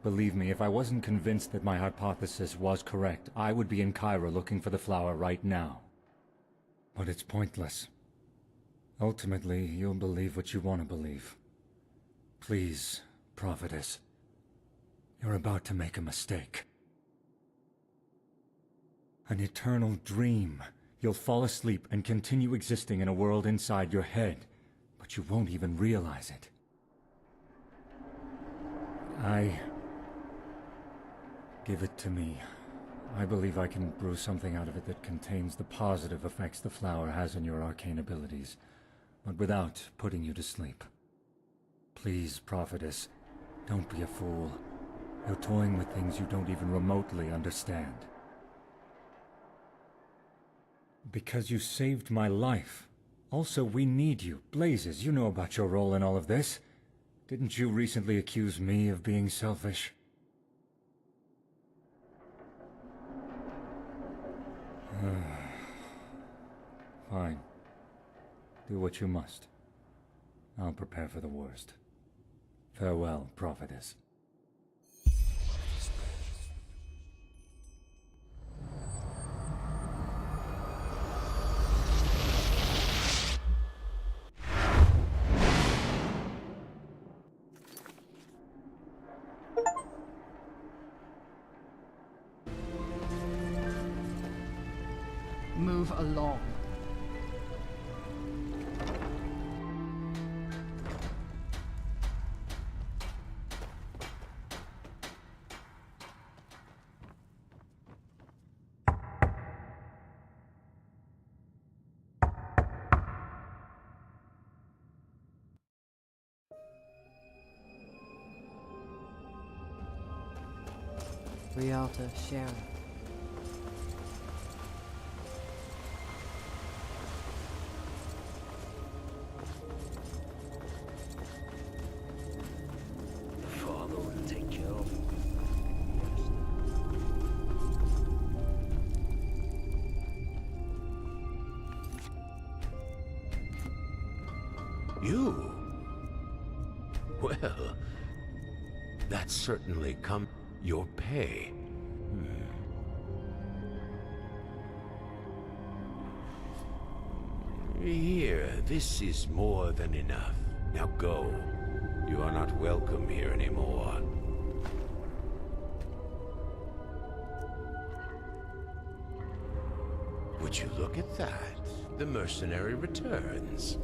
Believe me, if I wasn't convinced that my hypothesis was correct, I would be in Cairo looking for the flower right now. But it's pointless. Ultimately, you'll believe what you want to believe. Please, prophetess. You're about to make a mistake. An eternal dream. You'll fall asleep and continue existing in a world inside your head, but you won't even realize it. Give it to me. I believe I can brew something out of it that contains the positive effects the flower has on your arcane abilities, but without putting you to sleep. Please, prophetess, don't be a fool. You're toying with things you don't even remotely understand. Because you saved my life. Also, we need you. Blazes, you know about your role in all of this. Didn't you recently accuse me of being selfish? Fine. Do what you must. I'll prepare for the worst. Farewell, prophetess. Move along. Rialta Sheriff. Father will take care of You? Well, that certainly comes your pay. Here, this is more than enough. Now go. You are not welcome here anymore. Would you look at that? The mercenary returns.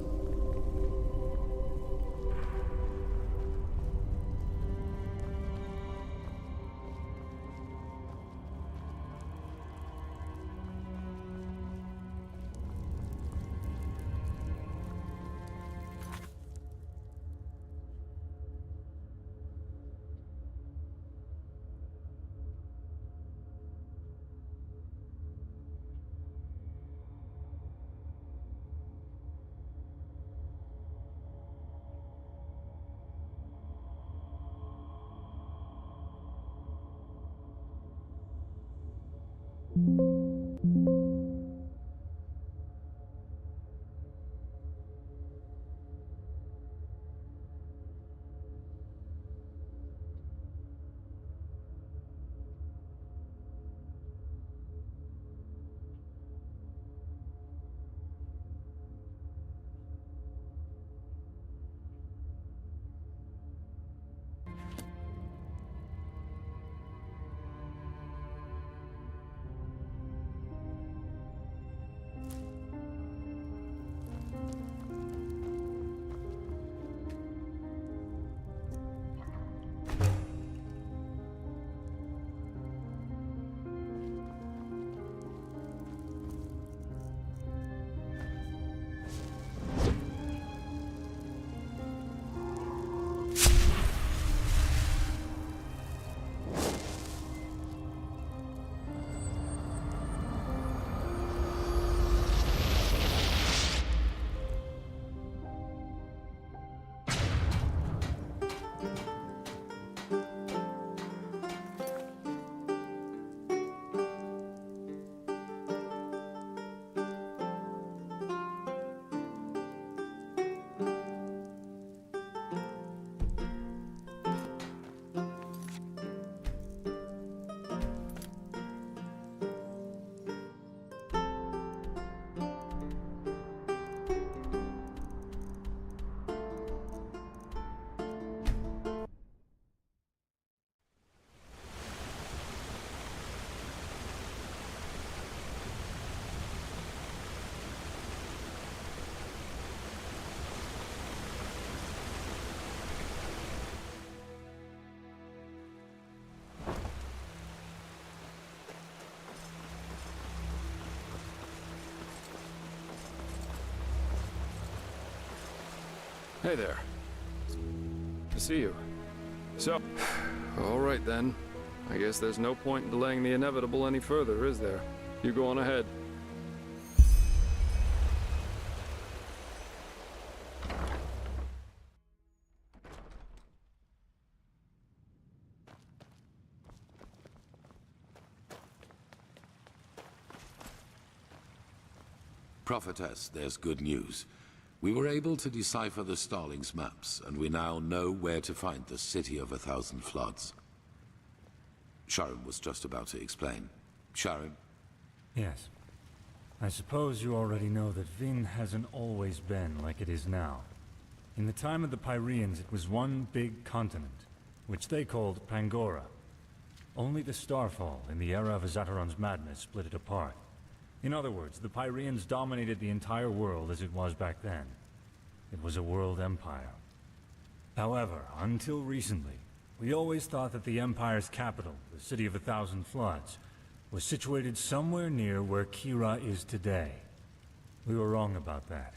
Hey there. To see you. So, all right then. I guess there's no point in delaying the inevitable any further, is there? You go on ahead. Prophetess, there's good news. We were able to decipher the Starling's maps, and we now know where to find the City of 1,000 Floods. Sharon was just about to explain. Sharon? Yes. I suppose you already know that Vin hasn't always been like it is now. In the time of the Pyreans, it was one big continent, which they called Pangora. Only the Starfall, in the era of Azateron's madness, split it apart. In other words, the Pyreans dominated the entire world as it was back then. It was a world empire. However, until recently, we always thought that the Empire's capital, the City of 1,000 Floods, was situated somewhere near where Kira is today. We were wrong about that.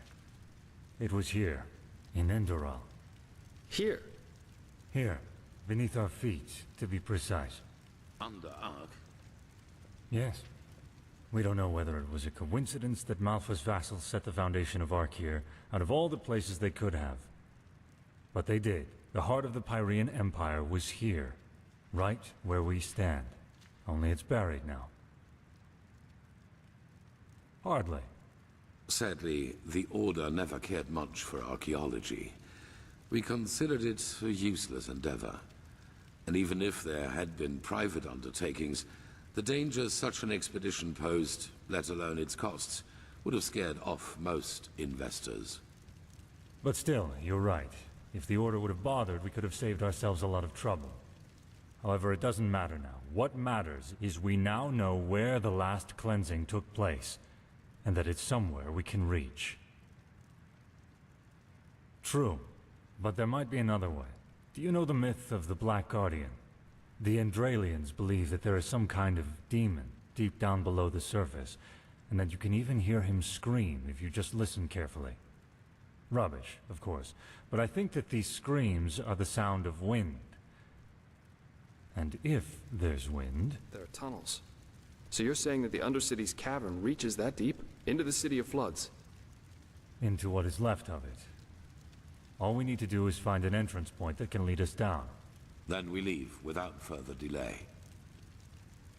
It was here, in Endoral. Here? Here, beneath our feet, to be precise. Under Ark? Yes. We don't know whether it was a coincidence that Malfa's vassals set the foundation of Ark here, out of all the places they could have. But they did. The heart of the Pyrean Empire was here, right where we stand. Only it's buried now. Hardly. Sadly, the Order never cared much for archaeology. We considered it a useless endeavor. And even if there had been private undertakings, the dangers such an expedition posed, let alone its costs, would have scared off most investors. But still, you're right. If the Order would have bothered, we could have saved ourselves a lot of trouble. However, it doesn't matter now. What matters is we now know where the last cleansing took place, and that it's somewhere we can reach. True, but there might be another way. Do you know the myth of the Black Guardian? The Andralians believe that there is some kind of demon deep down below the surface, and that you can even hear him scream if you just listen carefully. Rubbish, of course, but I think that these screams are the sound of wind. And if there's wind... There are tunnels. So you're saying that the Undercity's cavern reaches that deep? Into the City of Floods? Into what is left of it. All we need to do is find an entrance point that can lead us down. Then we leave without further delay.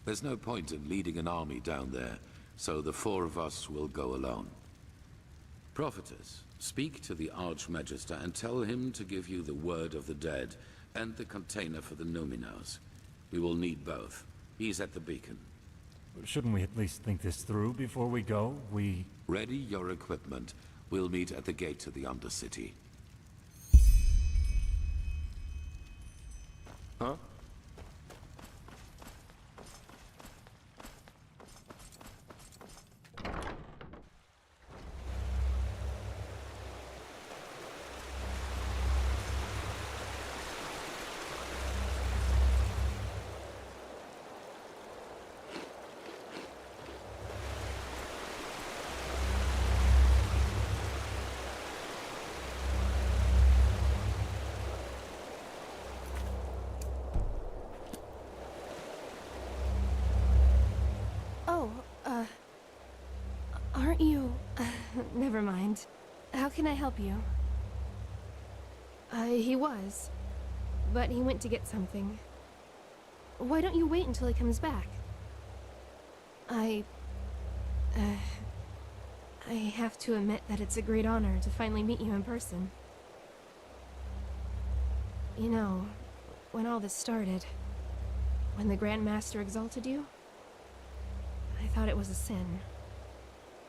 There's no point in leading an army down there, so the four of us will go alone. Prophetess, speak to the Archmagister and tell him to give you the word of the dead and the container for the Numinos. We will need both. He's at the beacon. Shouldn't we at least think this through before we go? Ready your equipment. We'll meet at the gate to the Undercity. Huh? Aren't you... never mind. How can I help you? He was. But he went to get something. Why don't you wait until he comes back? I have to admit that it's a great honor to finally meet you in person. You know, when all this started, when the Grand Master exalted you, I thought it was a sin.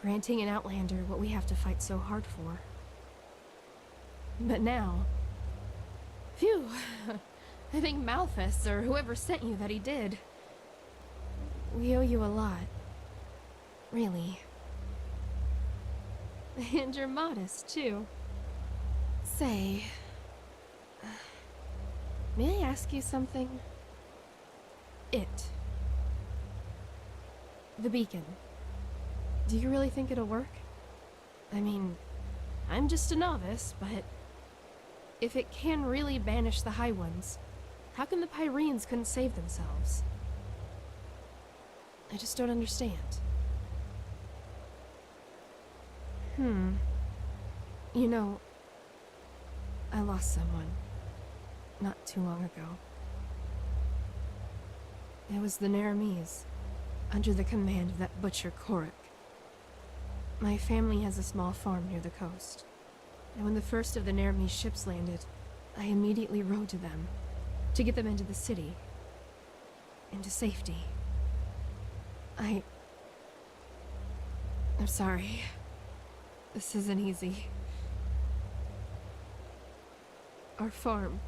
Granting an Outlander what we have to fight so hard for. But now... Phew! I think Malphas, or whoever sent you, that he did. We owe you a lot. Really. And you're modest, too. Say... may I ask you something? The beacon. Do you really think it'll work? I mean, I'm just a novice, but If it can really banish the High Ones, how come the Pyreans couldn't save themselves? I just don't understand. You know, I lost someone not too long ago. It was the Naramis, under the command of that butcher Korik. My family has a small farm near the coast, and when the first of the Naramis ships landed, I immediately rode to them to get them into the city, into safety. I'm sorry. This isn't easy. Our farm,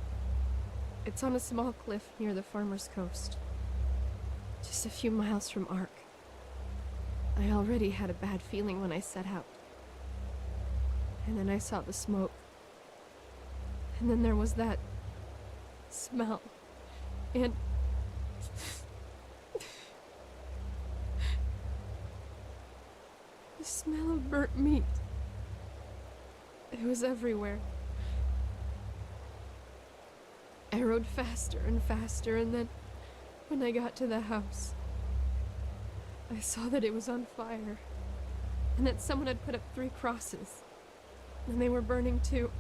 it's on a small cliff near the farmer's coast, just a few miles from Ark. I already had a bad feeling when I set out. And then I saw the smoke. And then there was that smell. And the smell of burnt meat. It was everywhere. I rode faster and faster, and then when I got to the house, I saw that it was on fire, and that someone had put up 3 crosses, and they were burning too.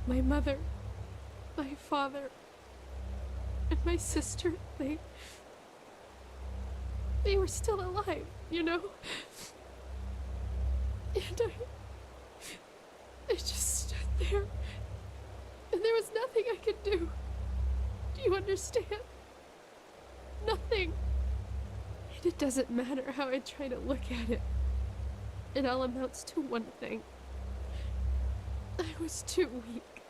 My mother, my father, and my sister, they were still alive, you know? And I just stood there, and there was nothing I could do. Do you understand? Nothing. And it doesn't matter how I try to look at it. It all amounts to one thing. I was too weak.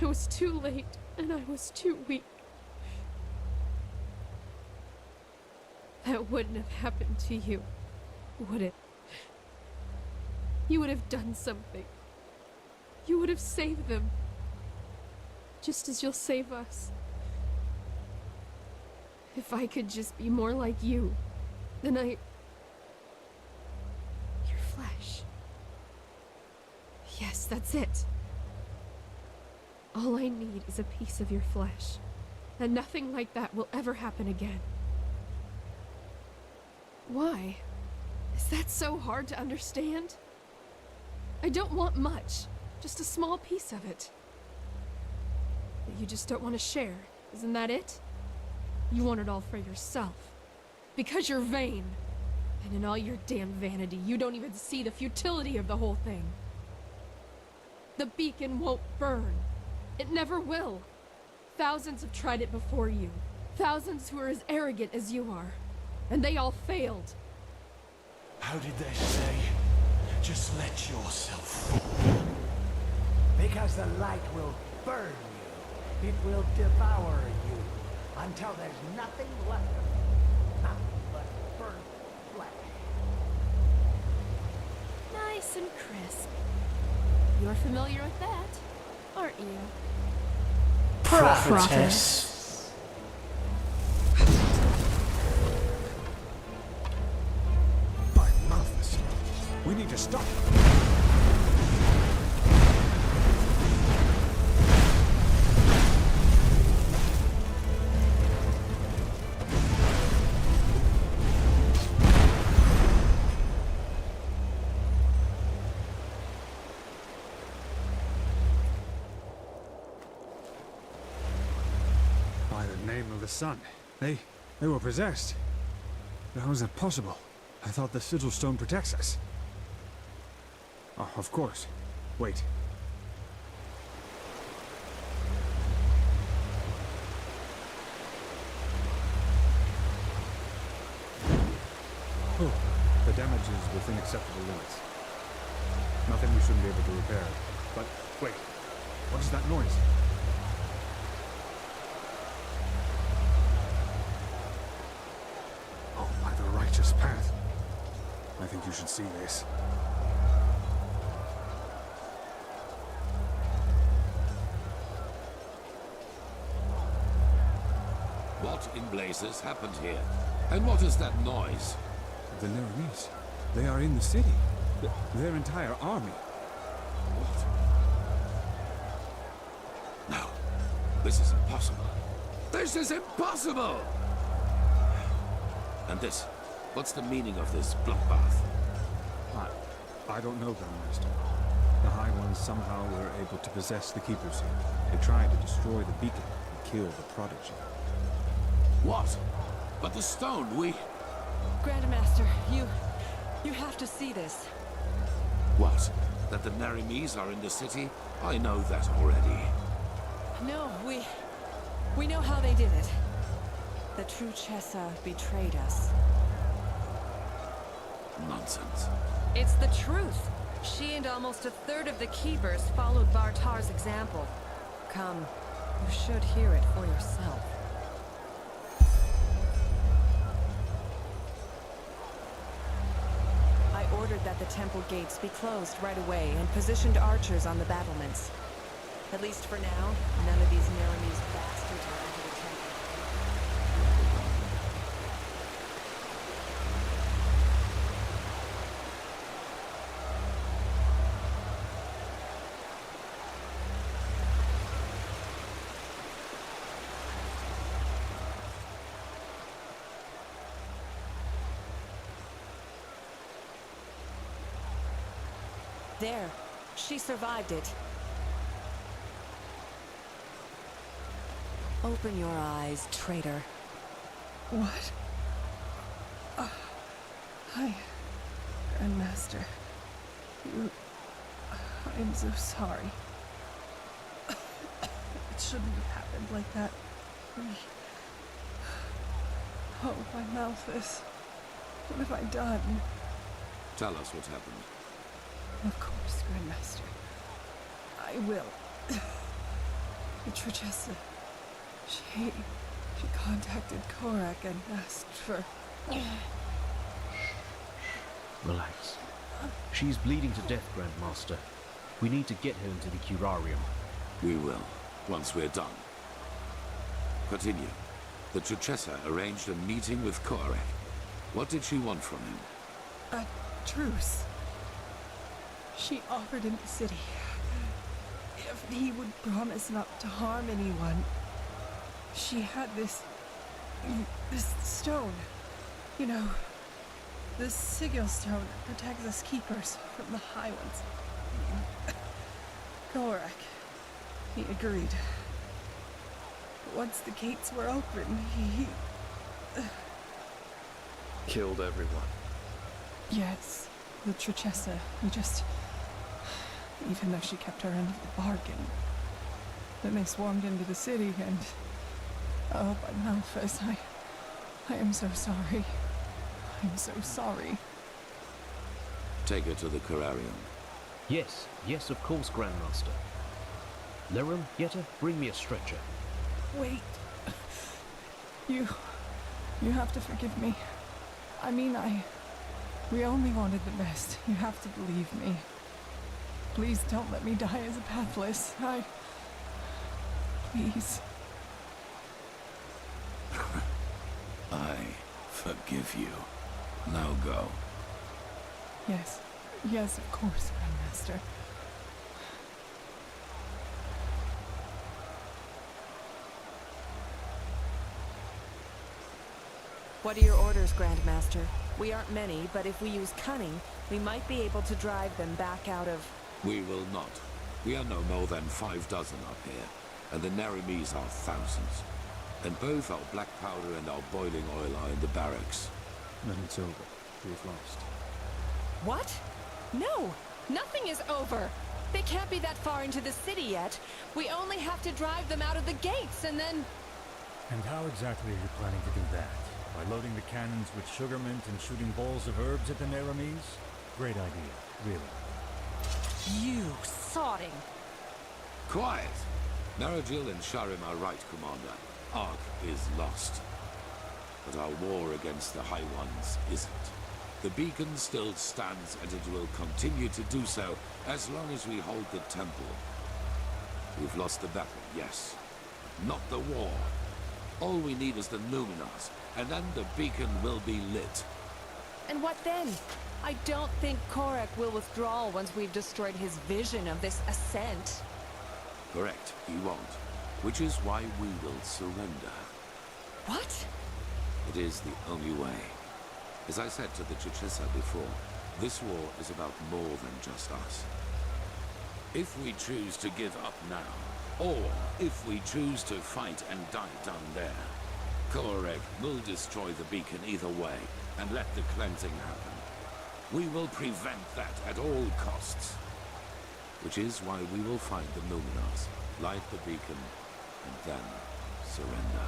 I was too late, and I was too weak. That wouldn't have happened to you, would it? You would have done something. You would have saved them. Just as you'll save us. If I could just be more like you, then your flesh. Yes, that's it. All I need is a piece of your flesh, and nothing like that will ever happen again. Why? Is that so hard to understand? I don't want much, just a small piece of it. But you just don't want to share, isn't that it? You want it all for yourself. Because you're vain. And in all your damn vanity, you don't even see the futility of the whole thing. The beacon won't burn. It never will. Thousands have tried it before you. Thousands who are as arrogant as you are. And they all failed. How did they say? Just let yourself. Because the light will burn you. It will devour you. Until there's nothing left of you. Nothing but burnt flesh. Nice and crisp. You're familiar with that, aren't you? Prophetess. By Malthus, we need to stop. By the name of the sun. They were possessed. How is that possible? I thought the sigil stone protects us. Oh, of course. Wait. Oh, the damage is within acceptable limits. Nothing we shouldn't be able to repair. But wait, what is that noise? Oh, by the righteous path. I think you should see this. What in blazes happened here? And what is that noise? The Naramis. They are in the city. Their entire army. What? No. This is impossible. This is impossible! And this? What's the meaning of this bloodbath? I don't know, Grandmaster. The High Ones somehow were able to possess the Keepers here. They tried to destroy the beacon and kill the Prodigy. What? But the stone, we... Grandmaster, you have to see this. What? That the Narimis are in the city? I know that already. No, we know how they did it. The true Chessa betrayed us. Nonsense. It's the truth. She and almost a third of the Keepers followed Bartar's example. Come, you should hear it for yourself. I ordered that the temple gates be closed right away and positioned archers on the battlements. At least for now, none of these Naramis bastards will enter the temple. There. She survived it. Open your eyes, traitor. What? Hi, Grandmaster. I'm so sorry. It shouldn't have happened like that. Oh, my mouth is... What have I done? Tell us what happened. Of course, Grandmaster. I will. The Trechessa. She contacted Korak and asked for... Relax. She's bleeding to death, Grandmaster. We need to get her into the curarium. We will, once we're done. Continue. The Trechessa arranged a meeting with Korak. What did she want from him? A truce. She offered him the city. If he would promise not to harm anyone. She had this stone. You know, this sigil stone that protects us Keepers from the High Ones. Korak, he agreed. But once the gates were open, he... Killed everyone. Yes, the Trechessa. He just... Even though she kept her end of the bargain. Then they swarmed into the city and... Oh, but Malphas, I am so sorry. I'm so sorry. Take her to the Curarium. Yes, of course, Grandmaster. Lirum, Yetta, bring me a stretcher. Wait. You have to forgive me. I mean, we only wanted the best. You have to believe me. Please don't let me die as a pathless. Please. I forgive you. Now go. Yes, of course, Grandmaster. What are your orders, Grandmaster? We aren't many, but if we use cunning, we might be able to drive them back out of... We will not. We are no more than 6 up here, and the Narimis are thousands. And both our black powder and our boiling oil are in the barracks. Then it's over. We've lost. What? No! Nothing is over! They can't be that far into the city yet. We only have to drive them out of the gates, and then... And how exactly are you planning to do that? By loading the cannons with sugar mint and shooting balls of herbs at the Naramis? Great idea, really. You sodding! Quiet! Narajil and Sharim are right, Commander. Ark is lost. But our war against the High Ones isn't. The beacon still stands, and it will continue to do so as long as we hold the temple. We've lost the battle, yes. Not the war. All we need is the Luminars, and then the beacon will be lit. And what then? I don't think Korek will withdraw once we've destroyed his vision of this ascent. Correct, he won't. Which is why we will surrender. What? It is the only way. As I said to the Chichisa before, this war is about more than just us. If we choose to give up now, or if we choose to fight and die down there, Korek will destroy the beacon either way and let the cleansing happen. We will prevent that at all costs. Which is why we will find the Numenors, light the beacon, and then surrender.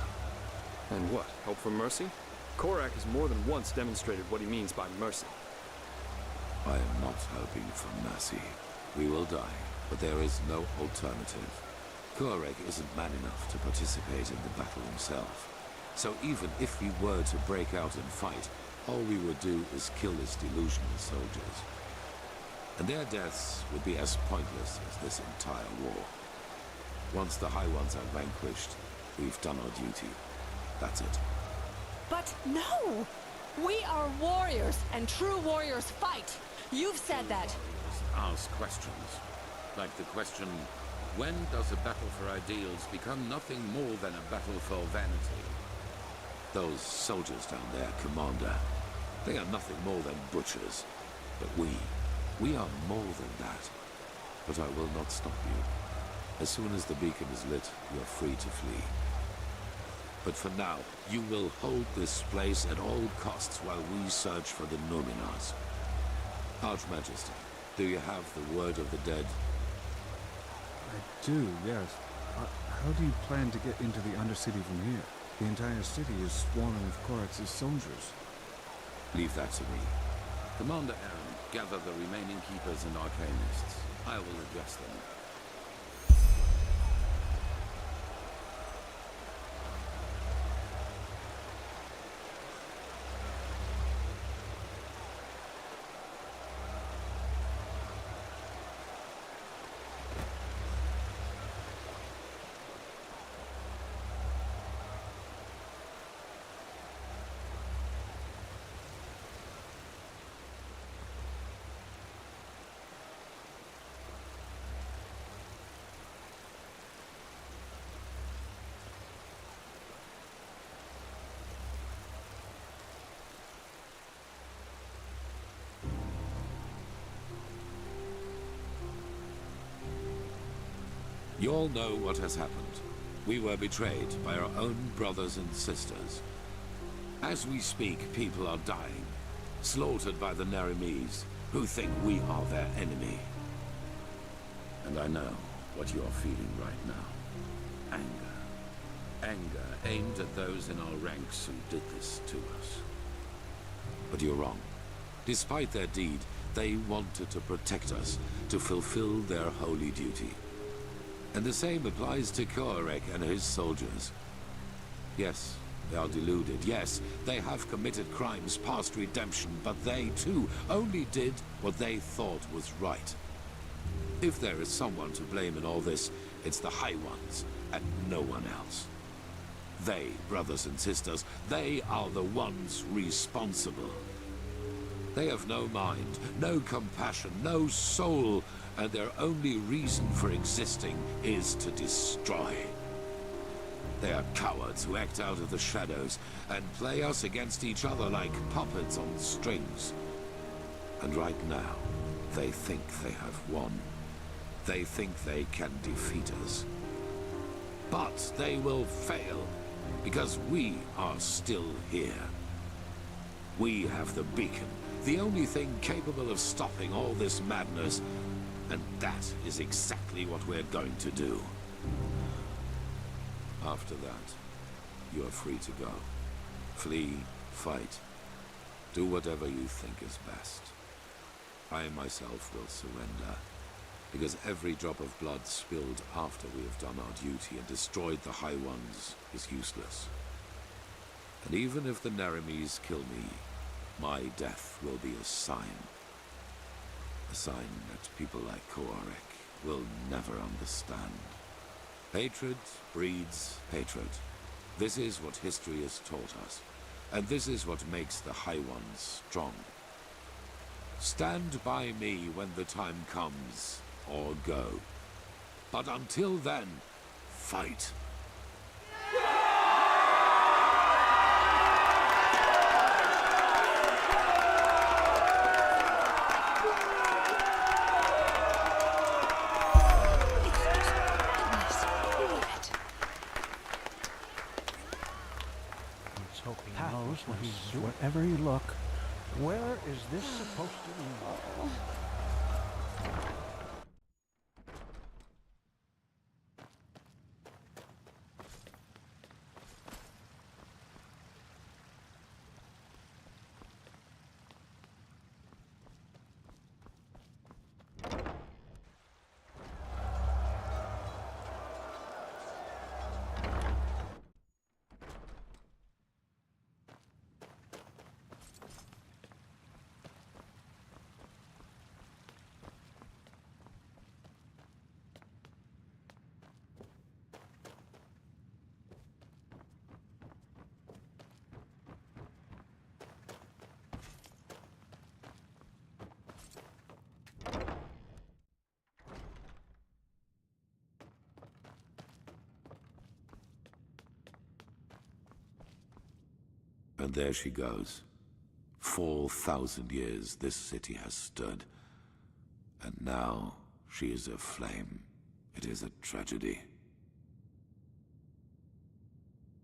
And what? Hope for mercy? Korak has more than once demonstrated what he means by mercy. I am not hoping for mercy. We will die, but there is no alternative. Korek isn't man enough to participate in the battle himself. So even if we were to break out and fight, all we would do is kill his delusional soldiers. And their deaths would be as pointless as this entire war. Once the High Ones are vanquished, we've done our duty. That's it. But no! We are warriors, and true warriors fight! You've said that! Ask questions. Like the question, when does a battle for ideals become nothing more than a battle for vanity? Those soldiers down there, Commander, they are nothing more than butchers. But we are more than that. But I will not stop you. As soon as the beacon is lit, you are free to flee. But for now, you will hold this place at all costs while we search for the Numenors. Archmajesty, do you have the word of the dead? I do, yes. How do you plan to get into the Undercity from here? The entire city is swarming with Korax's soldiers. Leave that to me. Commander Aaron, gather the remaining keepers and arcanists. I will address them. You all know what has happened. We were betrayed by our own brothers and sisters. As we speak, people are dying, slaughtered by the Nerimes, who think we are their enemy. And I know what you are feeling right now. Anger. Anger aimed at those in our ranks who did this to us. But you're wrong. Despite their deed, they wanted to protect us, to fulfill their holy duty. And the same applies to Korek and his soldiers. Yes, they are deluded. Yes, they have committed crimes past redemption, but they, too, only did what they thought was right. If there is someone to blame in all this, it's the High Ones, and no one else. They, brothers and sisters, they are the ones responsible. They have no mind, no compassion, no soul, and their only reason for existing is to destroy. They are cowards who act out of the shadows and play us against each other like puppets on strings. And right now, they think they have won. They think they can defeat us. But they will fail, because we are still here. We have the beacon, the only thing capable of stopping all this madness, and that is exactly what we're going to do. After that, you are free to go. Flee, fight, do whatever you think is best. I myself will surrender, because every drop of blood spilled after we have done our duty and destroyed the High Ones is useless. And even if the Nerimes kill me, my death will be a sign. A sign that people like Korek will never understand. Hatred breeds hatred. This is what history has taught us. And this is what makes the High Ones strong. Stand by me when the time comes, or go. But until then, fight. Wherever you look, where is this supposed to lead? And there she goes. 4,000 years this city has stood. And now she is aflame. It is a tragedy.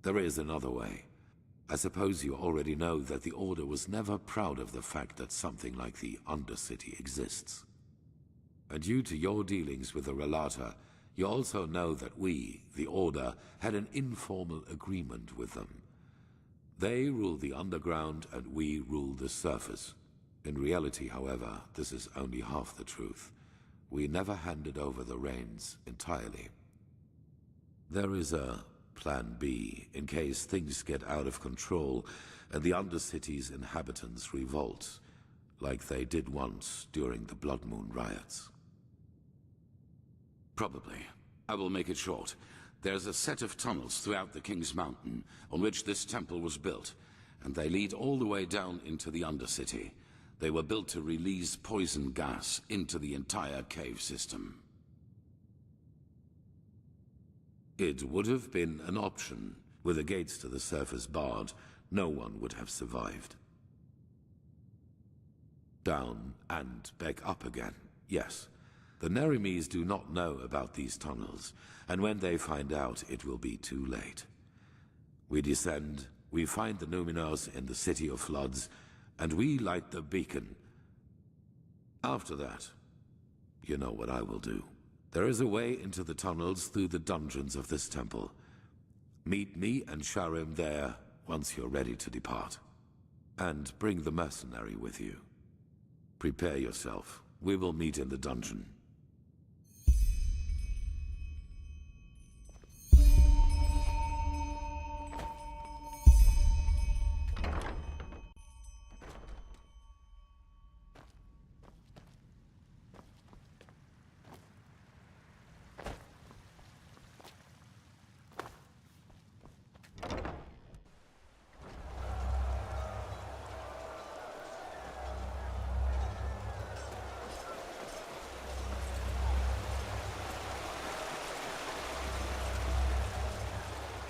There is another way. I suppose you already know that the Order was never proud of the fact that something like the Undercity exists. And due to your dealings with the Relata, you also know that we, the Order, had an informal agreement with them. They rule the underground and we rule the surface. In reality, however, this is only half the truth. We never handed over the reins entirely. There is a Plan B in case things get out of control and the Undercity's inhabitants revolt, like they did once during the Blood Moon riots. Probably. I will make it short. There's a set of tunnels throughout the King's Mountain on which this temple was built, and they lead all the way down into the Undercity. They were built to release poison gas into the entire cave system. It would have been an option. With the gates to the surface barred, no one would have survived. Down and back up again, yes. The Nerimes do not know about these tunnels, and when they find out, it will be too late. We descend, we find the Numenors in the City of Floods, and we light the beacon. After that, you know what I will do. There is a way into the tunnels through the dungeons of this temple. Meet me and Sharim there once you're ready to depart. And bring the mercenary with you. Prepare yourself. We will meet in the dungeon.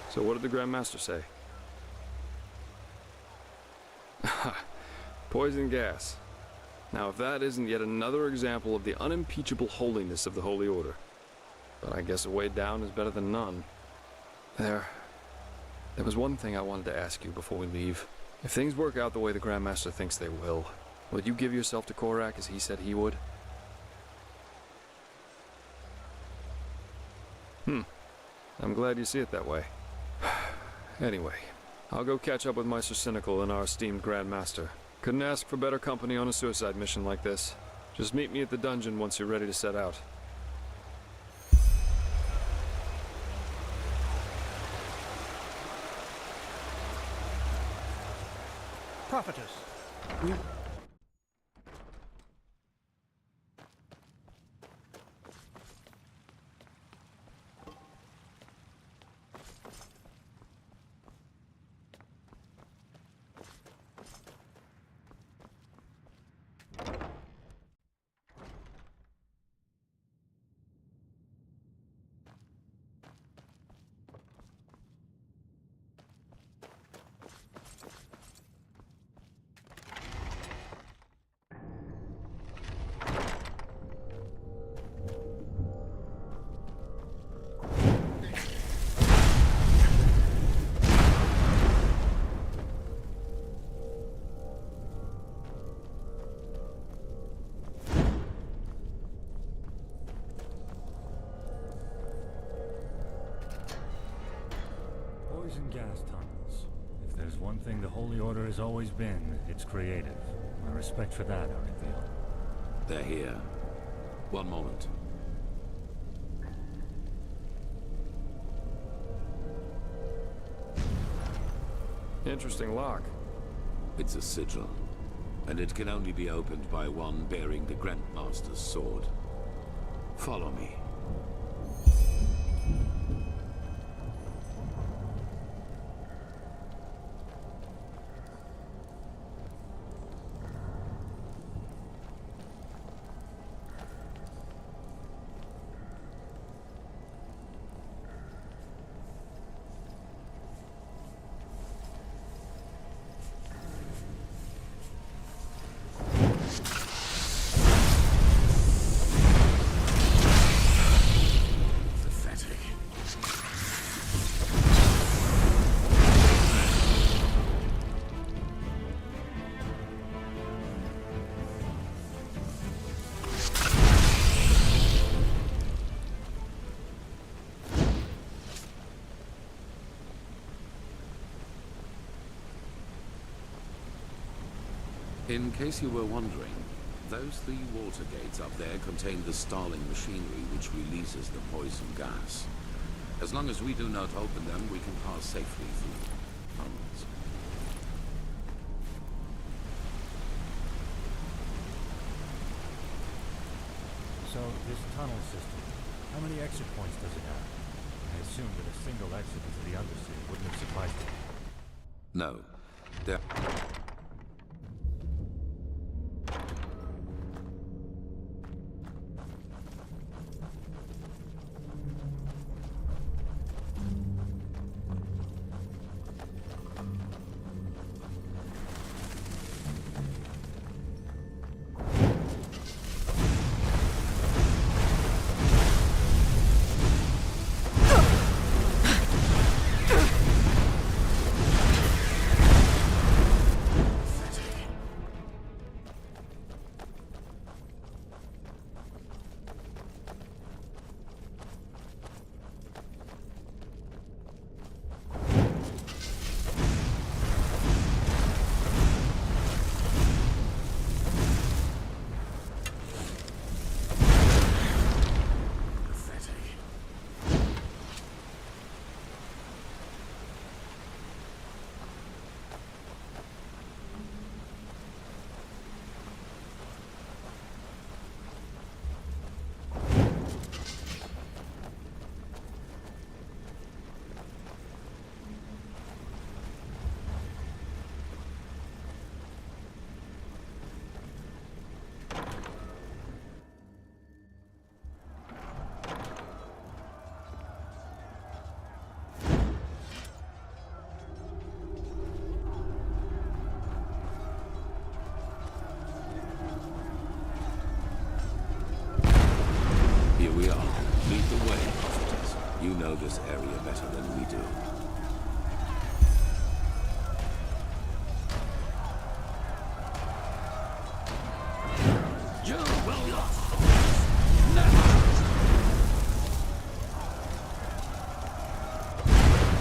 So what did the Grand Master say? Poison gas. Now if that isn't yet another example of the unimpeachable holiness of the Holy Order. But I guess a way down is better than none. There was one thing I wanted to ask you before we leave. If things work out the way the Grand Master thinks they will you give yourself to Korak as he said he would? I'm glad you see it that way. Anyway, I'll go catch up with Meister Cynical and our esteemed Grand Master. Couldn't ask for better company on a suicide mission like this. Just meet me at the dungeon once you're ready to set out. Prophetess, we... gas tunnels. If there's one thing the Holy Order has always been, it's creative. My respect for that, Arenville. They're here. One moment. Interesting lock. It's a sigil, and it can only be opened by one bearing the Grandmaster's sword. Follow me. In case you were wondering, those 3 water gates up there contain the Starling machinery which releases the poison gas. As long as we do not open them, we can pass safely through tunnels. So, this tunnel system, how many exit points does it have? I assume that a single exit into the Undercity wouldn't have sufficed it. No. There... Here we are. Lead the way, prophetess. You know this area better than we do. You will not! Never!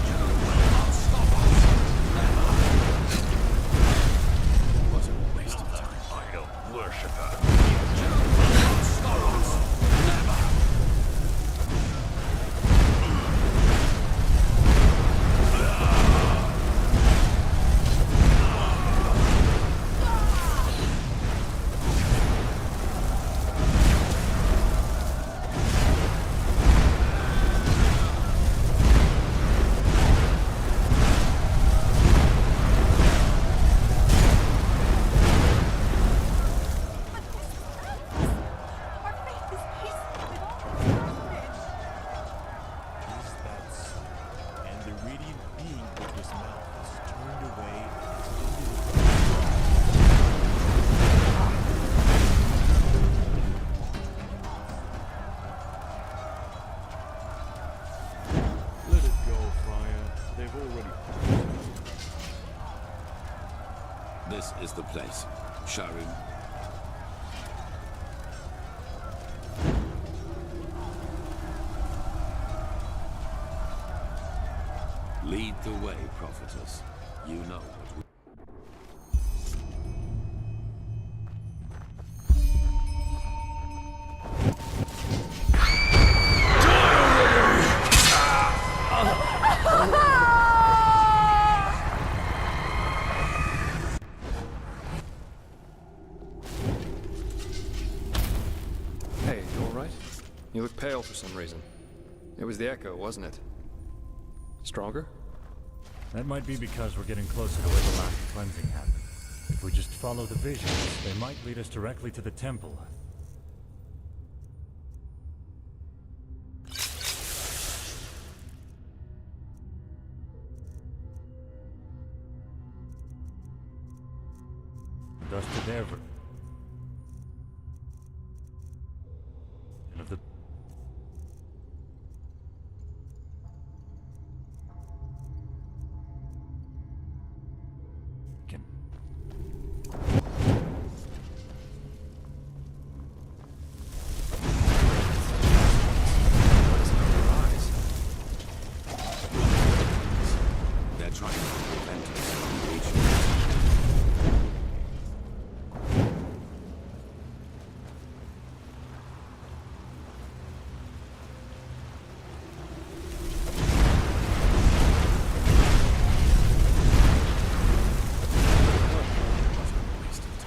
You will not stop us! Never! What a waste of time. Idol worshiper. You will not stop us! Never! This is the place. Sharim. Lead the way, prophetess. You know what we... Hey, you alright? You look pale for some reason. It was the echo, wasn't it? Stronger? That might be because we're getting closer to where the last cleansing happened. If we just follow the visions, they might lead us directly to the temple. Dusted ever. And of the can They're trying to prevent us from reaching.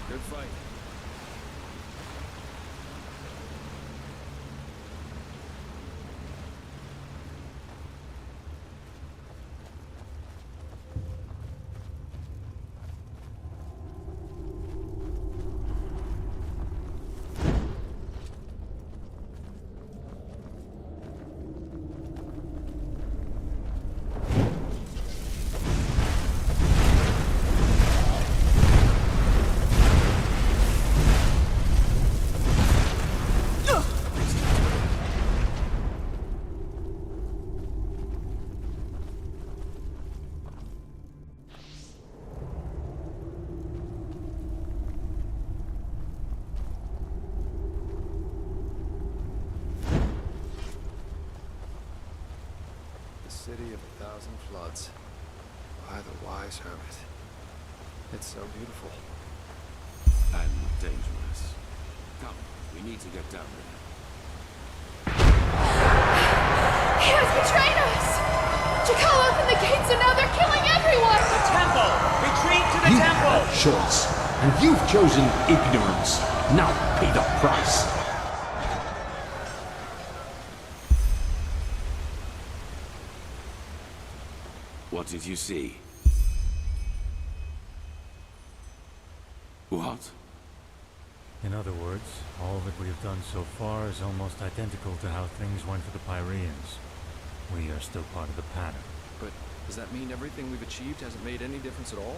Good fight. The city of 1,000 floods. By the wise hermit. It's so beautiful. And dangerous. Come, we need to get down there. He has betrayed us! Jakal opened the gates and now they're killing everyone! The temple! Retreat to the temple! You had a choice, and you've chosen ignorance. Now pay the price. What did you see? What? In other words, all that we have done so far is almost identical to how things went for the Pyreans. We are still part of the pattern. But does that mean everything we've achieved hasn't made any difference at all?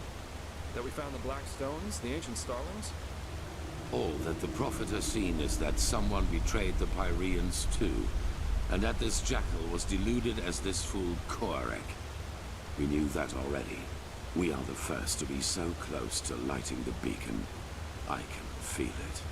That we found the Black Stones, the ancient Starlings? All that the prophet has seen is that someone betrayed the Pyreans too, and that this jackal was deluded as this fool Koarek. We knew that already. We are the first to be so close to lighting the beacon. I can feel it.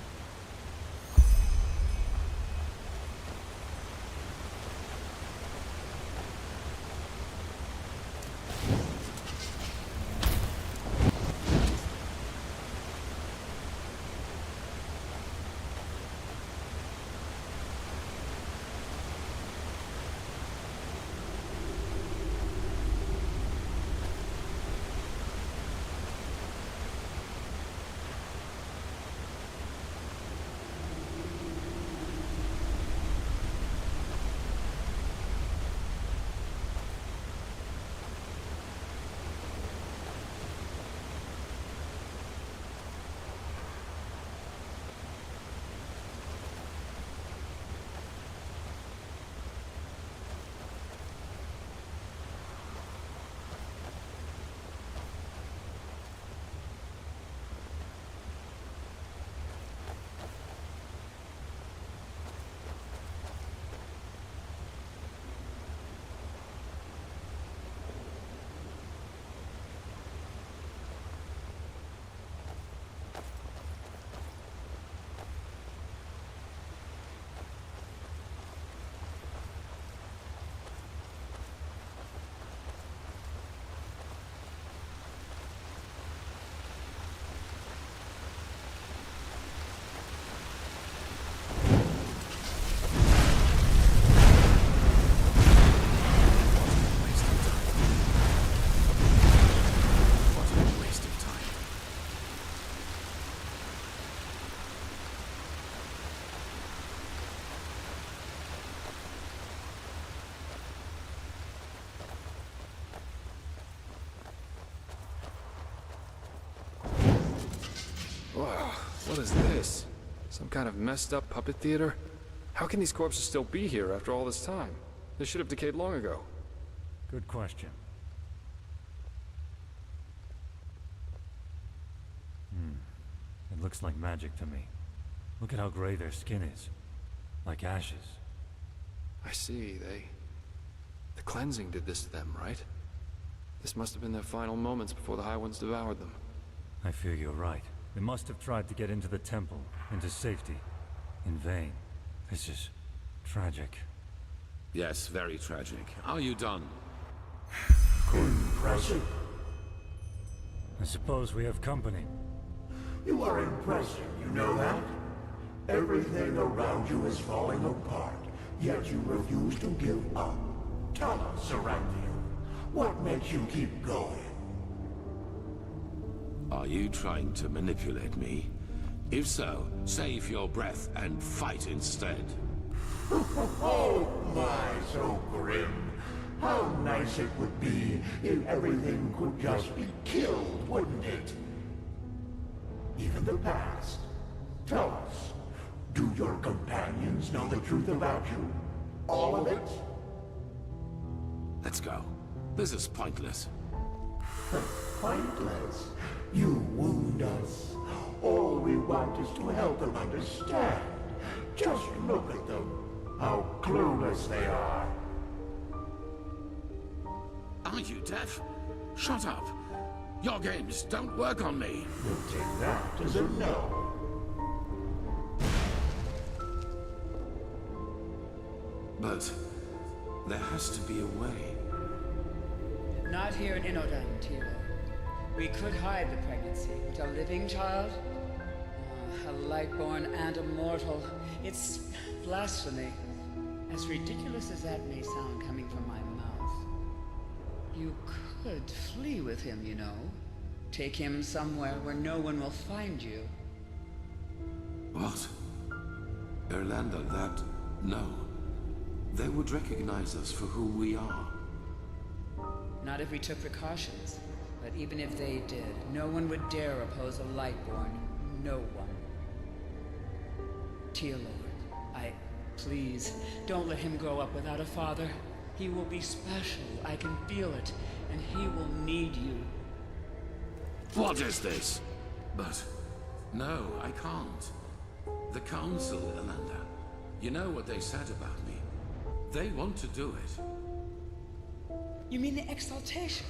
is this? Some kind of messed up puppet theater? How can these corpses still be here after all this time? They should have decayed long ago. Good question. It looks like magic to me. Look at how gray their skin is. Like ashes. I see, The cleansing did this to them, right? This must have been their final moments before the High Ones devoured them. I fear you're right. They must have tried to get into the temple, into safety. In vain. This is tragic. Yes, very tragic. Are you done? Impressive. I suppose we have company. You are impressive, you know that? Everything around you is falling apart, yet you refuse to give up. Tell us, Saranthia, what makes you keep going? Are you trying to manipulate me? If so, save your breath and fight instead. Oh my, so grim. How nice it would be if everything could just be killed, wouldn't it? Even the past. Tell us, do your companions know the truth about you? All of it? Let's go. This is pointless. Pointless? You wound us. All we want is to help them understand. Just look at them. How clueless they are. Are you deaf? Shut up. Your games don't work on me. We'll take that as a no. But there has to be a way. Not here in Inodan, Tilo. We could hide the pregnancy, but a living child? A lightborn and a mortal. It's blasphemy. As ridiculous as that may sound coming from my mouth. You could flee with him, you know. Take him somewhere where no one will find you. What? Erlander, that... No. They would recognize us for who we are. Not if we took precautions. But even if they did, no one would dare oppose a Lightborn. No one. Tealord, please, don't let him grow up without a father. He will be special, I can feel it, and he will need you. What is this? But... No, I can't. The Council, Erlander. You know what they said about me. They want to do it. You mean the exaltation?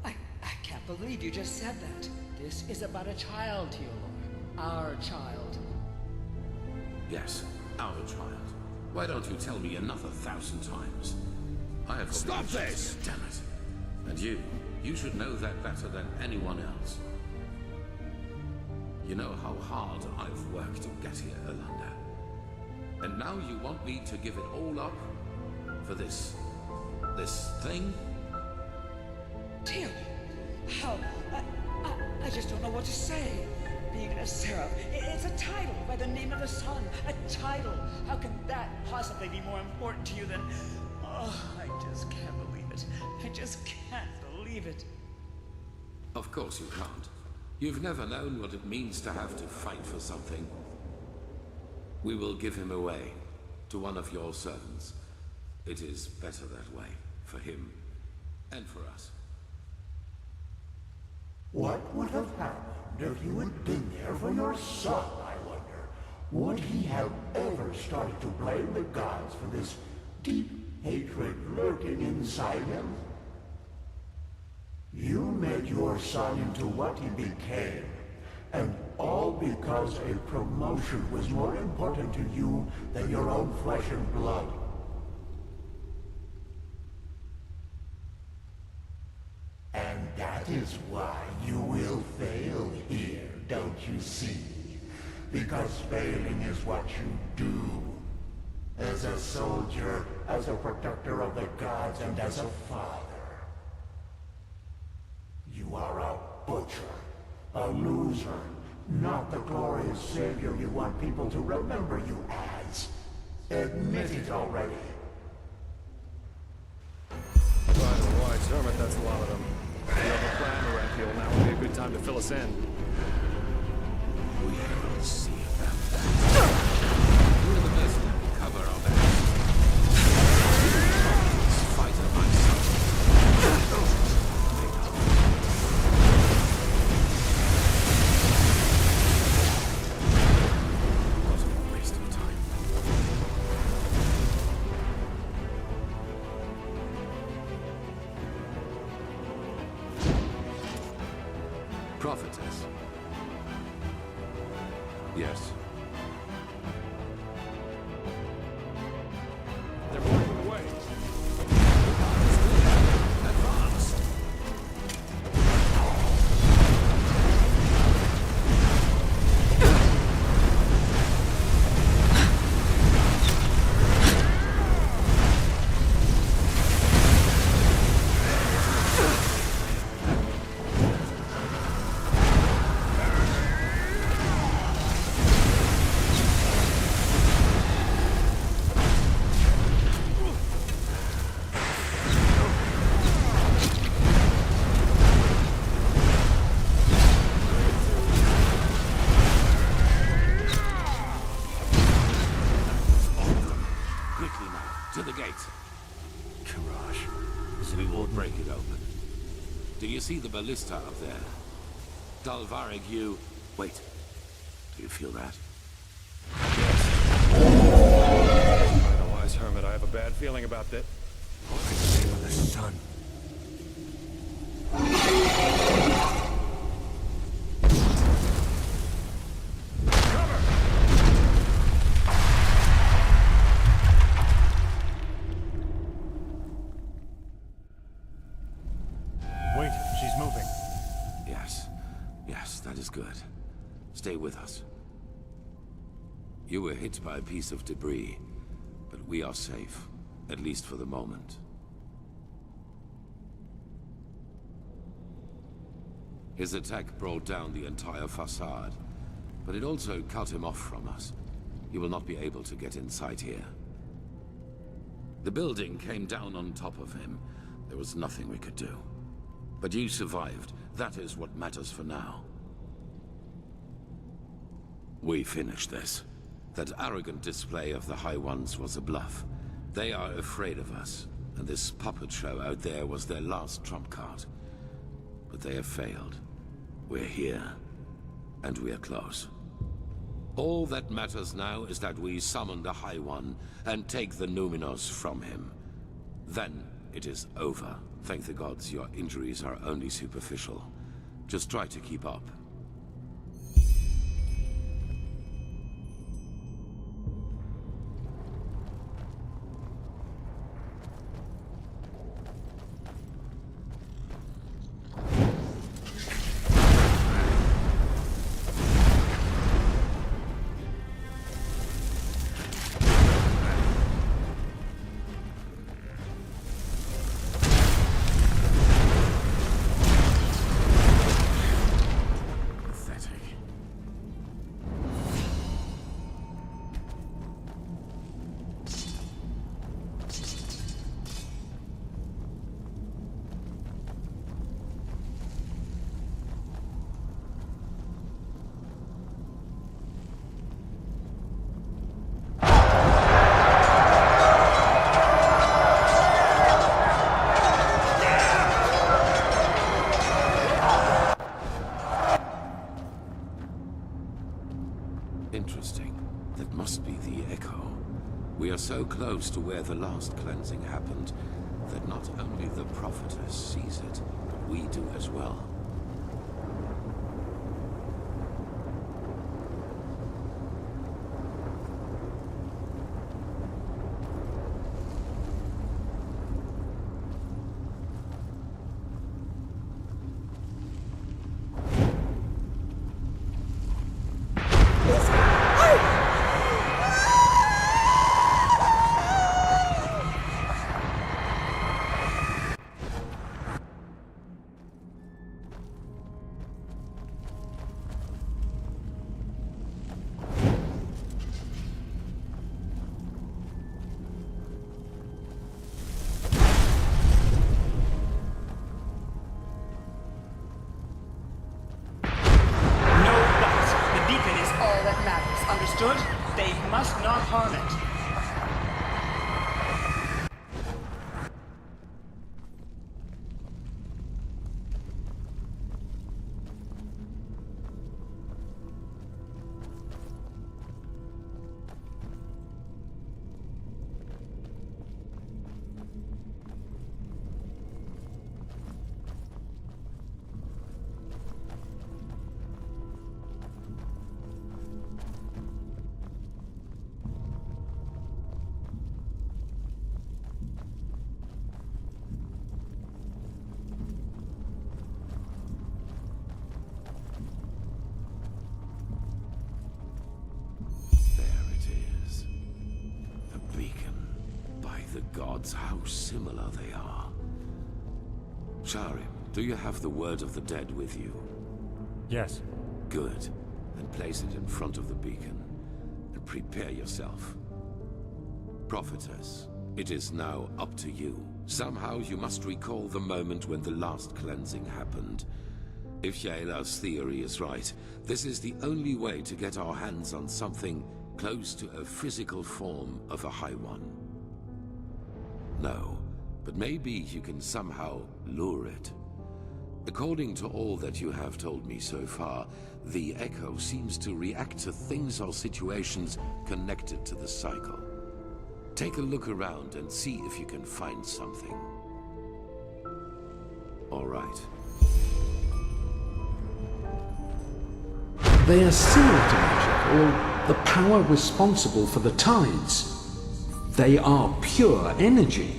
I can't believe you just said that. This is about a child, Tealord. Our child. Yes, our child. Why don't you tell me another 1,000 times? I have... Stop this! Damn it. And you should know that better than anyone else. You know how hard I've worked to get here, Erlander. And now you want me to give it all up? For this thing? Tealord, how? I just don't know what to say. Being a seraph, it's a title by the name of the sun. A title. How can that possibly be more important to you than... Oh, I just can't believe it. I just can't believe it. Of course you can't. You've never known what it means to have to fight for something. We will give him away to one of your servants. It is better that way, for him and for us. What would have happened if you had been there for your son, I wonder? Would he have ever started to blame the gods for this deep hatred lurking inside him? You made your son into what he became, and all because a promotion was more important to you than your own flesh and blood. And that is why you will fail here, don't you see? Because failing is what you do. As a soldier, as a protector of the gods, and as a father. You are a butcher, a loser, not the glorious savior you want people to remember you as. Admit it already. By the wise hermit, that's a lot of them. If you have a plan, Oranfield, now would be a good time to fill us in. We will this. Yes. They're blocking the way. Advance! Quickly now, to the gate. Courage. We will break it open. Do you see the ballista up there? Dalvarig, you... Wait. Do you feel that? By the wise hermit, I have a bad feeling about that. For the sun. Wait, she's moving. Yes. Yes, that is good. Stay with us. You were hit by a piece of debris, but we are safe, at least for the moment. His attack brought down the entire facade, but it also cut him off from us. He will not be able to get inside here. The building came down on top of him. There was nothing we could do. But you survived. That is what matters for now. We finished this. That arrogant display of the High Ones was a bluff. They are afraid of us, and this puppet show out there was their last trump card. But they have failed. We're here, and we're close. All that matters now is that we summon the High One and take the Numinos from him. Then it is over. Thank the gods your injuries are only superficial. Just try to keep up. Interesting. That must be the echo. We are so close to where the last cleansing happened that not only the prophetess sees it, but we do as well. Understood? They must not harm it. gods, how similar they are. Sharim, do you have the word of the dead with you? Yes. Good. Then place it in front of the beacon, and prepare yourself. Prophetess, it is now up to you. Somehow you must recall the moment when the last cleansing happened. If Yaela's theory is right, this is the only way to get our hands on something close to a physical form of a High One. No, but maybe you can somehow lure it. According to all that you have told me so far, the Echo seems to react to things or situations connected to the cycle. Take a look around and see if you can find something. All right. They are similar to magic, or the power responsible for the tides. They are pure energy.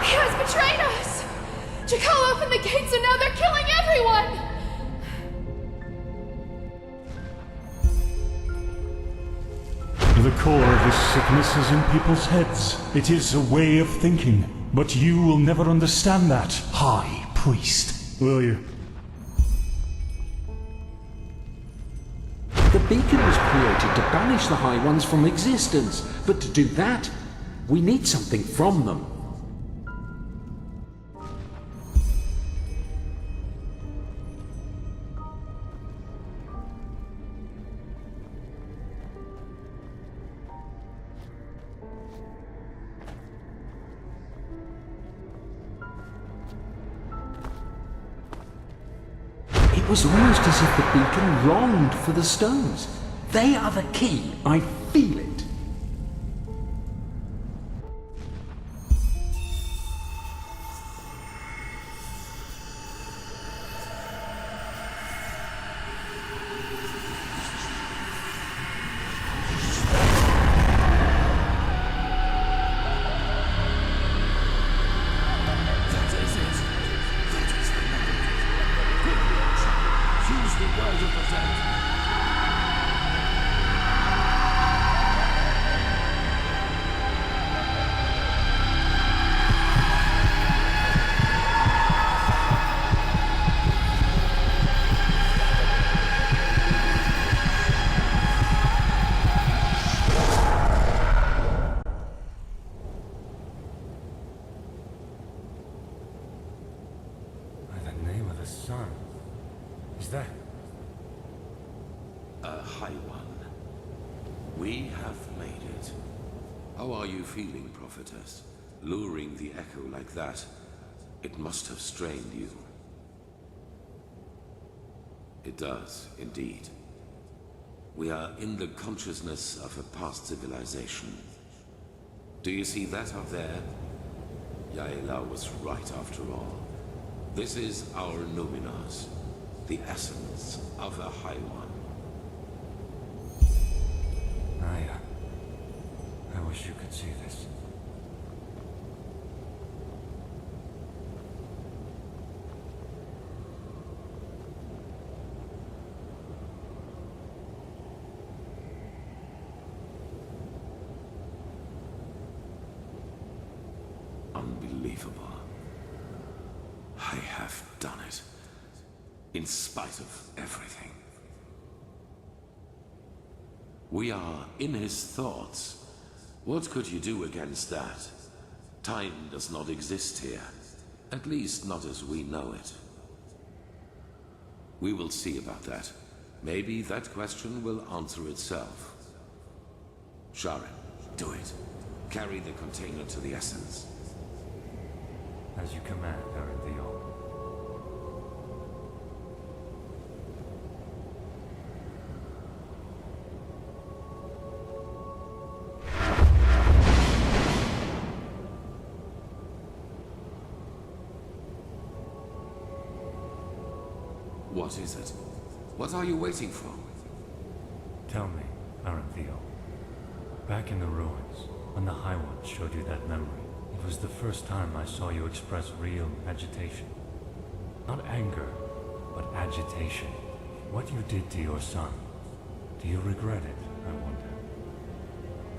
He has betrayed us! Jakal opened the gates and now they're killing everyone! The core of this sickness is in people's heads. It is a way of thinking. But you will never understand that, High Priest. Will you? The beacon was created to banish the High Ones from existence. But to do that, we need something from them. It was almost as if the beacon longed for the stones. They are the key. I feel it. Prophetess. Luring the Echo like that, it must have strained you. It does, indeed. We are in the consciousness of a past civilization. Do you see that up there? Yaela was right after all. This is our Numenors, the essence of a High One. I wish you could see this. Unbelievable. I have done it. In spite of everything. We are in his thoughts. What could you do against that? Time does not exist here. At least not as we know it. We will see about that. Maybe that question will answer itself. Sharon, do it. Carry the container to the essence. As you command, Aranthio. What is it? What are you waiting for? Tell me, Aranthio. Back in the ruins, when the High One showed you that memory, it was the first time I saw you express real agitation. Not anger, but agitation. What you did to your son, do you regret it, I wonder?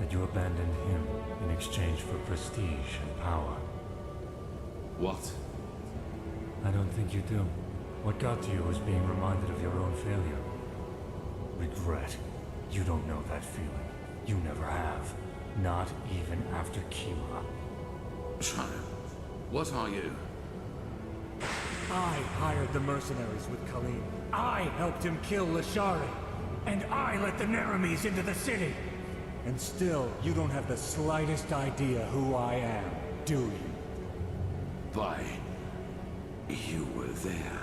That you abandoned him in exchange for prestige and power? What? I don't think you do. What got to you was being reminded of your own failure. Regret? You don't know that feeling. You never have. Not even after Kira. Child, what are you? I hired the mercenaries with Khalid. I helped him kill Lashari. And I let the Naramis into the city. And still, you don't have the slightest idea who I am, do you? By... you were there.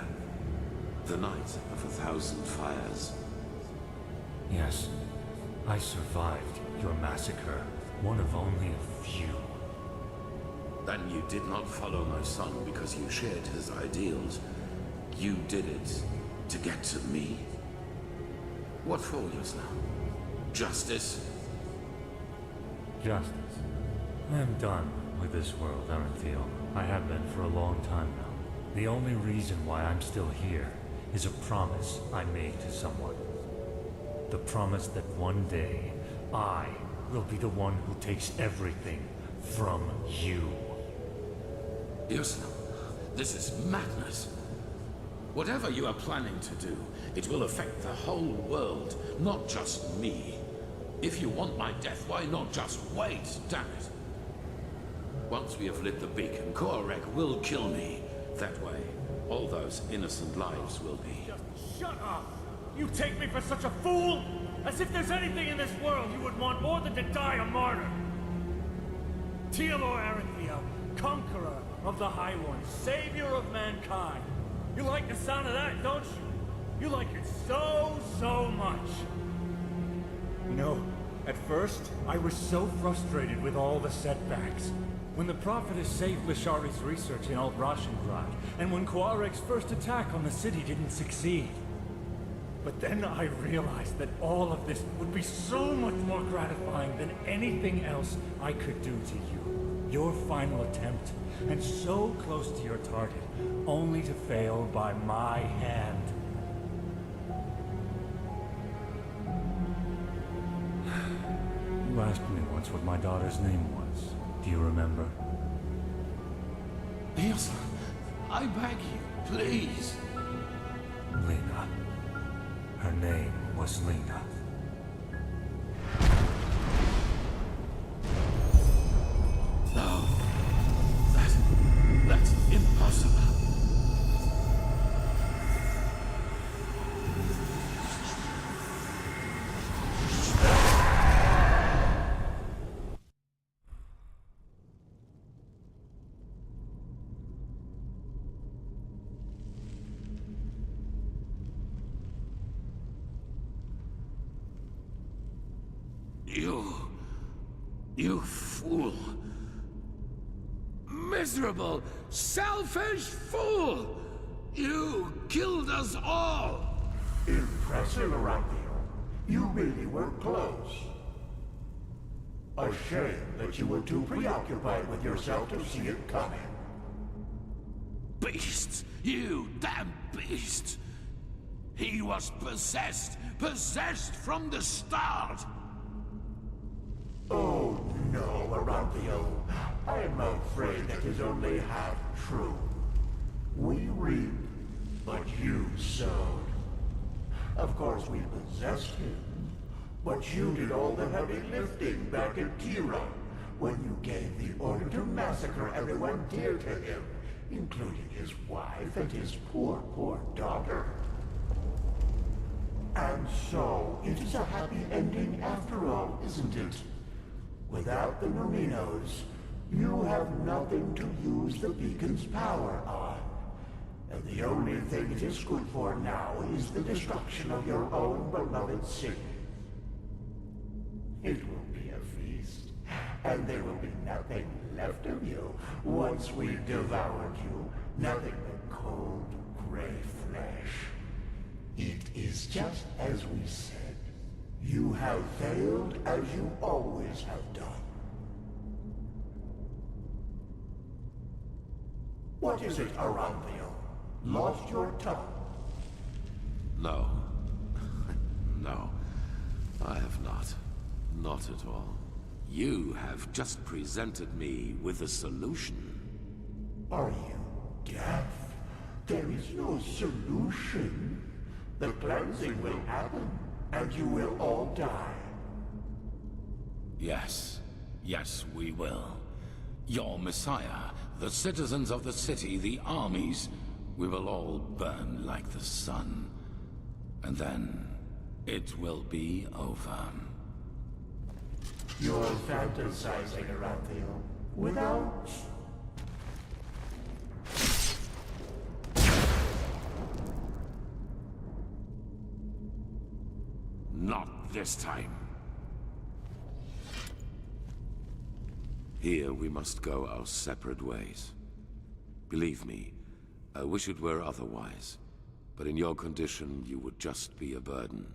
The night of 1,000 fires. Yes. I survived your massacre. One of only a few. Then you did not follow my son because you shared his ideals. You did it to get to me. What for, Yusna? Justice? Justice. I am done with this world, Aranthio. I have been for a long time now. The only reason why I'm still here is a promise I made to someone. The promise that one day, I will be the one who takes everything from you. Yusna, this is madness. Whatever you are planning to do, it will affect the whole world, not just me. If you want my death, why not just wait, damn it? Once we have lit the beacon, Korek will kill me. That way, all those innocent lives will be. Just shut up! You take me for such a fool? As if there's anything in this world you would want more than to die a martyr! Teodor Aranthio, conqueror of the High Ones, savior of mankind. You like the sound of that, don't you? You like it so much. You know, at first, I was so frustrated with all the setbacks. When the Prophetess saved Lashari's research in Alt-Rashengrad, and when Quarek's first attack on the city didn't succeed. But then I realized that all of this would be so much more gratifying than anything else I could do to you. Your final attempt, and so close to your target, only to fail by my hand. You asked me once what my daughter's name was. Do you remember? Yes, I beg you, please. Lena. Her name was Lena. No. That's impossible. You fool. Miserable, selfish fool! You killed us all! Impressive, Aranthio. You really were close. A shame that you were too preoccupied with yourself to see it coming. Beasts! You damn beast! He was possessed! Possessed from the start! Oh no, Aranthio. I'm afraid that is only half true. We reap, but you sowed. Of course we possessed him, but you did all the heavy lifting back at Kira, when you gave the order to massacre everyone dear to him, including his wife and his poor daughter. And so, it is a happy ending after all, isn't it? Without the Norinos, you have nothing to use the beacon's power on. And the only thing it is good for now is the destruction of your own beloved city. It will be a feast, and there will be nothing left of you once we've devoured you. Nothing but cold, gray flesh. It is just as we said. You have failed as you always have done. What is it, Aranthio? Lost your tongue? No. No, I have not. Not at all. You have just presented me with a solution. Are you deaf? There is no solution. The cleansing will happen, and you will all die. Yes. Yes, we will. Your Messiah, the citizens of the city, the armies, we will all burn like the sun. And then, it will be over. You're fantasizing, Aranthio. Without... Not this time. Here we must go our separate ways. Believe me, I wish it were otherwise. But in your condition, you would just be a burden.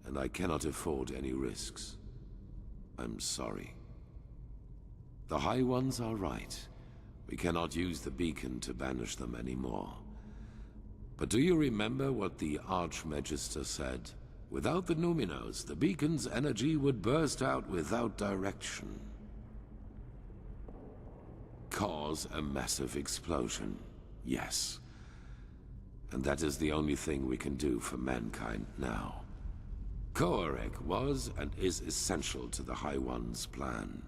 And I cannot afford any risks. I'm sorry. The High Ones are right. We cannot use the beacon to banish them anymore. But do you remember what the Archmagister said? Without the Numinos, the beacon's energy would burst out without direction. Cause a massive explosion, yes. And that is the only thing we can do for mankind now. Koarek was and is essential to the High One's plan.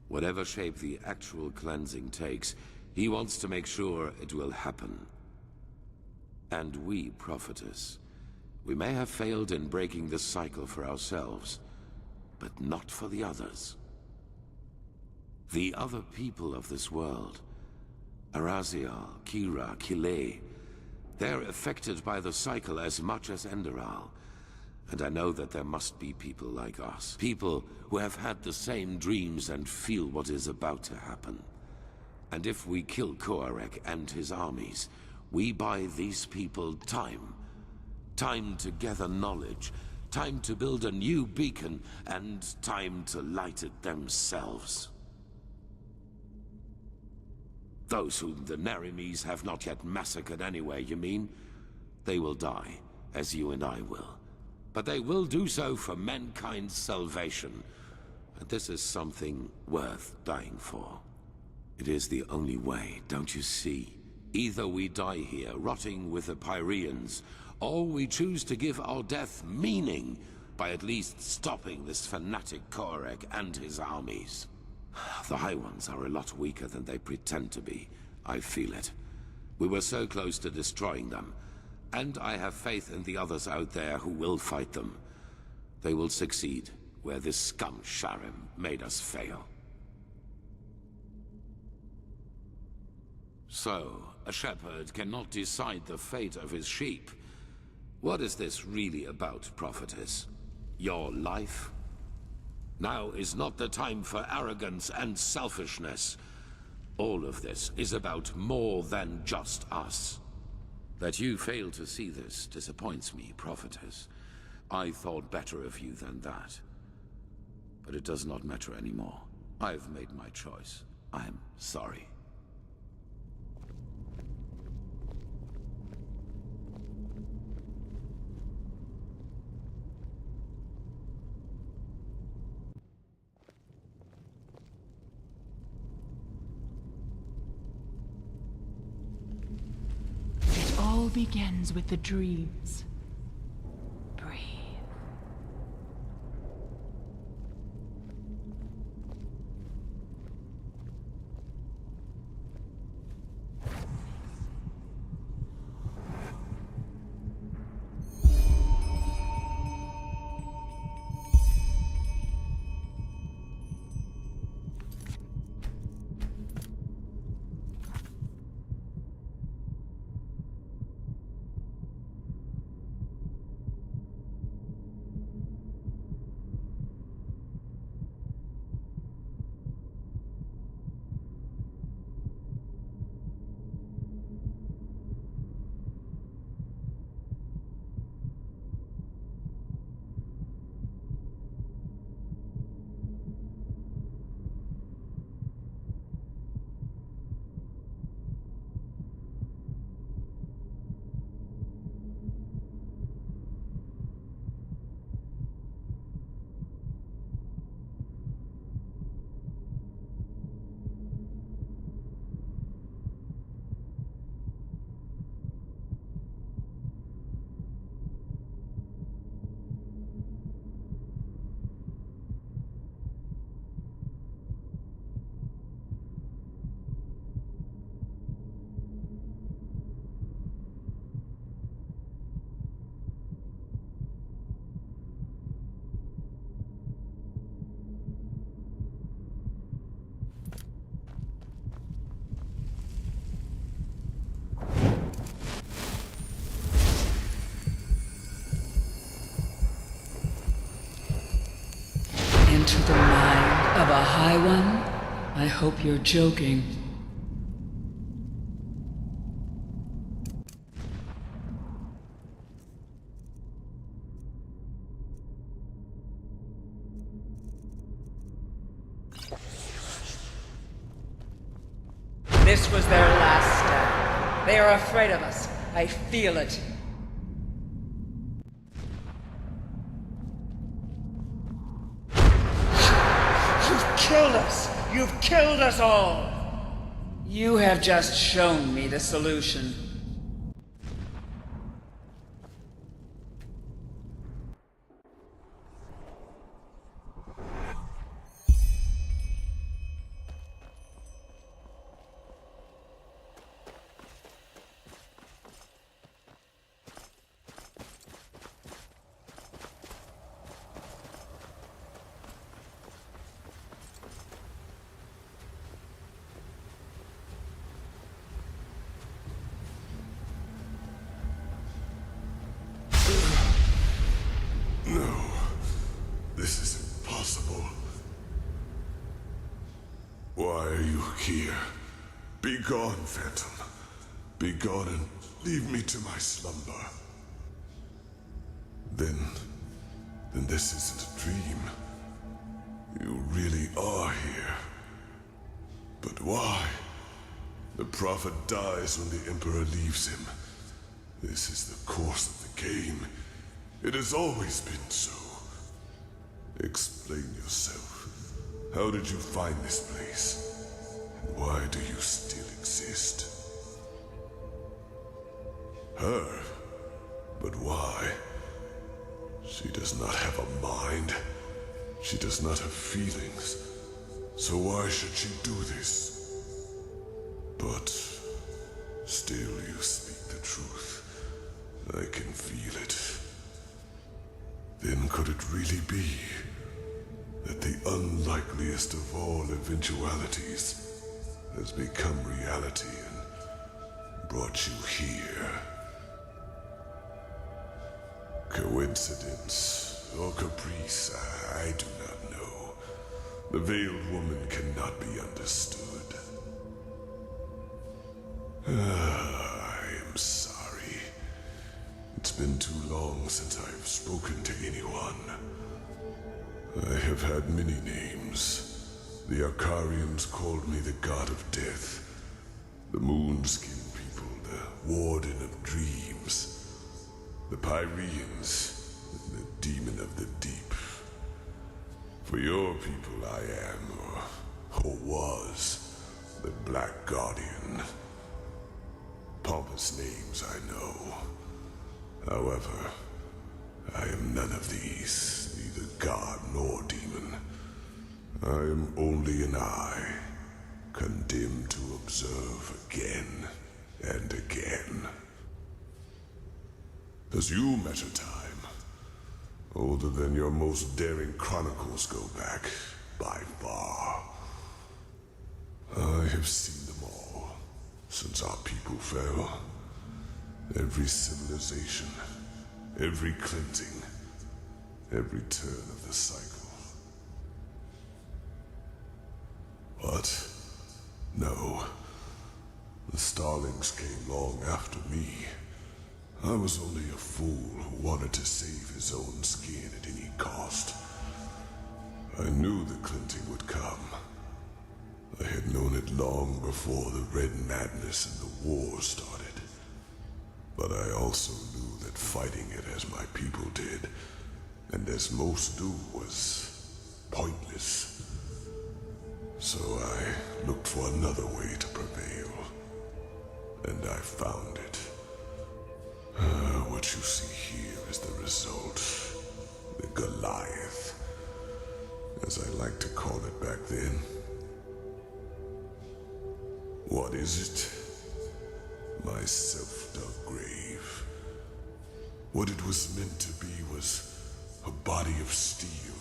Whatever shape the actual cleansing takes, he wants to make sure it will happen. And we, Prophetess, we may have failed in breaking the cycle for ourselves, but not for the others. The other people of this world, Arazial, Kira, Kile, they're affected by the cycle as much as Enderal. And I know that there must be people like us. People who have had the same dreams and feel what is about to happen. And if we kill Koarek and his armies, we buy these people time. Time to gather knowledge. Time to build a new beacon. And time to light it themselves. Those whom the Nerimes have not yet massacred anyway, you mean? They will die, as you and I will. But they will do so for mankind's salvation. And this is something worth dying for. It is the only way, don't you see? Either we die here, rotting with the Pyreans, or we choose to give our death meaning by at least stopping this fanatic Koarek and his armies. The High Ones are a lot weaker than they pretend to be. I feel it. We were so close to destroying them. And I have faith in the others out there who will fight them. They will succeed where this scum Sharim made us fail. So, a shepherd cannot decide the fate of his sheep. What is this really about, Prophetess? Your life? Now is not the time for arrogance and selfishness. All of this is about more than just us. That you fail to see this disappoints me, Prophetess. I thought better of you than that. But it does not matter anymore. I've made my choice. I'm sorry. It all begins with the dreams. Breathe. into the mind of a High One? I hope you're joking. This was their last stand. They are afraid of us. I feel it. You've killed us! You've killed us all! You have just shown me the solution. No, this is impossible. Why are you here? Be gone, Phantom. Be gone and leave me to my slumber. Then this isn't a dream. You really are here. But why? The Prophet dies when the Emperor leaves him. This is the course of the game. It has always been so. Explain yourself. How did you find this place? And why do you still exist? Her? But why? She does not have a mind. She does not have feelings. So why should she do this? But still you speak the truth. I can feel it. Then could it really be that the unlikeliest of all eventualities has become reality and brought you here? Coincidence or caprice, I do not know. The veiled woman cannot be understood. I am sorry. It's been too long since I've spoken to anyone. I have had many names. The Arcarians called me the God of Death. The Moonskin people, the Warden of Dreams. The Pyreans, the Demon of the Deep. For your people I am, or was, the Black Guardian. Pompous names, I know. However, I am none of these, neither god nor demon. I am only an eye, condemned to observe again and again. As you measure time, older than your most daring chronicles go back, by far. I have seen them all, since our people fell. Every civilization, every cleansing, every turn of the cycle. But, no. The Starlings came long after me. I was only a fool who wanted to save his own skin at any cost. I knew the cleansing would come. I had known it long before the Red Madness and the war started. But I also knew that fighting it as my people did, and as most do, was pointless. So I looked for another way to prevail. And I found it. What you see here is the result. The Goliath, as I liked to call it back then. What is it? My self-dug grave. What it was meant to be was a body of steel,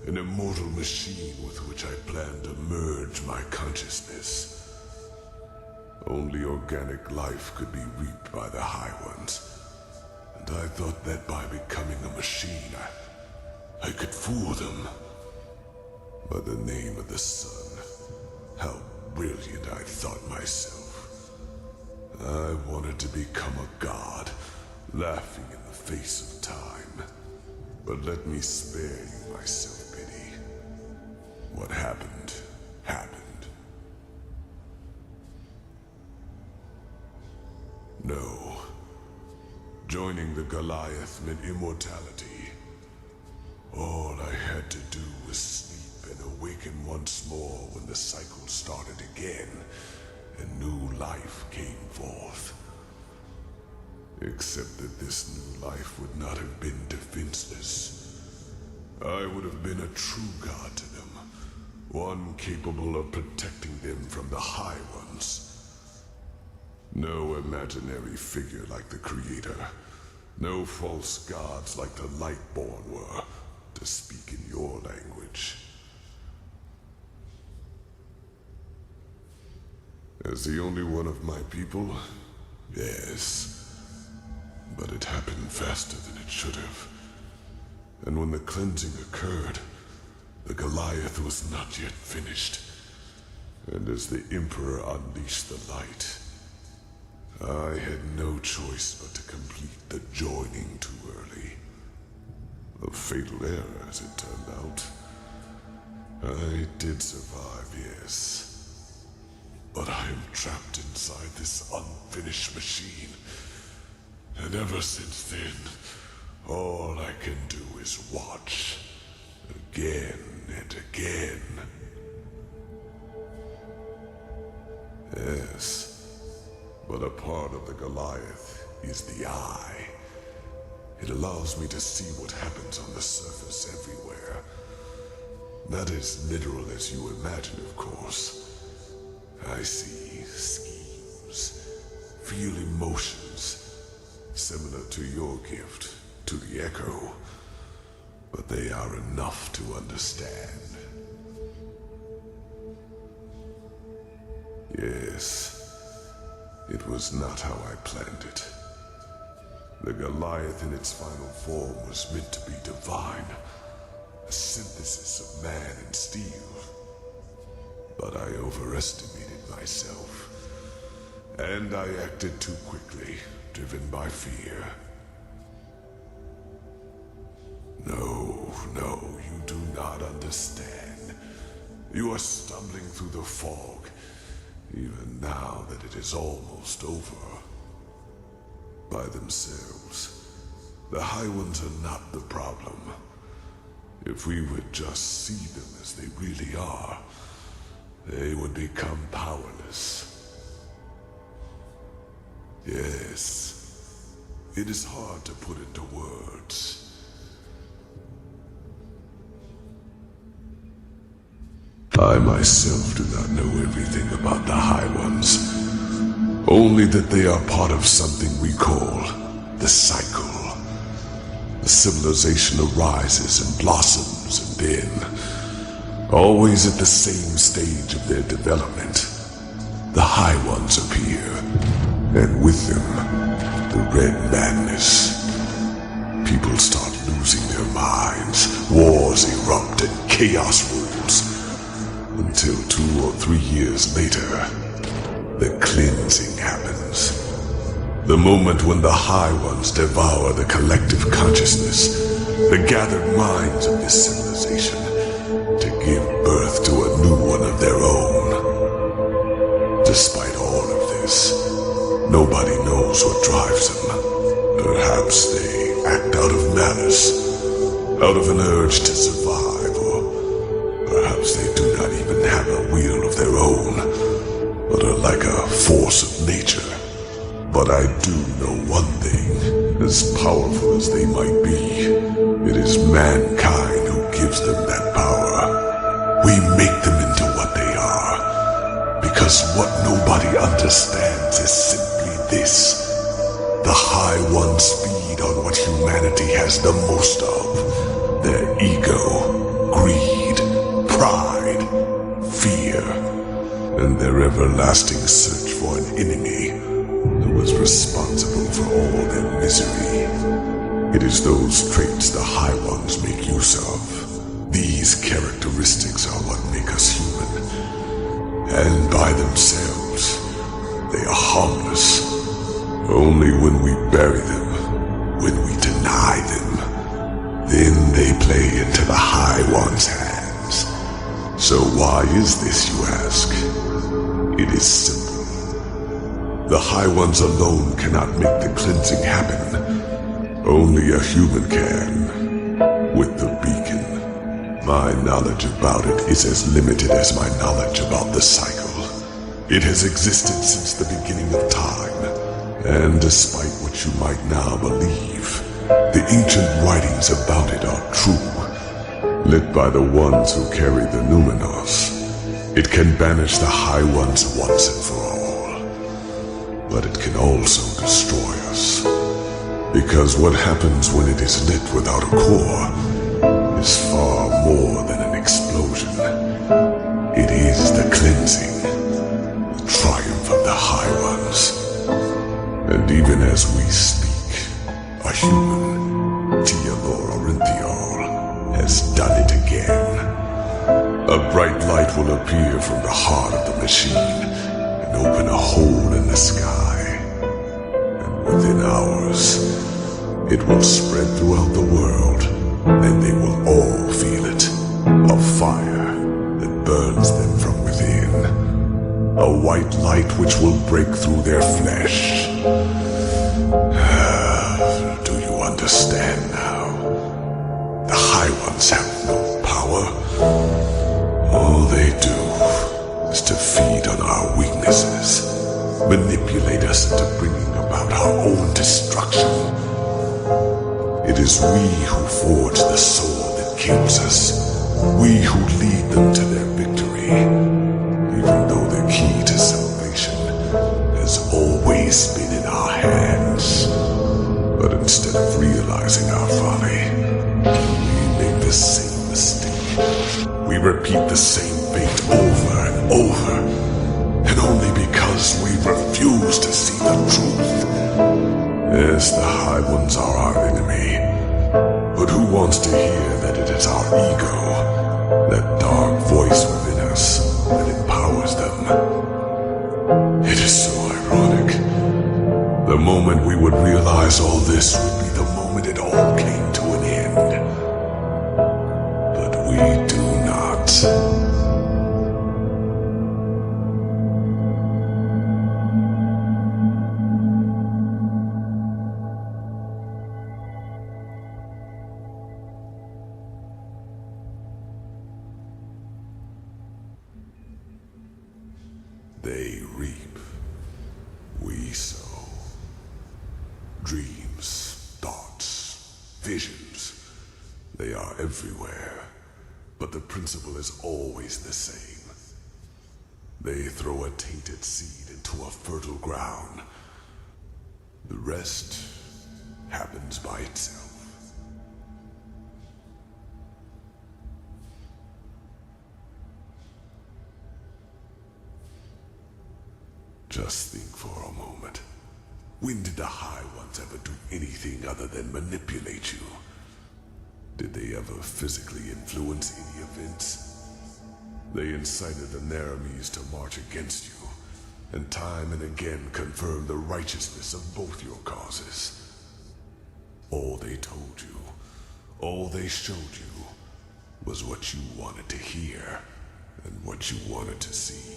an immortal machine with which I planned to merge my consciousness. Only organic life could be reaped by the High Ones, and I thought that by becoming a machine, I could fool them. by the name of the sun. How brilliant I thought myself. I wanted to become a god, laughing in the face of time. But let me spare you my self-pity. What happened, happened. No. Joining the Goliath meant immortality. All I had to do was sleep and awaken once more when the cycle started again, and new life came forth. Except that this new life would not have been defenseless. I would have been a true god to them, one capable of protecting them from the High Ones. No imaginary figure like the Creator, no false gods like the Lightborn were, to speak in your language. As the only one of my people, yes. But it happened faster than it should have. And when the cleansing occurred, the Goliath was not yet finished. And as the Emperor unleashed the light, I had no choice but to complete the joining too early. A fatal error, as it turned out. I did survive, yes. But I am trapped inside this unfinished machine. And ever since then, all I can do is watch. Again and again. Yes, but a part of the Goliath is the eye. It allows me to see what happens on the surface everywhere. Not as literal as you imagine, of course. I see schemes, feel emotions, similar to your gift, to the Echo, but they are enough to understand. Yes, it was not how I planned it. The Goliath in its final form was meant to be divine, a synthesis of man and steel. But I overestimated myself, and I acted too quickly, driven by fear. No, you do not understand. You are stumbling through the fog, even now that it is almost over. By themselves, the High Ones are not the problem. If we would just see them as they really are, they would become powerless. Yes, it is hard to put into words. I myself do not know everything about the High Ones. Only that they are part of something we call the cycle. The civilization arises and blossoms, and then, always at the same stage of their development, the High Ones appear, and with them, the Red Madness. People start losing their minds, wars erupt, and chaos rules. Until 2 or 3 years later, the cleansing happens. The moment when the High Ones devour the collective consciousness, the gathered minds of this civilization, to give birth to a new one of their own. Despite all of this, nobody knows what drives them. Perhaps they act out of malice, out of an urge to survive, or perhaps they do not even have a will of their own, but are like a force of nature. But I do know one thing, as powerful as they might be, it is mankind who gives them that power. We make them into what they are, because what nobody understands is simply this. The High Ones feed on what humanity has the most of: their ego, greed, pride, fear, and their everlasting search for an enemy who was responsible for all their misery. It is those traits the High Ones make use of. These characteristics are what make us human. And by themselves, they are harmless. Only when we bury them, when we deny them, then they play into the High One's hands. So why is this, you ask? It is simple. The High Ones alone cannot make the cleansing happen. Only a human can, with the beacon. My knowledge about it is as limited as my knowledge about the cycle. It has existed since the beginning of time, and despite what you might now believe, the ancient writings about it are true. Lit by the ones who carry the Numenos, it can banish the High Ones once and for all. But it can also destroy us. Because what happens when it is lit without a core is far more than an explosion. It is the cleansing, the triumph of the High Ones. And even as we speak, a human, Teodor Orinthiol, has done it again. A bright light will appear from the heart of the machine and open a hole in the sky. And within hours, it will spread throughout the world, and they will all feel it. A fire that burns them from within. A white light which will break through their flesh. Do you understand now? The High Ones have no power. All they do is to feed on our weaknesses, manipulate us into bringing about our own destruction. It is we who forge the sword that kills us, we who lead them to their victory, even though the key to salvation has always been in our hands. But instead of realizing our folly, we make the same mistake. We repeat the same fate over and over, and only because we refuse to see the truth. Yes, the High Ones are our enemy, but who wants to hear that it is our ego, that dark voice within us, that empowers them? It is so ironic. The moment we would realize all this would be the moment it all came to an end. But we do not. They reap, we sow. Dreams, thoughts, visions, they are everywhere, but the principle is always the same. They throw a tainted seed into a fertile ground. The rest happens by itself. Just think for a moment. When did the High Ones ever do anything other than manipulate you? Did they ever physically influence any events? They incited the Naramis to march against you, and time and again confirmed the righteousness of both your causes. All they told you, all they showed you, was what you wanted to hear, and what you wanted to see.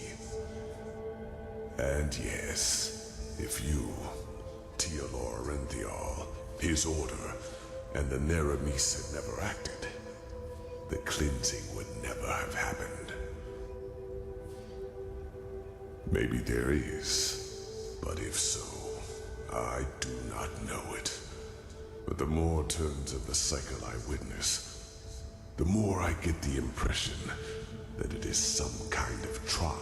And yes, if you, Teodor Orinthiol, his order, and the Naramis had never acted, the cleansing would never have happened. Maybe there is, but if so, I do not know it. But the more turns of the cycle I witness, the more I get the impression that it is some kind of trial.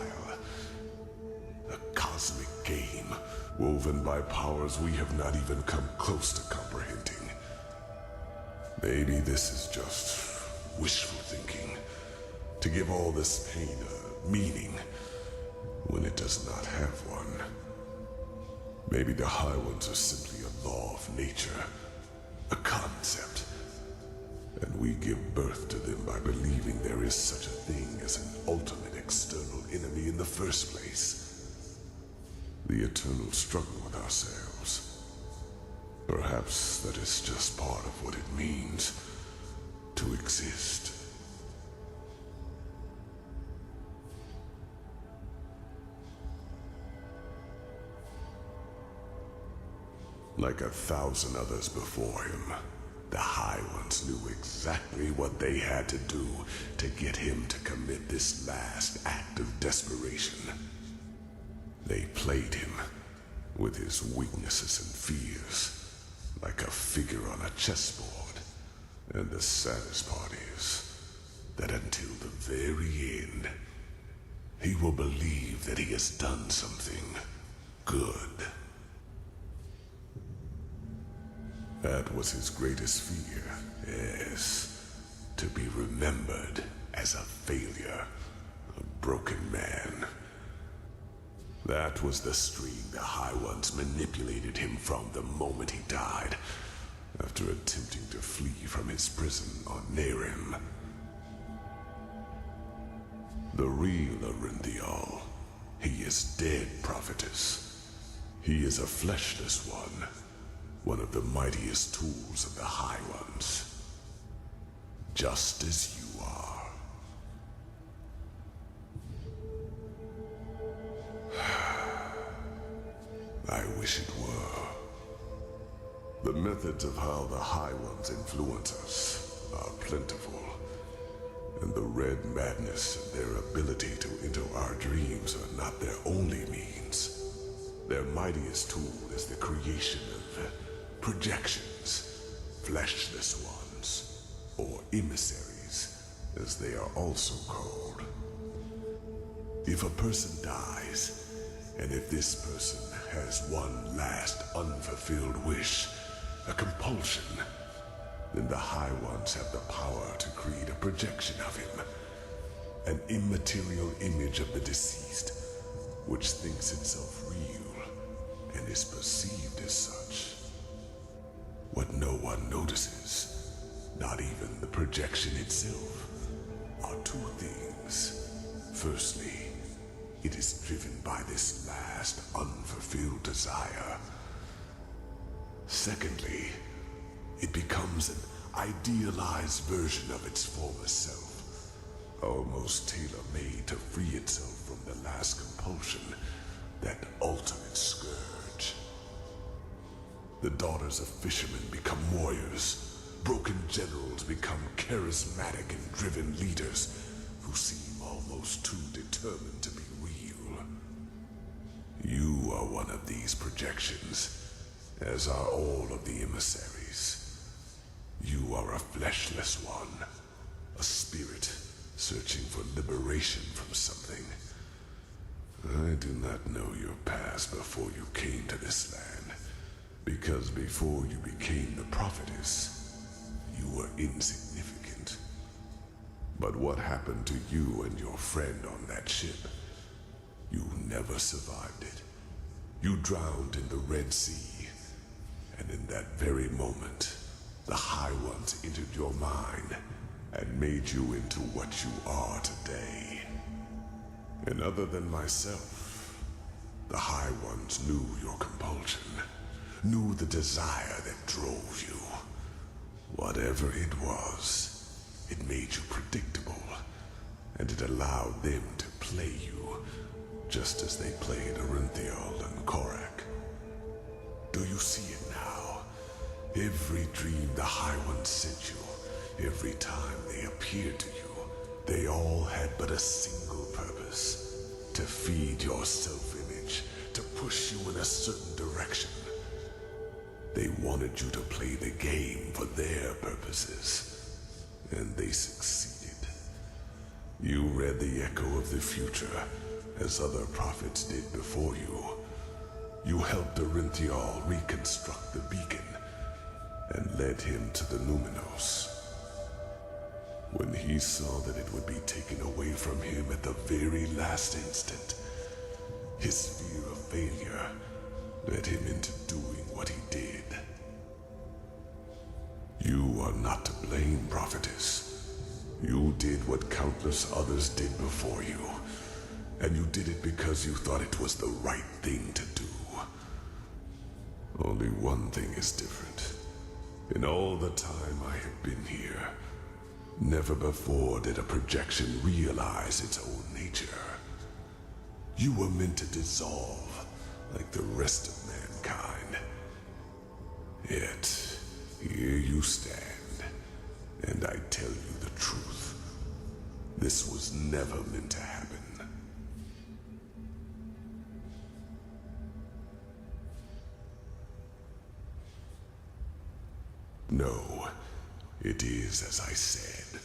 A cosmic game, woven by powers we have not even come close to comprehending. Maybe this is just wishful thinking, to give all this pain a meaning, when it does not have one. Maybe the High Ones are simply a law of nature, a concept. and we give birth to them by believing there is such a thing as an ultimate external enemy in the first place. The eternal struggle with ourselves. Perhaps that is just part of what it means to exist. Like 1,000 others before him, the High Ones knew exactly what they had to do to get him to commit this last act of desperation. They played him with his weaknesses and fears, like a figure on a chessboard. And the saddest part is that until the very end, he will believe that he has done something good. That was his greatest fear, yes. To be remembered as a failure, a broken man. That was the stream the High Ones manipulated him from the moment he died, after attempting to flee from his prison on Nerim. The real Arinthial, he is dead, prophetess. He is a fleshless one of the mightiest tools of the High Ones. Just as you are. I wish it were. The methods of how the High Ones influence us are plentiful, and the red madness and their ability to enter our dreams are not their only means. Their mightiest tool is the creation of projections, fleshless ones, or emissaries, as they are also called. If a person dies, and if this person has one last unfulfilled wish, a compulsion, then the High Ones have the power to create a projection of him, an immaterial image of the deceased, which thinks itself real and is perceived as such. What no one notices, not even the projection itself, are two things. Firstly, it is driven by this last unfulfilled desire. Secondly, it becomes an idealized version of its former self, almost tailor-made to free itself from the last compulsion, that ultimate scourge. The daughters of fishermen become warriors. Broken generals become charismatic and driven leaders who seem almost too determined to be real. You are one of these projections, as are all of the emissaries. You are a fleshless one, a spirit searching for liberation from something. I do not know your past before you came to this land. Because before you became the prophetess, you were insignificant. But what happened to you and your friend on that ship? You never survived it. You drowned in the Red Sea. And in that very moment, the High Ones entered your mind and made you into what you are today. And other than myself, the High Ones knew your compulsion. Knew the desire that drove you. Whatever it was, it made you predictable, and it allowed them to play you, just as they played Arinthial and Korak. Do you see it now? Every dream the High Ones sent you, every time they appeared to you, they all had but a single purpose: to feed your self-image, to push you in a certain direction. They wanted you to play the game for their purposes, and they succeeded. You read the echo of the future, as other prophets did before you. You helped Arinthial reconstruct the beacon, and led him to the Numinos. When he saw that it would be taken away from him at the very last instant, his fear of failure led him into doing what he did. You are not to blame, prophetess. You did what countless others did before you, and you did it because you thought it was the right thing to do. Only one thing is different. In all the time I have been here, never before did a projection realize its own nature. You were meant to dissolve like the rest of mankind. Yet, here you stand, and I tell you the truth. This was never meant to happen. No, it is as I said.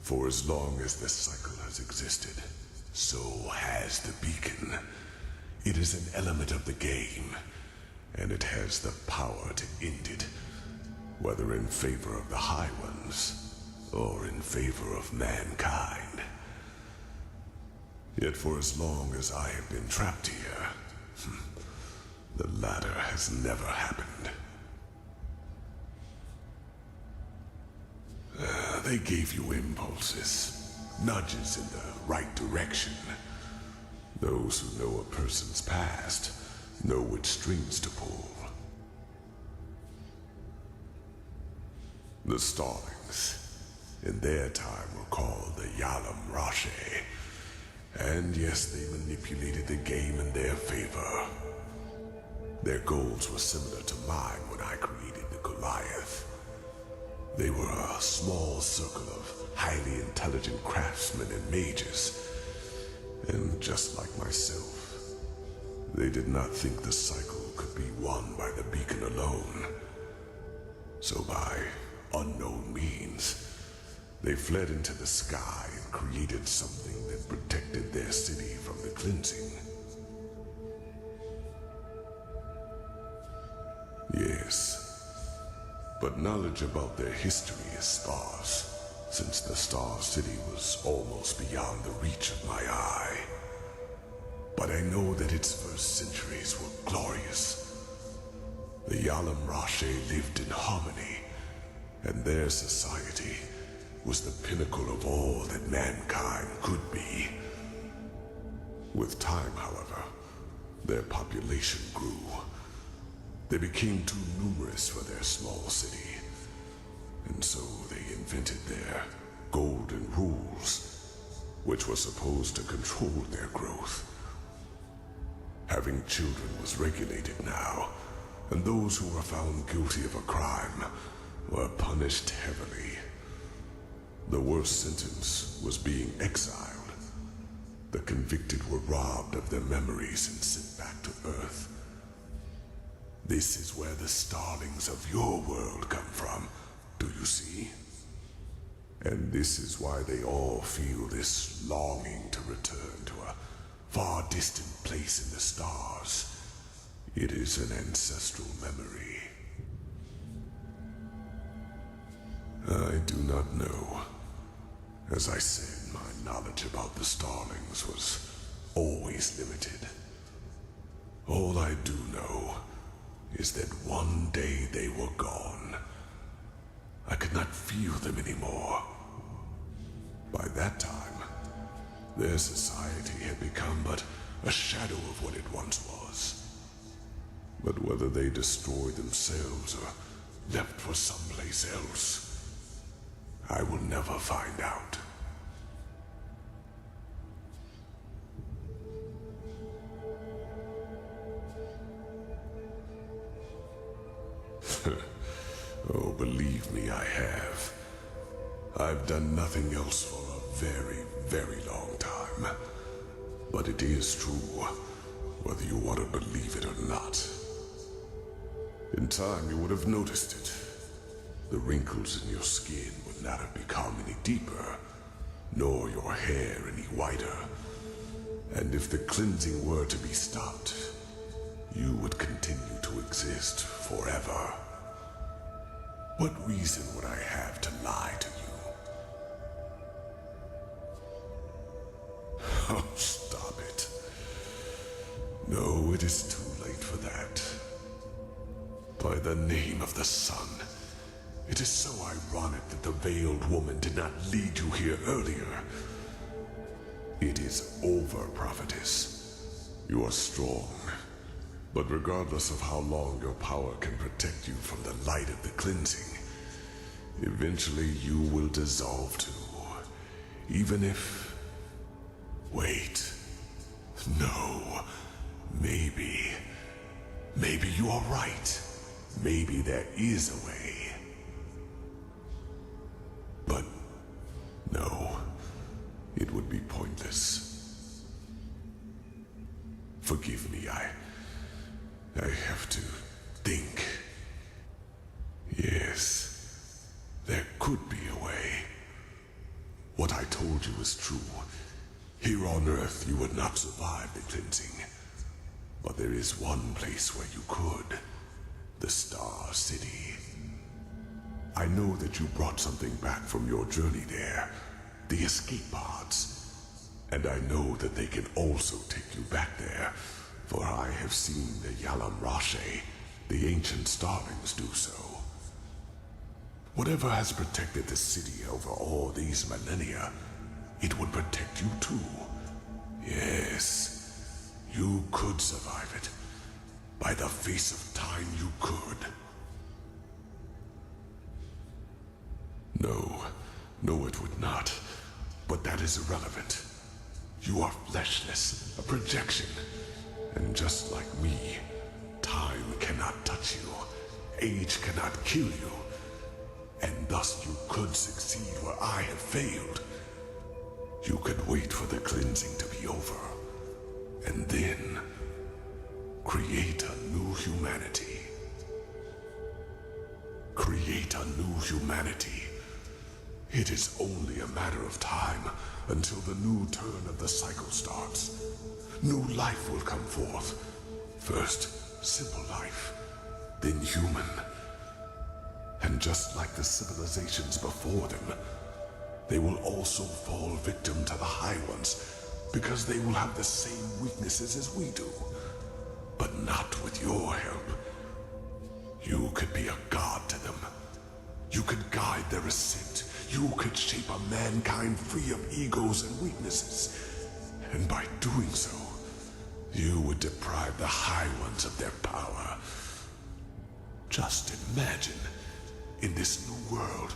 For as long as the cycle has existed, so has the beacon. It is an element of the game, and it has the power to end it, whether in favor of the High Ones, or in favor of mankind. Yet for as long as I have been trapped here, the latter has never happened. They gave you impulses, nudges in the right direction. Those who know a person's past know which strings to pull. The Starlings, in their time, were called the Yalam Rashe. And yes, they manipulated the game in their favor. Their goals were similar to mine when I created the Goliath. They were a small circle of highly intelligent craftsmen and mages. And just like myself, they did not think the cycle could be won by the beacon alone. So by unknown means, they fled into the sky and created something that protected their city from the cleansing. Yes. But knowledge about their history is sparse, since the Star City was almost beyond the reach of my eye. But I know that its first centuries were glorious. The Yalam Rashe lived in harmony, and their society was the pinnacle of all that mankind could be. With time, however, their population grew. They became too numerous for their small city, and so they invented their golden rules, which were supposed to control their growth. Having children was regulated now, and those who were found guilty of a crime were punished heavily. The worst sentence was being exiled. The convicted were robbed of their memories and sent back to Earth. This is where the Starlings of your world come from, do you see? And this is why they all feel this longing to return to a far distant place in the stars. It is an ancestral memory. I do not know. As I said, my knowledge about the Starlings was always limited. All I do know is that one day they were gone. I could not feel them anymore. By that time, their society had become but a shadow of what it once was. But whether they destroyed themselves or left for someplace else, I will never find out. Oh, believe me, I have. I've done nothing else for a very, very long time. But it is true, whether you want to believe it or not. In time, you would have noticed it. The wrinkles in your skin would not have become any deeper, nor your hair any whiter. And if the cleansing were to be stopped, you would continue to exist forever. What reason would I have to lie to you? Oh, stop it. No, it is too late for that. By the name of the sun, It is so ironic that the veiled woman did not lead you here earlier. It is over, prophetess. You are strong. But regardless of how long your power can protect you from the light of the cleansing, eventually you will dissolve too. Even if... Wait. No. Maybe. Maybe you are right. Maybe there is a way. But no. It would be pointless. Forgive me, I have to think. Yes, there could be a way. What I told you is true. Here on Earth, you would not survive the cleansing. But there is one place where you could. The Star City. I know that you brought something back from your journey there. The escape pods. And I know that they can also take you back there. For I have seen the Yalam Rashe, the ancient starlings, do so. Whatever has protected the city over all these millennia, it would protect you too. Yes, you could survive it. By the face of time, you could. No, it would not. But that is irrelevant. You are fleshless, a projection. And just like me, time cannot touch you. Age cannot kill you. And thus you could succeed where I have failed. You could wait for the cleansing to be over. And then create a new humanity. Create a new humanity. It is only a matter of time until the new turn of the cycle starts. New life will come forth. First, simple life, then human. And just like the civilizations before them, they will also fall victim to the High Ones, because they will have the same weaknesses as we do. But not with your help. You could be a god to them. You could guide their ascent. You could shape a mankind free of egos and weaknesses. And by doing so, you would deprive the High Ones of their power. Just imagine, in this new world,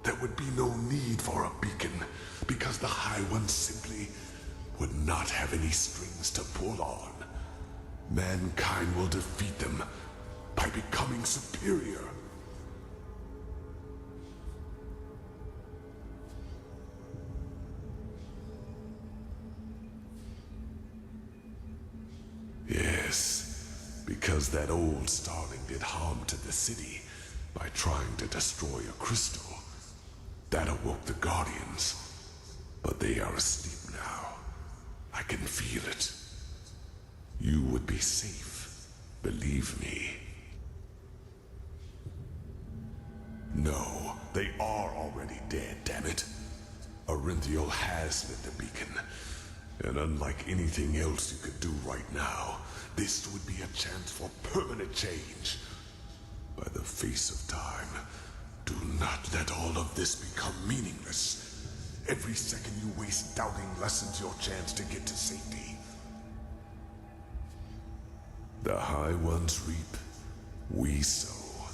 there would be no need for a beacon, because the High Ones simply would not have any strings to pull on. Mankind will defeat them by becoming superior. Yes, because that old starling did harm to the city by trying to destroy a crystal. That awoke the Guardians. But they are asleep now. I can feel it. You would be safe, believe me. No, they are already dead, damn it. Orinthiel has lit the beacon. And unlike anything else you could do right now, this would be a chance for permanent change. By the face of time, do not let all of this become meaningless. Every second you waste doubting lessens your chance to get to safety. The High Ones reap, we sow.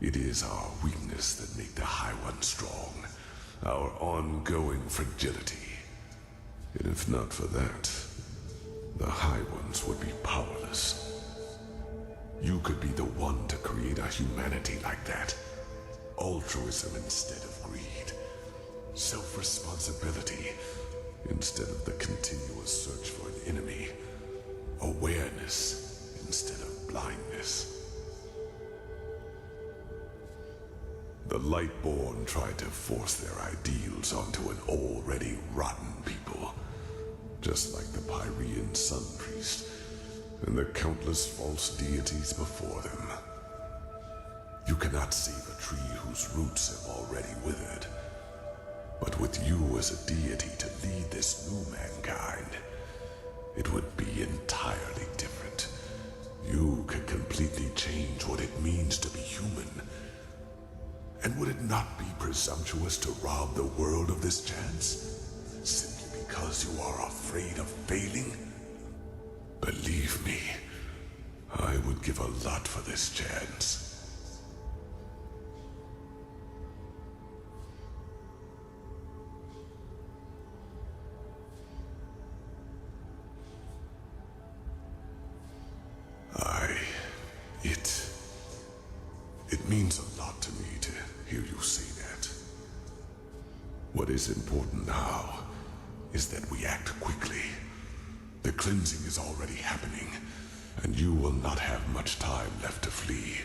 It is our weakness that make the High Ones strong, our ongoing fragility. And if not for that, the High Ones would be powerless. You could be the one to create a humanity like that. Altruism instead of greed. Self-responsibility instead of the continuous search for an enemy. Awareness instead of blindness. The Lightborn tried to force their ideals onto an already rotten people. Just like the Pyrean Sun Priest and the countless false deities before them. You cannot save a tree whose roots have already withered. But with you as a deity to lead this new mankind, it would be entirely different. You could completely change what it means to be human. And would it not be presumptuous to rob the world of this chance? Simply because you are afraid of failing? Believe me, I would give a lot for this chance. It means a lot to me to hear you say that. What is important now is that we act quickly. The cleansing is already happening, and you will not have much time left to flee.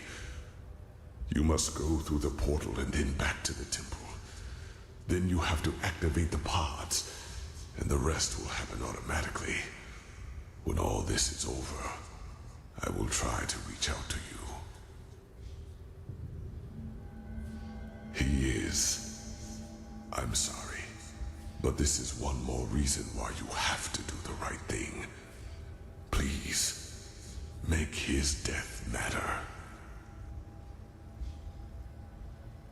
You must go through the portal and then back to the temple. Then you have to activate the pods, and the rest will happen automatically. When all this is over, I will try to reach out to you. He is. I'm sorry, but this is one more reason why you have to do the right thing. Please, make his death matter.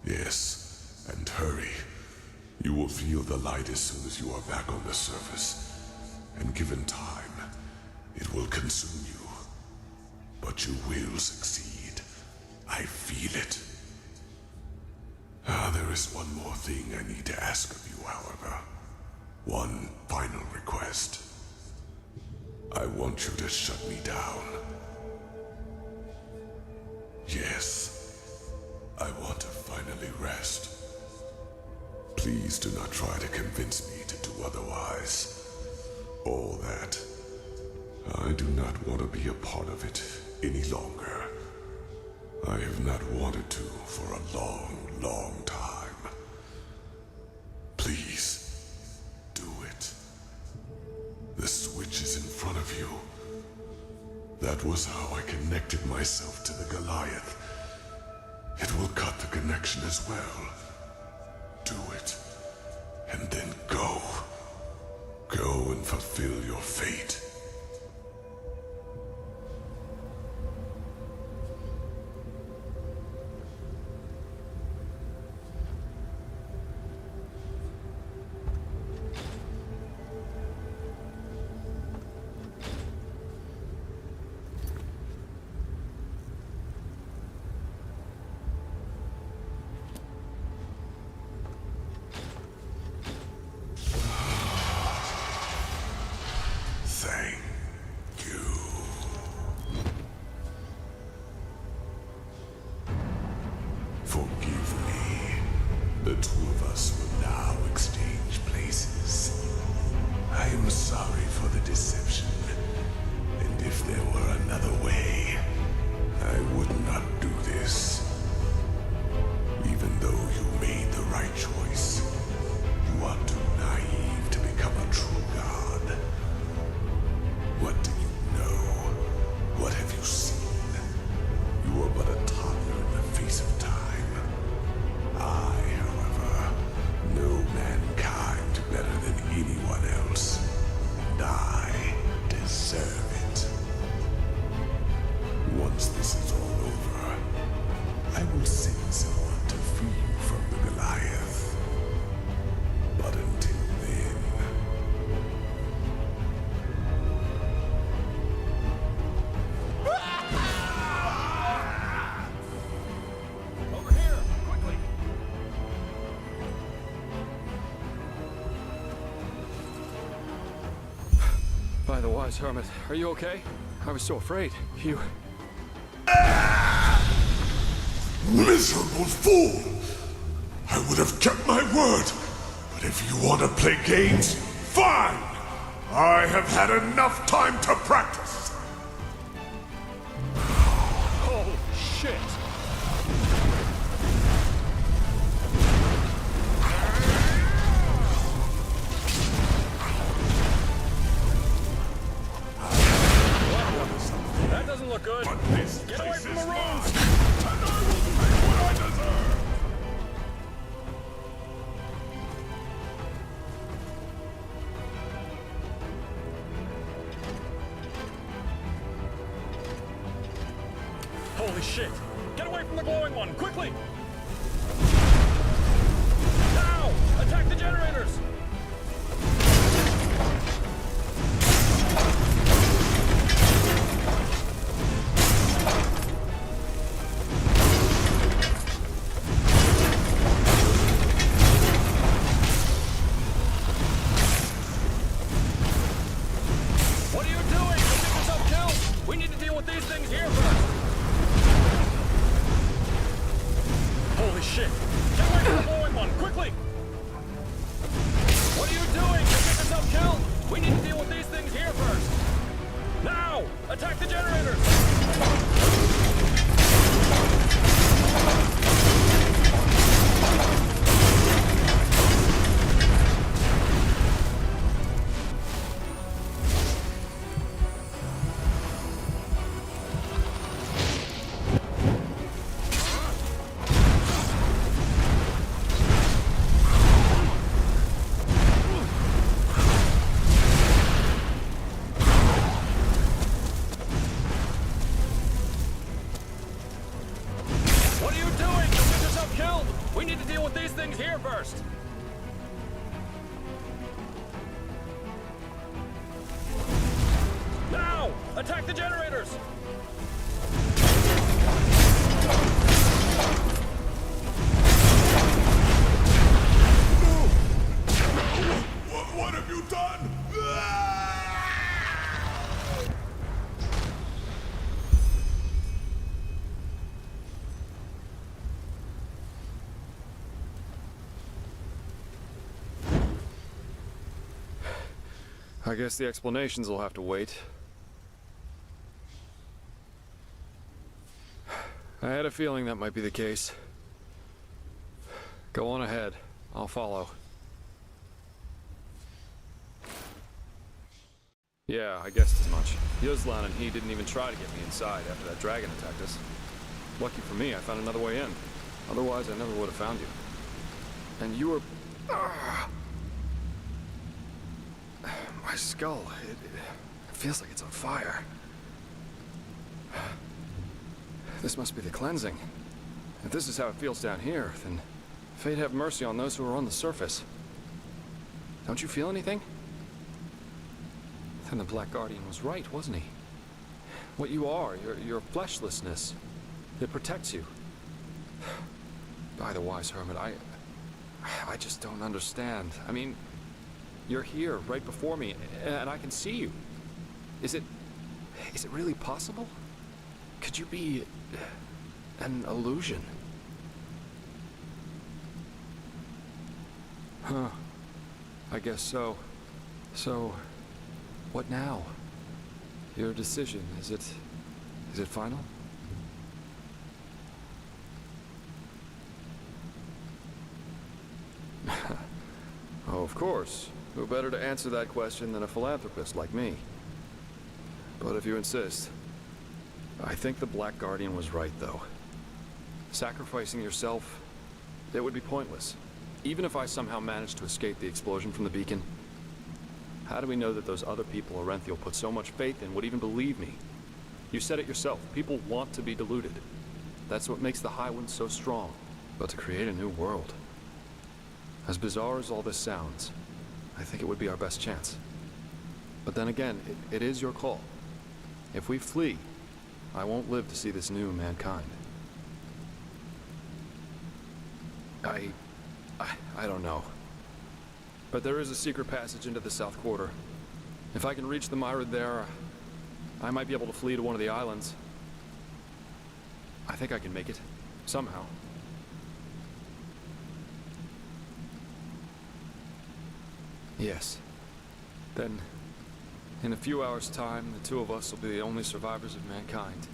Yes, and hurry. You will feel the light as soon as you are back on the surface. And given time, it will consume you. But you will succeed. I feel it. There is one more thing I need to ask of you, however. One final request. I want you to shut me down. Yes, I want to finally rest. Please do not try to convince me to do otherwise. All that. I do not want to be a part of it any longer. I have not wanted to for a long, long time. Please, do it. The switch is in front of you. That was how I connected myself to the Goliath. It will cut the connection as well. Do it, and then go. Go and fulfill your fate. By the wise hermit, are you okay? I was so afraid. You... Miserable fool! I would have kept my word, but if you want to play games, fine! I have had enough time to practice! Oh, shit! That doesn't look good. But this Get away place from is the mine, ruins! and I will pay what I deserve! Holy shit! Get away from the glowing one, quickly! shit! Get away from the glowing one, quickly! What are you doing? You get yourself killed? We need to deal with these things here first! Now! Attack the generators! Here first! Now! Attack the generators! What have you done? I guess the explanations will have to wait. I had a feeling that might be the case. Go on ahead. I'll follow. Yeah, I guessed as much. Yuzlan and he didn't even try to get me inside after that dragon attacked us. Lucky for me, I found another way in. Otherwise, I never would have found you. And you were... My skull, it feels like it's on fire. This must be the cleansing. If this is how it feels down here, then fate have mercy on those who are on the surface. Don't you feel anything? Then the Black Guardian was right, wasn't he? What you are, your fleshlessness, it protects you. By the wise hermit, I just don't understand. I mean, you're here, right before me, and I can see you. Is it really possible? Could you be an illusion? Huh. I guess so. So, what now? Your decision, is it final? Oh, of course. Who better to answer that question than a philanthropist like me? But if you insist, I think the Black Guardian was right, though. Sacrificing yourself, it would be pointless. Even if I somehow managed to escape the explosion from the beacon, how do we know that those other people Orenthiel put so much faith in would even believe me? You said it yourself, people want to be deluded. That's what makes the High Ones so strong. But to create a new world, as bizarre as all this sounds, I think it would be our best chance. But then again, it is your call. If we flee, I won't live to see this new mankind. I don't know. But there is a secret passage into the South Quarter. If I can reach the Myrid there, I might be able to flee to one of the islands. I think I can make it. Somehow. Yes. Then, in a few hours' time, the two of us will be the only survivors of mankind.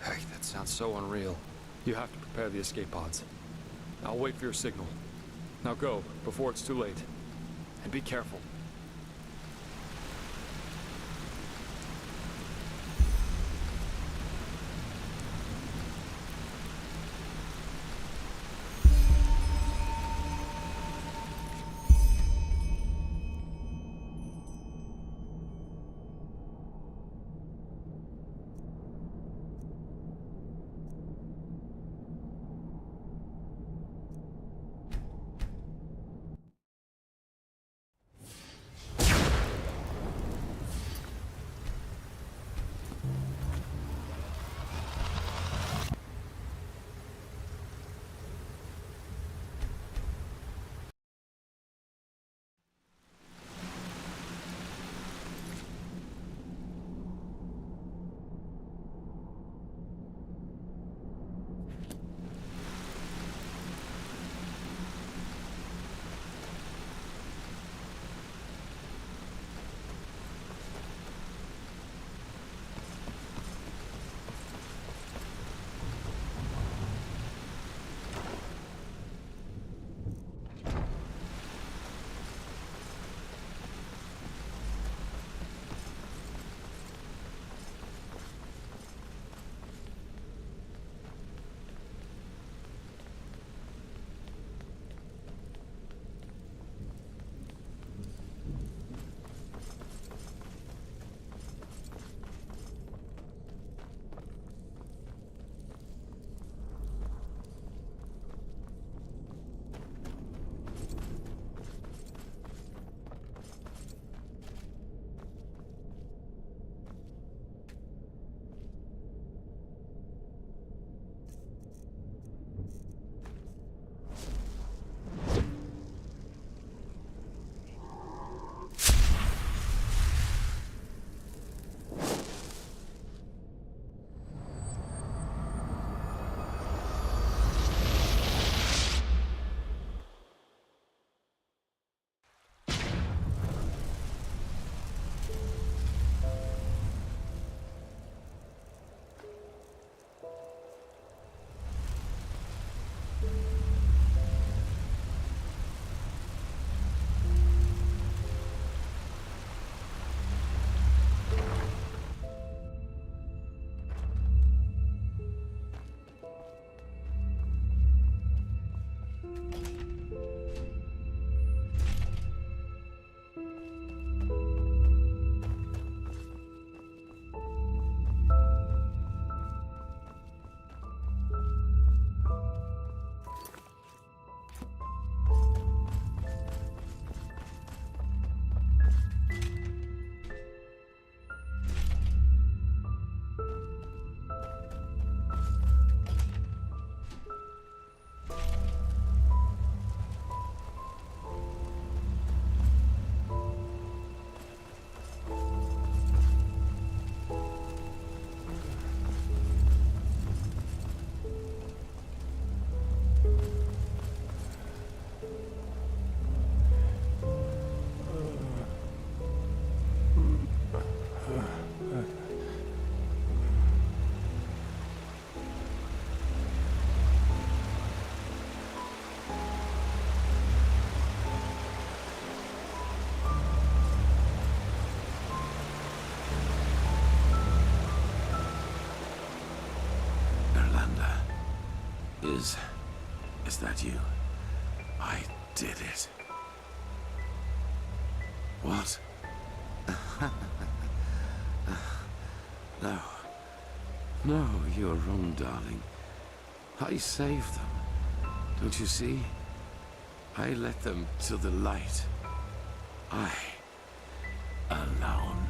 Hey, that sounds so unreal. You have to prepare the escape pods. I'll wait for your signal. Now go, before it's too late. And be careful. Is that you? I did it. What? No. No, you're wrong, darling. I saved them. Don't you see? I led them to the light. I... alone.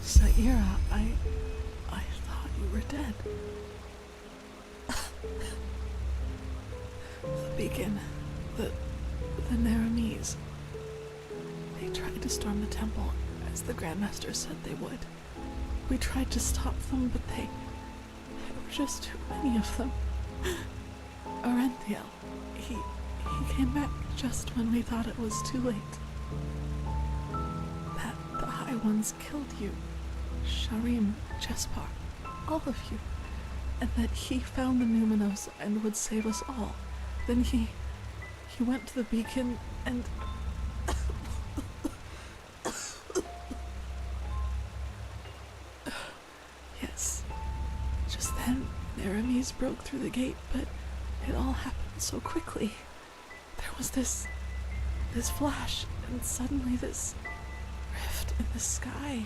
Saira, I thought you were dead. The beacon, the Naramis. They tried to storm the temple, as the Grandmaster said they would. We tried to stop them, but there were just too many of them. Orenthiel, he came back just when we thought it was too late. That the High Ones killed you. Sharim, Jespar, all of you, and that he found the Numinos and would save us all. Then he went to the beacon and... Yes, just then Naramis broke through the gate, but it all happened so quickly. There was this flash, and suddenly this rift in the sky.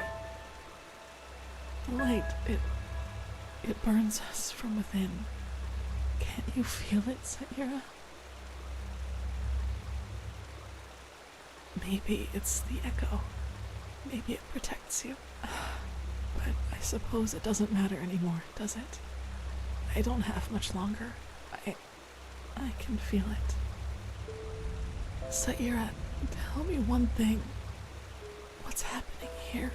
The light, it burns us from within. Can't you feel it, Saira? Maybe it's the echo. Maybe it protects you. But I suppose it doesn't matter anymore, does it? I don't have much longer. I can feel it. Saira, tell me one thing. What's happening here?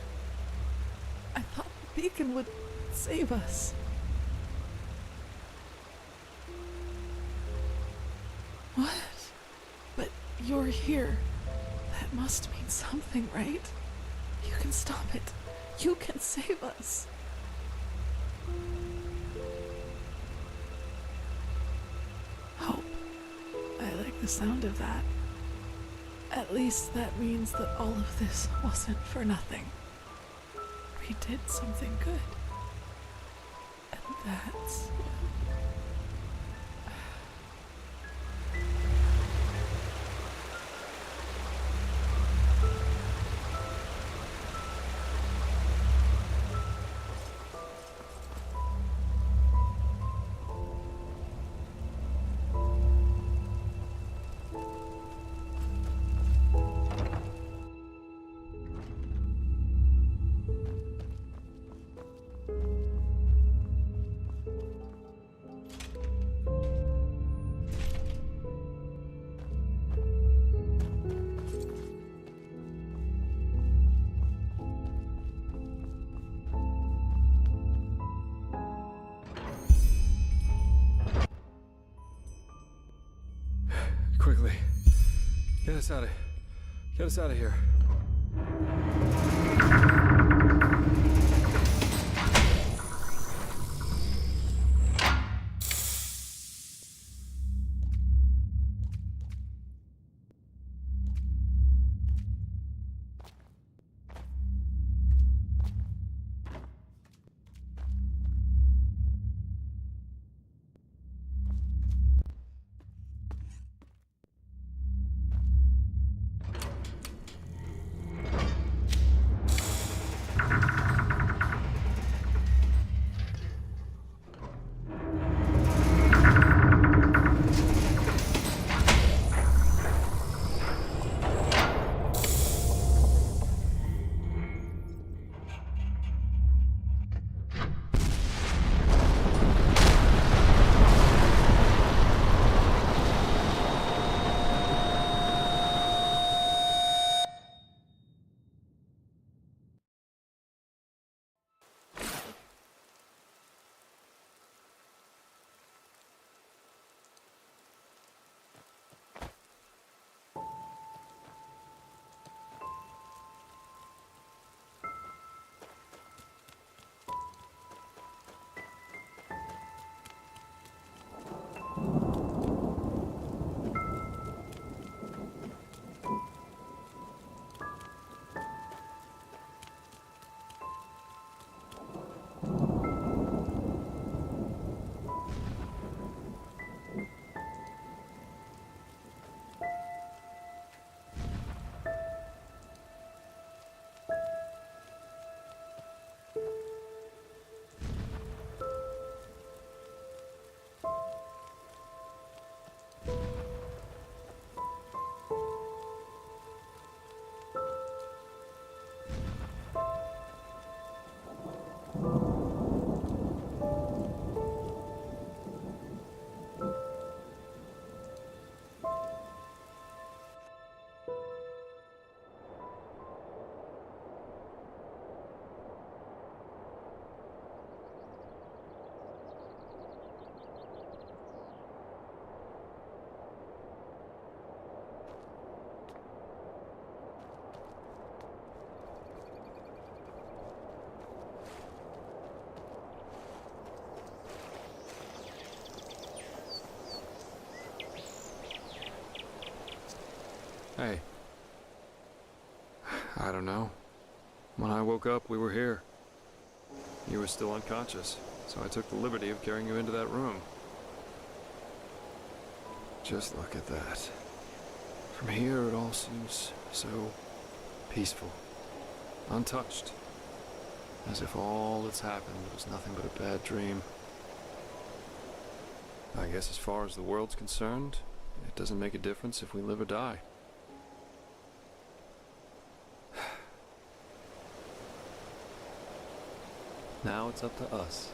I thought the beacon would save us. What? But you're here. That must mean something, right? You can stop it. You can save us. Hope. I like the sound of that. At least that means that all of this wasn't for nothing. We did something good. And that's... Quickly. Get us out of here. Hey. I don't know. When I woke up, we were here. You were still unconscious, so I took the liberty of carrying you into that room. Just look at that. From here, it all seems so peaceful, untouched, as if all that's happened was nothing but a bad dream. I guess as far as the world's concerned, it doesn't make a difference if we live or die. Now it's up to us.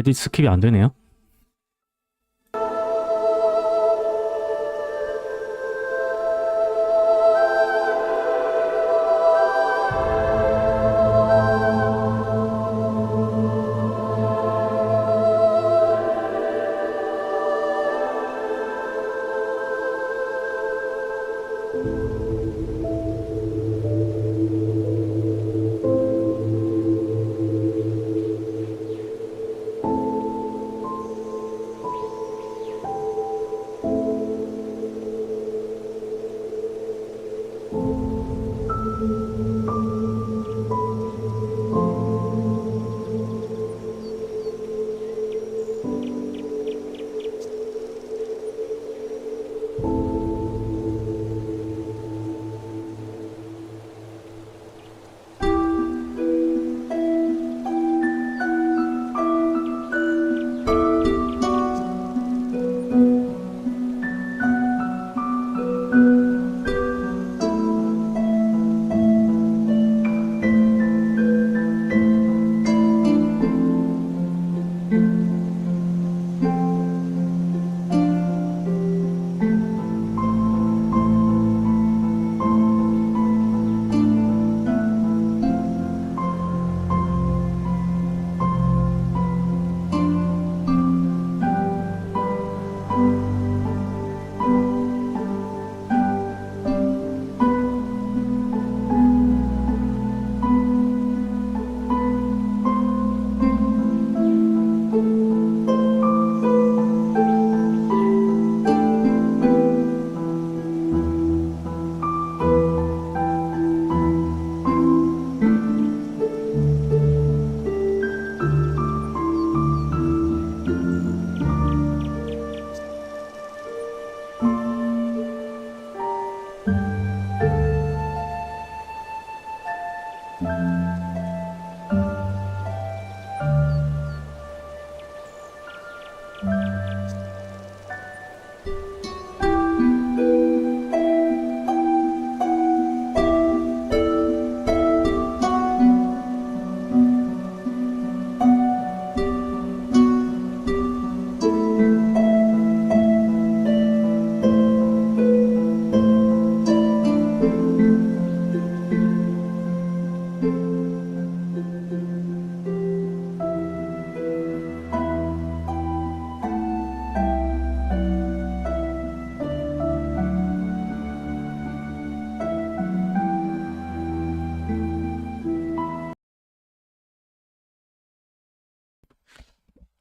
에디트 스킵이 안 되네요.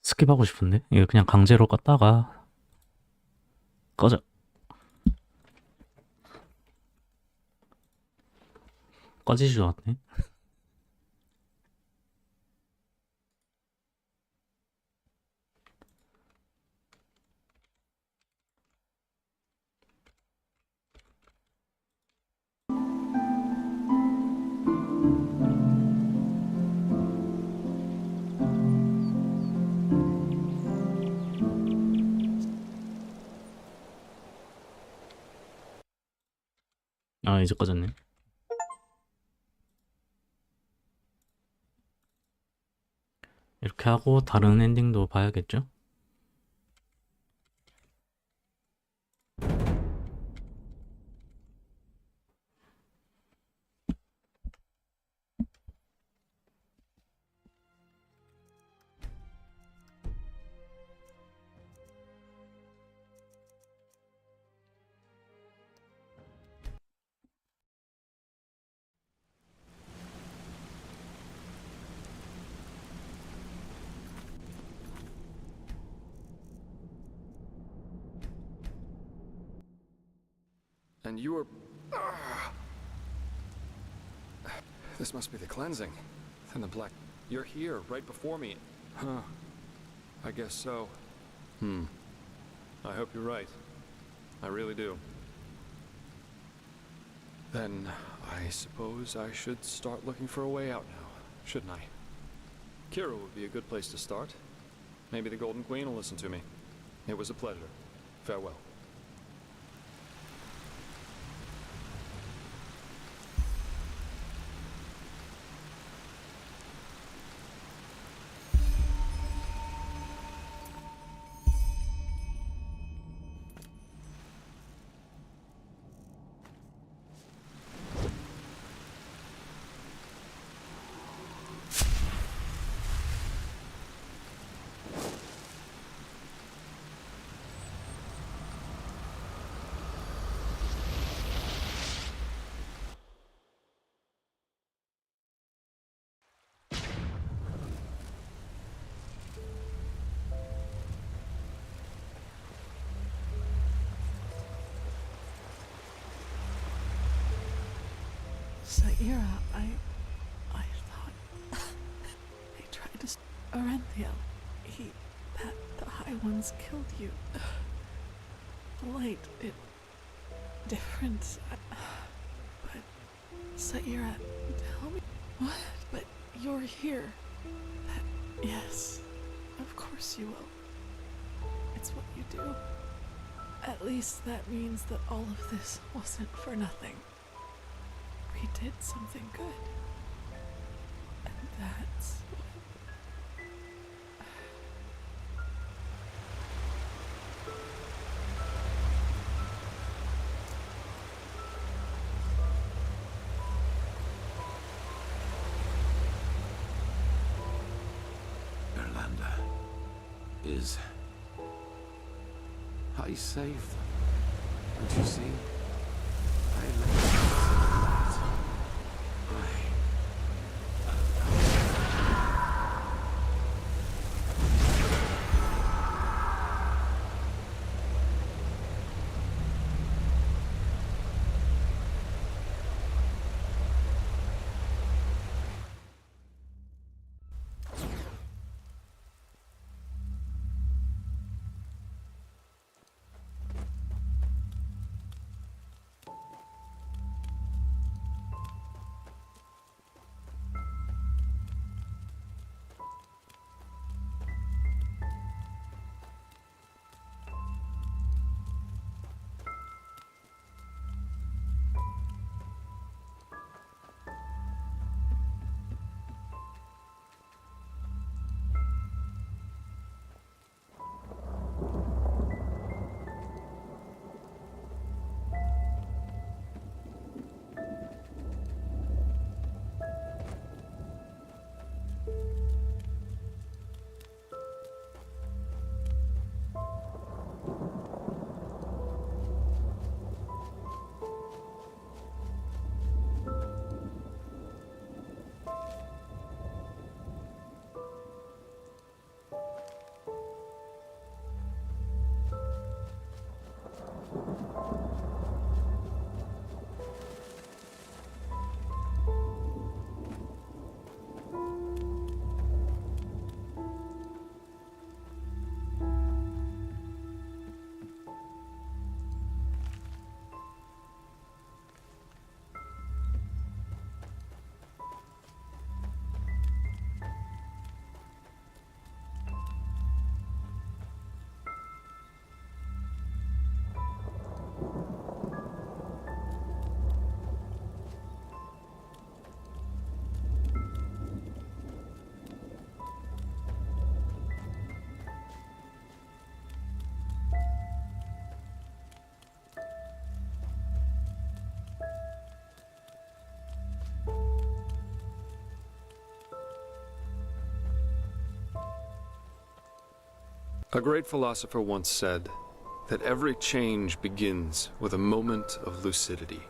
스킵하고 싶은데? 이거 그냥 강제로 껐다가 꺼져. 꺼지지도 않네. 아, 이제 꺼졌네. 이렇게 하고 다른 엔딩도 봐야겠죠? And you were... This must be the cleansing. Then the black... You're here, right before me. Huh. I guess so. I hope you're right. I really do. Then I suppose I should start looking for a way out now, shouldn't I? Kira would be a good place to start. Maybe the Golden Queen will listen to me. It was a pleasure. Farewell. Saira, I thought they tried to Arenthiel. The High Ones killed you. The light, it different. But Saira, tell me what? But you're here. Yes, of course you will. It's what you do. At least that means that all of this wasn't for nothing. We did something good. And that's is... I saved them. Don't you see? I let them into the light. A great philosopher once said that every change begins with a moment of lucidity.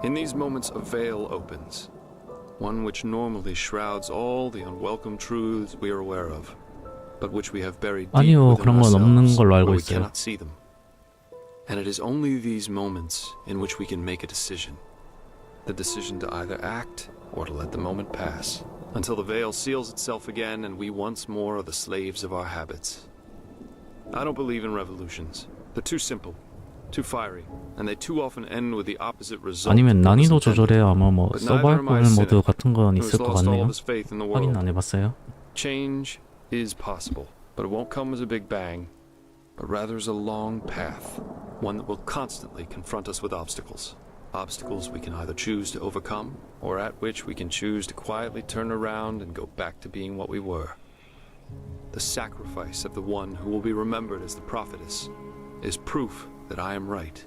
In these moments, a veil opens, one which normally shrouds all the unwelcome truths we are aware of, but which we have buried deep 아니요, within 그런 건 없는 ourselves, 걸로 알고 where we 있어요. cannot see them. And it is only these moments in which we can make a decision. The decision to either act or to let the moment pass, until the veil seals itself again and we once more are the slaves of our habits. I don't believe in revolutions. They're too simple, too fiery, and they too often end with the opposite result. 아니면 난이도 조절에 아마 뭐 서바이벌 모드 같은 건 있을 것 같네요. 확인 안 해봤어요. Change is possible, but it won't come as a big bang, but rather as a long path, one that will constantly confront us with obstacles. Obstacles we can either choose to overcome, or at which we can choose to quietly turn around and go back to being what we were. The sacrifice of the one who will be remembered as the prophetess is proof that I am right.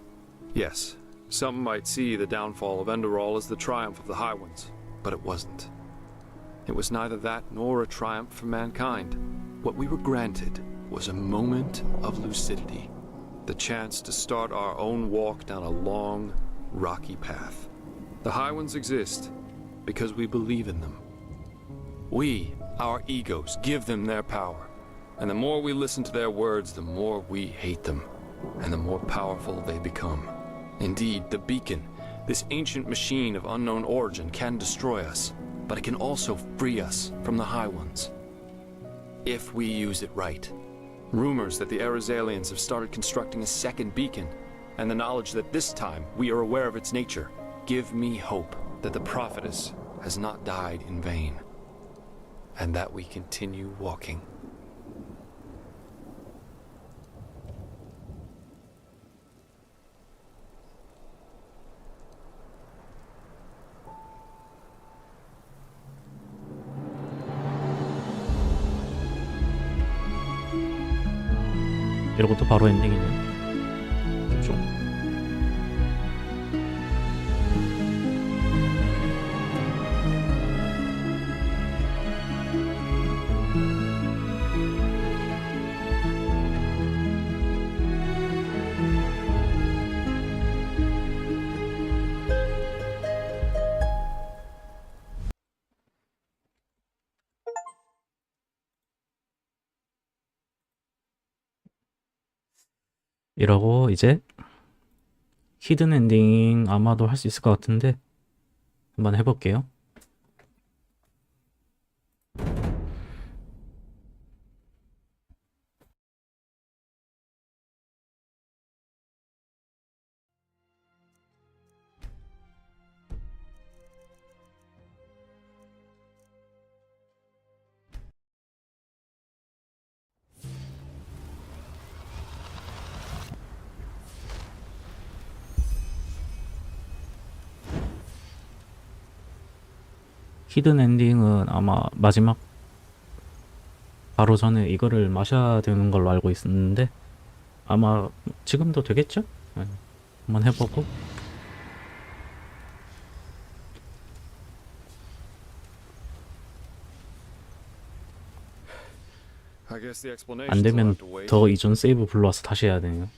Yes, some might see the downfall of Enderall as the triumph of the High Ones, but it wasn't. It was neither that nor a triumph for mankind. What we were granted was a moment of lucidity, the chance to start our own walk down a long, rocky path. The High Ones exist because we believe in them. We, our egos, give them their power. And the more we listen to their words, the more we hate them, and the more powerful they become. Indeed, the beacon, This ancient machine of unknown origin can destroy us, but it can also free us from the High Ones. If we use it right. Rumors that the Arizalians have started constructing a second beacon, and the knowledge that this time we are aware of its nature, give me hope that the prophetess has not died in vain, and that we continue walking. 이러고 또 바로 엔딩이네. 그쵸? 이러고 이제 히든 엔딩 아마도 할 수 있을 것 같은데 한번 해볼게요. 히든 엔딩은 아마 마지막 바로 전에 이거를 마셔야 되는 걸로 알고 있었는데 아마 지금도 되겠죠? 네. 한번 해보고 안 되면 더 이전 세이브 불러와서 다시 해야 되네요.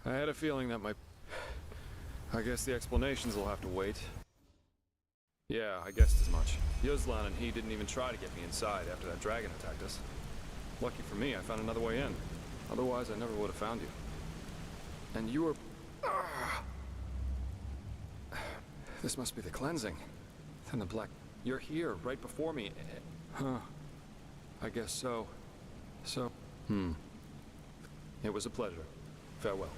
I had a feeling that I guess the explanations will have to wait. Yeah, I guessed as much. Yuzlan and he didn't even try to get me inside after that dragon attacked us. Lucky for me, I found another way in. Otherwise, I never would have found you. And you were... This must be the cleansing. Then the black... You're here, right before me. Huh. I guess so. It was a pleasure. Farewell.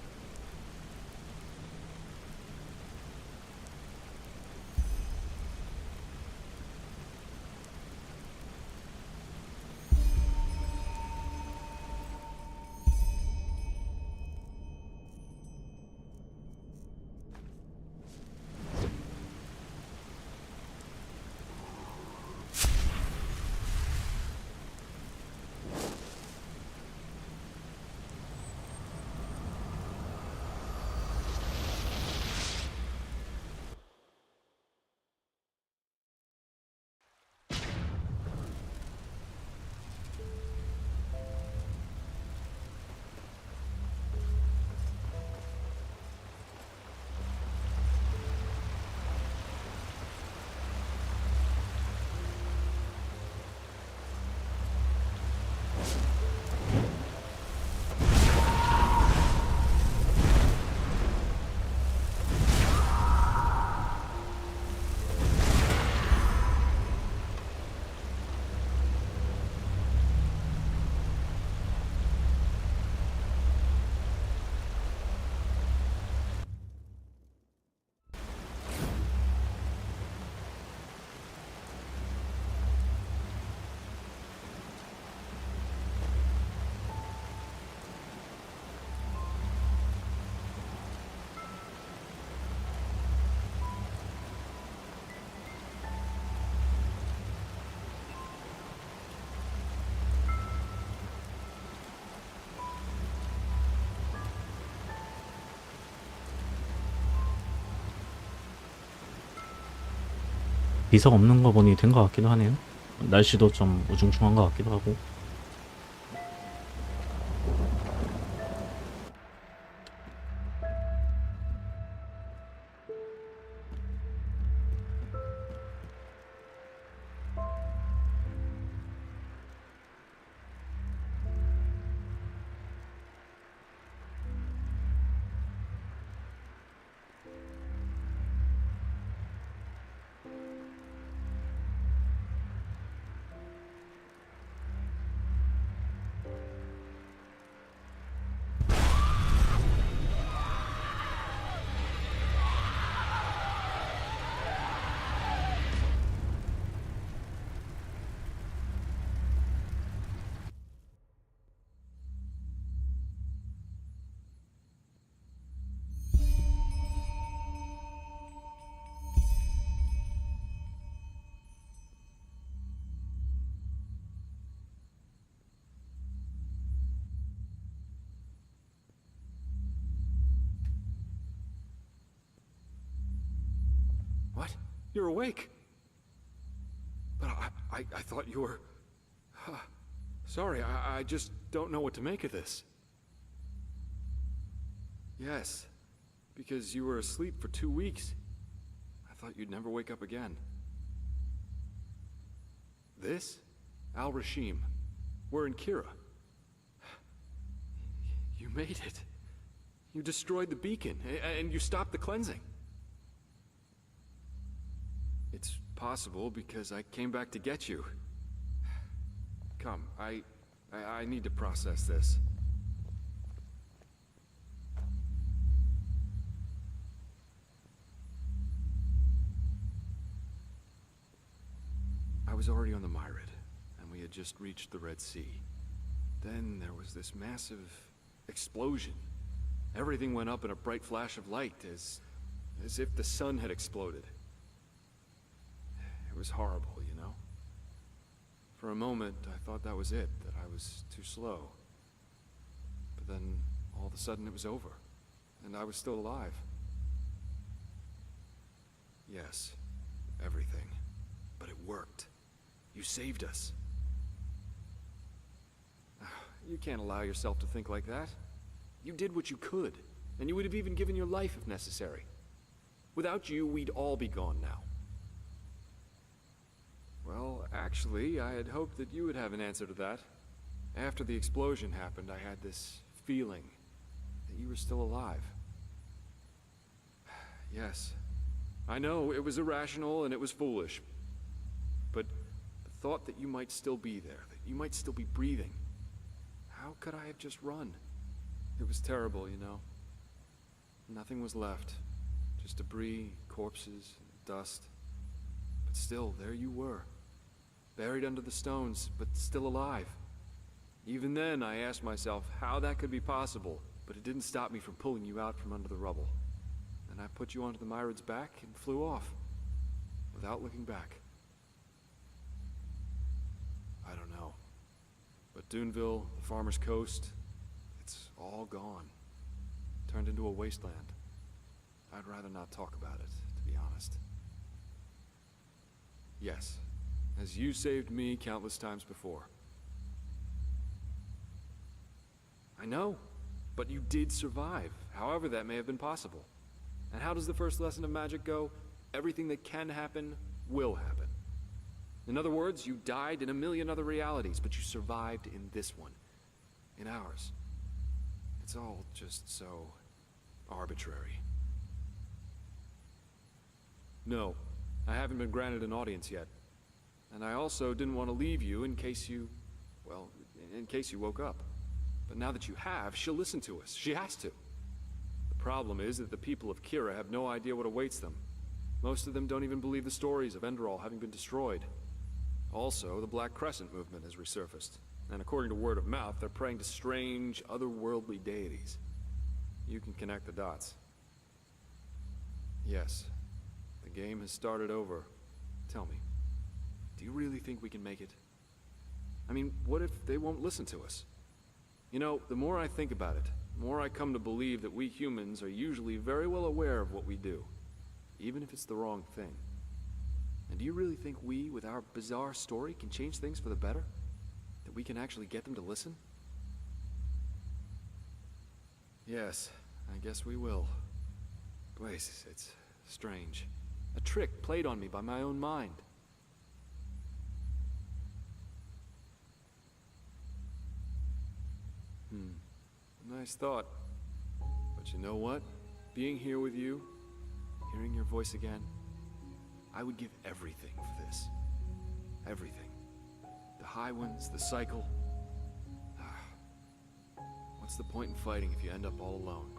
비석 없는 거 보니 된 것 같기도 하네요. 날씨도 좀 우중충한 것 같기도 하고. You're awake. But I thought you were... Sorry, I just don't know what to make of this. Yes, because you were asleep for 2 weeks. I thought you'd never wake up again. This? Al-Rashim. We're in Kira. You made it. You destroyed the beacon, and you stopped the cleansing. It's possible because I came back to get you. Come, I need to process this. I was already on the Myrid, and we had just reached the Red Sea. Then there was this massive explosion. Everything went up in a bright flash of light, as if the sun had exploded. It was horrible, you know? For a moment, I thought that was it, that I was too slow. But then, all of a sudden, it was over, and I was still alive. Yes, everything. But it worked. You saved us. You can't allow yourself to think like that. You did what you could, and you would have even given your life if necessary. Without you, we'd all be gone now. Well, actually, I had hoped that you would have an answer to that. After the explosion happened, I had this feeling that you were still alive. Yes, I know it was irrational and it was foolish, but the thought that you might still be there, that you might still be breathing, how could I have just run? It was terrible, you know. Nothing was left. Just debris, corpses, dust. But still, there you were. Buried under the stones, but still alive. Even then, I asked myself how that could be possible, but it didn't stop me from pulling you out from under the rubble. And I put you onto the Myrid's back and flew off, without looking back. I don't know. But Duneville, the Farmer's Coast, it's all gone. Turned into a wasteland. I'd rather not talk about it, to be honest. Yes, as you saved me countless times before. I know, but you did survive, however that may have been possible. And how does the first lesson of magic go? Everything that can happen, will happen. In other words, you died in a million other realities, but you survived in this one. In ours. It's all just so arbitrary. No, I haven't been granted an audience yet. And I also didn't want to leave you in case you... well, in case you woke up. But now that you have, she'll listen to us. She has to. The problem is that the people of Kira have no idea what awaits them. Most of them don't even believe the stories of Enderal having been destroyed. Also, the Black Crescent movement has resurfaced. And according to word of mouth, they're praying to strange, otherworldly deities. You can connect the dots. Yes, the game has started over. Tell me, do you really think we can make it? I mean, what if they won't listen to us? You know, the more I think about it, the more I come to believe that we humans are usually very well aware of what we do, even if it's the wrong thing. And do you really think we, with our bizarre story, can change things for the better? That we can actually get them to listen? Yes, I guess we will. Blaze, it's strange. A trick played on me by my own mind. Nice thought. But you know what? Being here with you, hearing your voice again, I would give everything for this. Everything. The high ones, the cycle. What's the point in fighting if you end up all alone?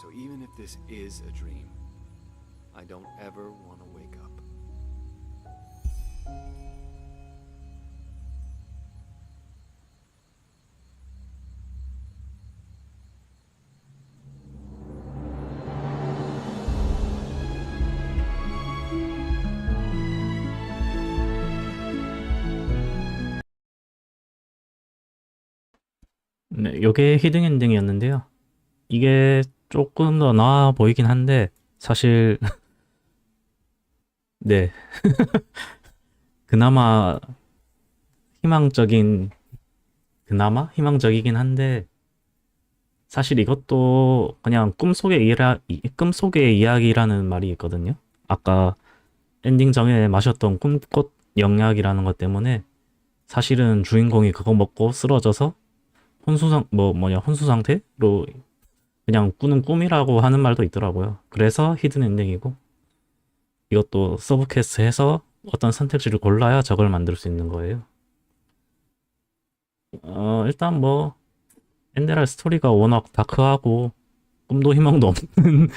So even if this is a dream, I don't ever want to wake up. 네, 요게 히든 엔딩이었는데요. 이게 조금 더 나아 보이긴 한데 사실 네. 그나마 희망적이긴 한데, 사실 이것도 그냥 꿈속의 이야기라는 말이 있거든요. 아까 엔딩 전에 마셨던 꿈꽃 영약이라는 것 때문에 사실은 주인공이 그거 먹고 쓰러져서 혼수 상태로 그냥 꾸는 꿈이라고 하는 말도 있더라고요. 그래서 히든 엔딩이고, 이것도 서브 퀘스트 해서 어떤 선택지를 골라야 저걸 만들 수 있는 거예요. 일단 뭐 엔데랄 스토리가 워낙 다크하고 꿈도 희망도 없는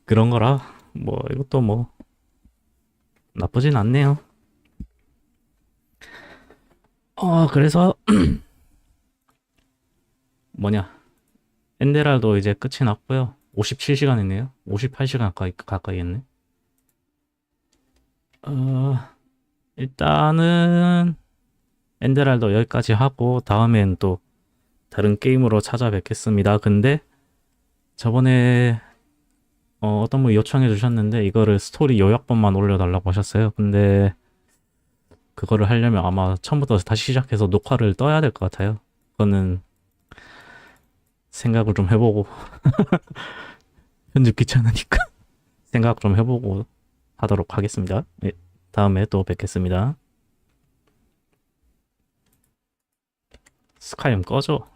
그런 거라 뭐 이것도 뭐 나쁘진 않네요. 그래서 엔데랄도 이제 끝이 났고요. 57시간 했네요. 58시간 가까이 했네. 일단은 엔데랄도 여기까지 하고 다음엔 또 다른 게임으로 찾아뵙겠습니다. 근데 저번에 어떤 분이 요청해 주셨는데 이거를 스토리 요약본만 올려달라고 하셨어요. 근데 그거를 하려면 아마 처음부터 다시 시작해서 녹화를 떠야 될 것 같아요. 그거는 생각을 좀 해보고 편집 귀찮으니까 생각 좀 해보고 하도록 하겠습니다. 네, 다음에 또 뵙겠습니다. 스카이움 꺼줘.